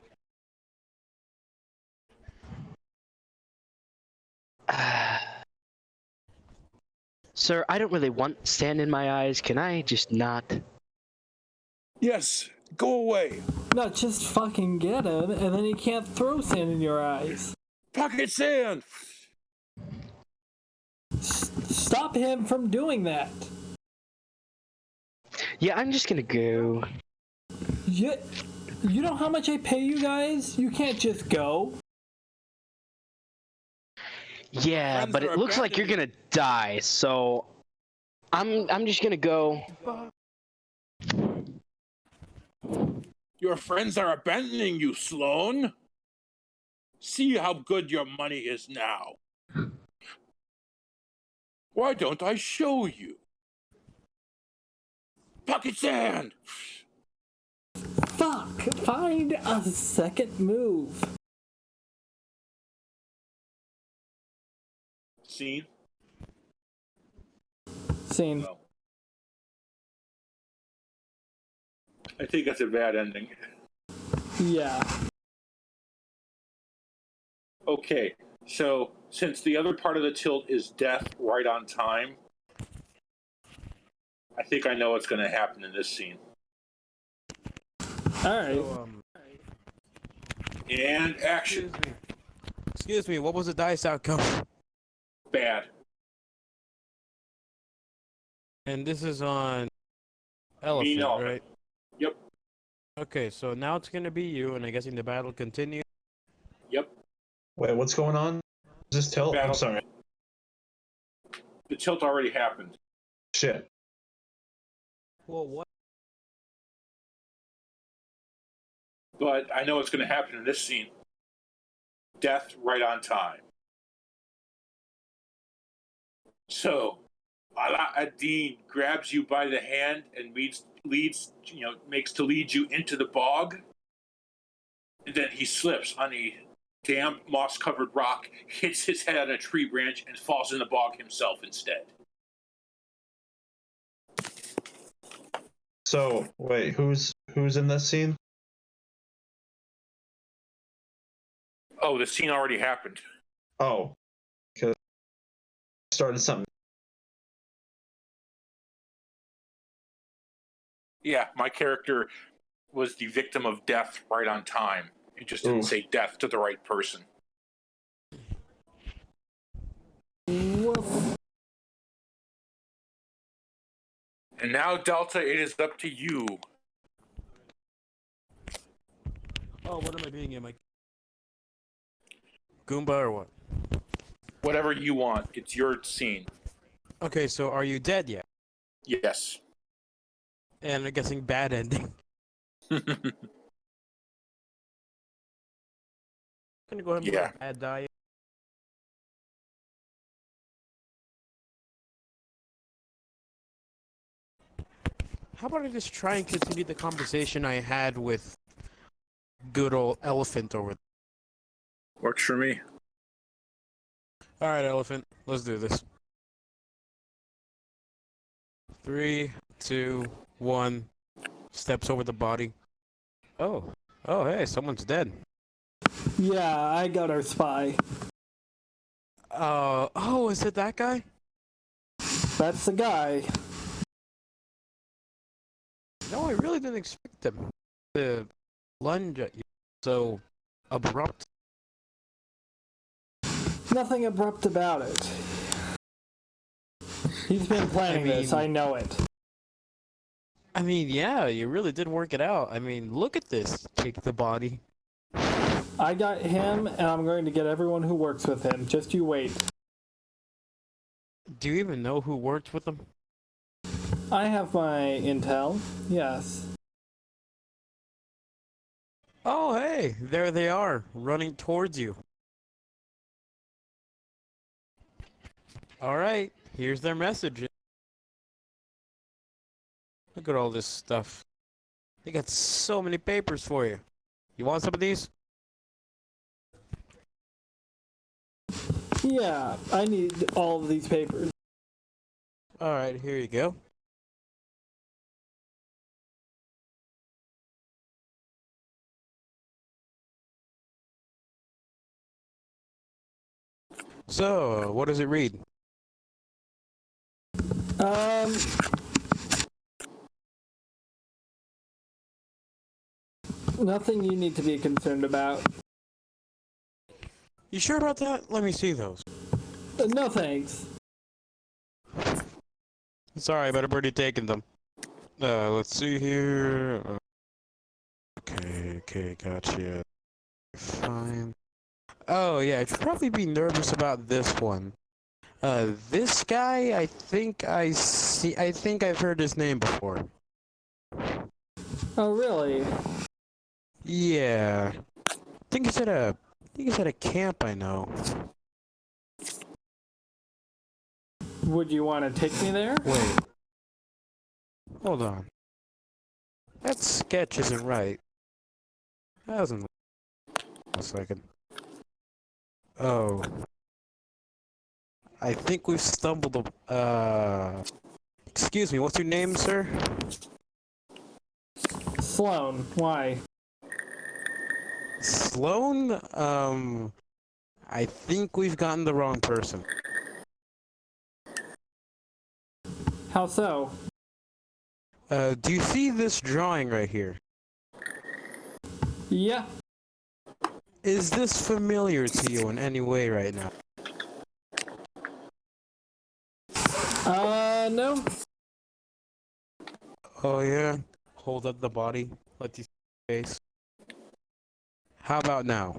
Sir, I don't really want sand in my eyes. Can I just not? Yes, go away. No, just fucking get him, and then you can't throw sand in your eyes. Pocket sand! Stop him from doing that. Yeah, I'm just gonna go. You know how much I pay you guys? You can't just go. Yeah, Friends but are it looks like you're gonna die, so I'm just gonna go. Your friends are abandoning you, Sloan. See how good your money is now. Why don't I show you? Pocket sand! Fuck! Find a second move. Scene? Scene. Well, I think that's a bad ending. Yeah. Okay, so since the other part of the tilt is death right on time, I think I know what's going to happen in this scene. Alright. So, And action. excuse me, what was the dice outcome? Bad. And this is on Elephant, Elephant. right? Yep. Okay, so now it's gonna be you, and I'm guessing the battle continues. Yep. Wait, what's going on? Is this tilt? Battle. I'm sorry. The tilt already happened. Shit. Well, what? But I know what's going to happen in this scene. Death right on time. So, Ala ad-Din grabs you by the hand and makes to lead you into the bog. And then he slips on a damp moss-covered rock, hits his head on a tree branch, and falls in the bog himself instead. So, wait, who's in this scene? Oh, the scene already happened. Oh, because started something. Yeah, my character was the victim of death right on time. It just didn't say death to the right person. Woof. And now, Delta, it is up to you. Oh, what am I being in? My Goomba or what? Whatever you want. It's your scene. Okay, so are you dead yet? Yes. And I'm guessing bad ending. Gonna go ahead and Yeah. put a bad die. How about I just try and continue the conversation I had with good old Elephant over there? Works for me. Alright, Elephant, let's do this. 3, 2, One steps over the body. Oh, hey, someone's dead. Yeah, I got our spy. Oh, is it that guy? That's the guy. No, I really didn't expect him to lunge at you so abrupt. Nothing abrupt about it. He's been planning this, I know it. I mean, yeah, you really did work it out. I mean, look at this. Kick the body. I got him, and I'm going to get everyone who works with him. Just you wait. Do you even know who worked with him? I have my intel, yes. Oh, hey, there they are, running towards you. Alright, here's their message. Look at all this stuff. They got so many papers for you. You want some of these? Yeah, I need all of these papers. Alright, here you go. So, what does it read? Nothing you need to be concerned about. You sure about that? Let me see those. No thanks. Sorry, but I've already taken them. Let's see here. Okay, gotcha. Fine. Oh, yeah, I should probably be nervous about this one. This guy, I think I've heard his name before. Oh, really? Yeah. I think he's at a camp I know. Would you want to take me there? Wait. Hold on. That sketch isn't right. That doesn't. A second. Oh. I think we've stumbled. Excuse me. What's your name, sir? Sloan, why? Sloan. I think we've gotten the wrong person. How so? Do you see this drawing right here? Yeah. Is this familiar to you in any way right now? No. Oh yeah? Hold up the body. Let you see the face. How about now?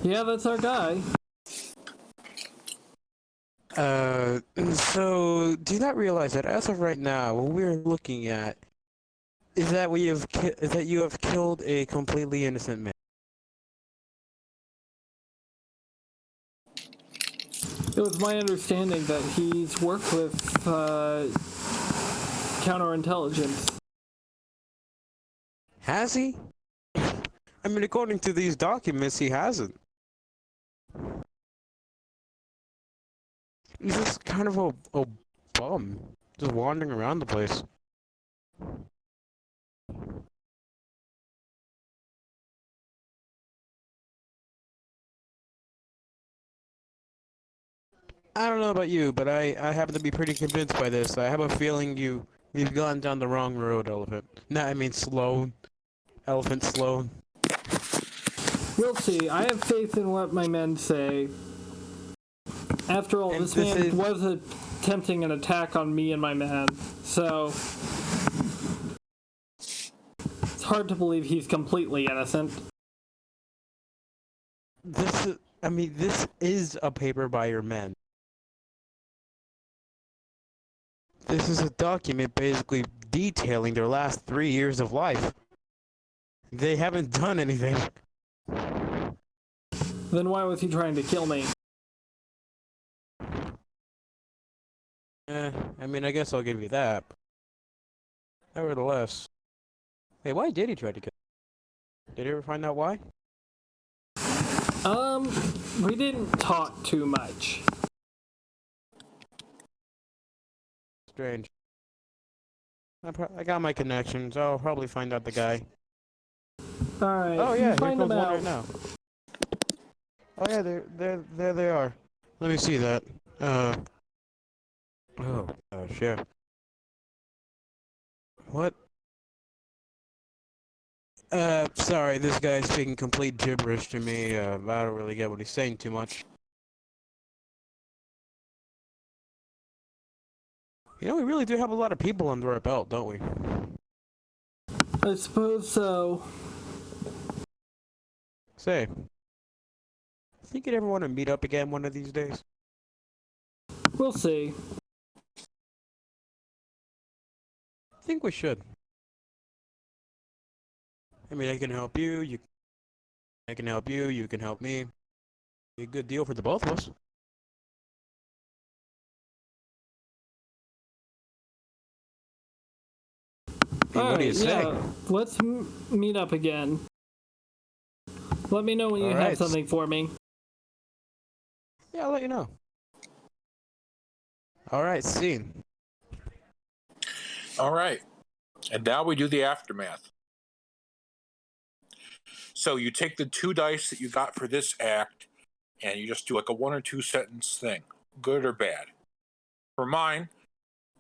Yeah, that's our guy. So do you not realize that as of right now, what we're looking at is that you have killed a completely innocent man. It was my understanding that he's worked with, counterintelligence. Has he? I mean, according to these documents, he hasn't. He's just kind of a bum, just wandering around the place. I don't know about you, but I happen to be pretty convinced by this. I have a feeling you've gone down the wrong road, Elephant. No, I mean Sloan. Elephant Sloan. We'll see. I have faith in what my men say. After all, this man was attempting an attack on me and my men, so it's hard to believe he's completely innocent. This is a paper by your men. This is a document basically detailing their last 3 years of life. They haven't done anything. Then why was he trying to kill me? I mean, I guess I'll give you that. Nevertheless. Hey, why did he try to kill you? Did you ever find out why? We didn't talk too much. Strange. I got my connections. I'll probably find out the guy. Alright, Oh you yeah, here find comes them one out. right now. Oh yeah, there they are. Let me see that. Oh gosh, yeah. What? Sorry, this guy's speaking complete gibberish to me. I don't really get what he's saying too much. You know, we really do have a lot of people under our belt, don't we? I suppose so. Say, think you'd ever want to meet up again one of these days? We'll see. I think we should. I mean, I can help you, I can help you, you can help me. Be a good deal for the both of us. I mean, what do you Alright, say? yeah. Let's meet up again. Let me know when you have Alright. something for me. Yeah, I'll let you know. Alright, scene. All right. And now we do the aftermath. So you take the 2 dice that you got for this act, and you just do like a 1 or 2 sentence thing, good or bad. For mine,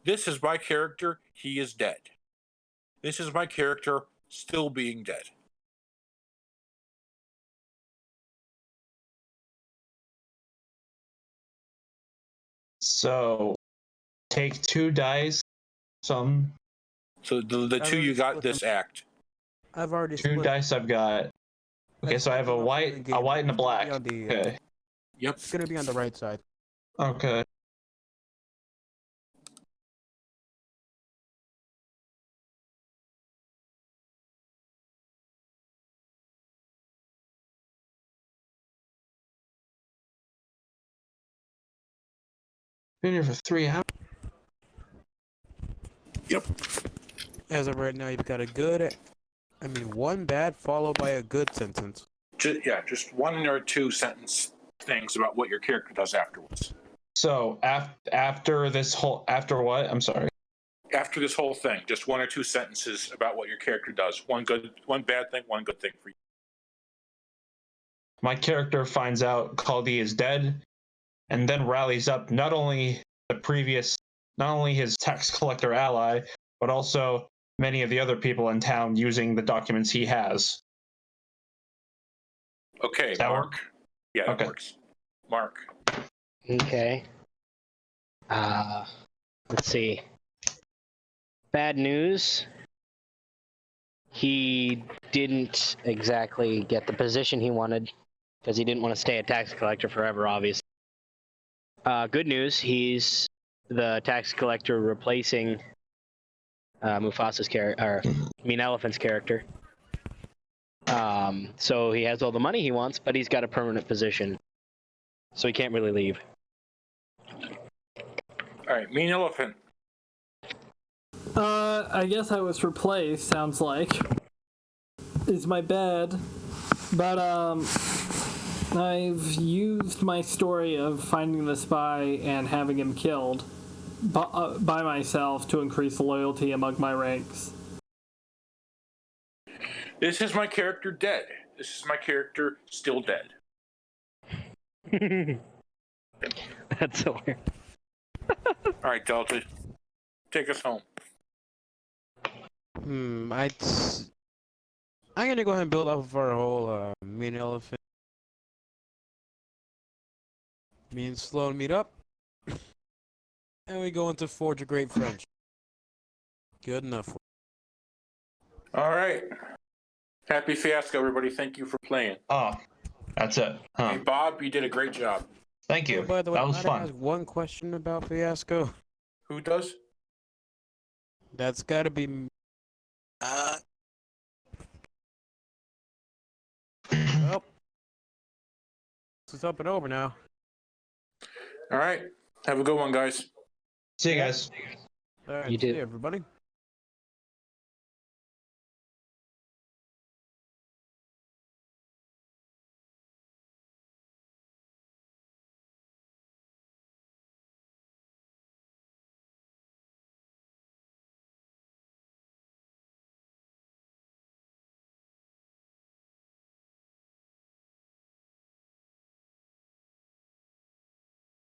this is my character, he is dead. This is my character, still being dead. So, take 2 dice. Some So the 2 you got this act. I've already 2 split. dice I've got. Okay, so I have a white, and a black. Okay. Yep. It's gonna be on the right side. Okay. Been here for 3 hours. Yep. As of right now, you've got a good, one bad followed by a good sentence. Just 1 or 2 sentence things about what your character does afterwards. So after what? I'm sorry. After this whole thing, just 1 or 2 sentences about what your character does. One bad thing, one good thing for you. My character finds out Kaldi is dead, and then rallies up not only his tax collector ally, but also many of the other people in town using the documents he has. Okay, that Mark. Work? Yeah, that Okay. works. Mark. Okay. Let's see. Bad news. He didn't exactly get the position he wanted because he didn't want to stay a tax collector forever, obviously. Good news. He's the tax collector replacing Mufasa's character, Elephant's character. So he has all the money he wants, but he's got a permanent position, so he can't really leave. All right, Mean Elephant. I guess I was replaced, sounds like. Is my bad. But, I've used my story of finding the spy and having him killed by myself to increase loyalty among my ranks. This is my character dead. This is my character still dead. That's hilarious. All right, Delta. Take us home. I'm gonna go ahead and build off of our whole mean elephant. Me and Sloan meet up, and we go into forge a great friendship. Good enough. All right. Happy Fiasco, everybody. Thank you for playing. Oh, that's it. Huh. Hey, Bob, you did a great job. Thank you. Oh, by the way, That was might fun. I ask one question about Fiasco? Who does? That's gotta be. Well, it's up and over now. All right. Have a good one, guys. See you guys. All right, You see too. you, everybody.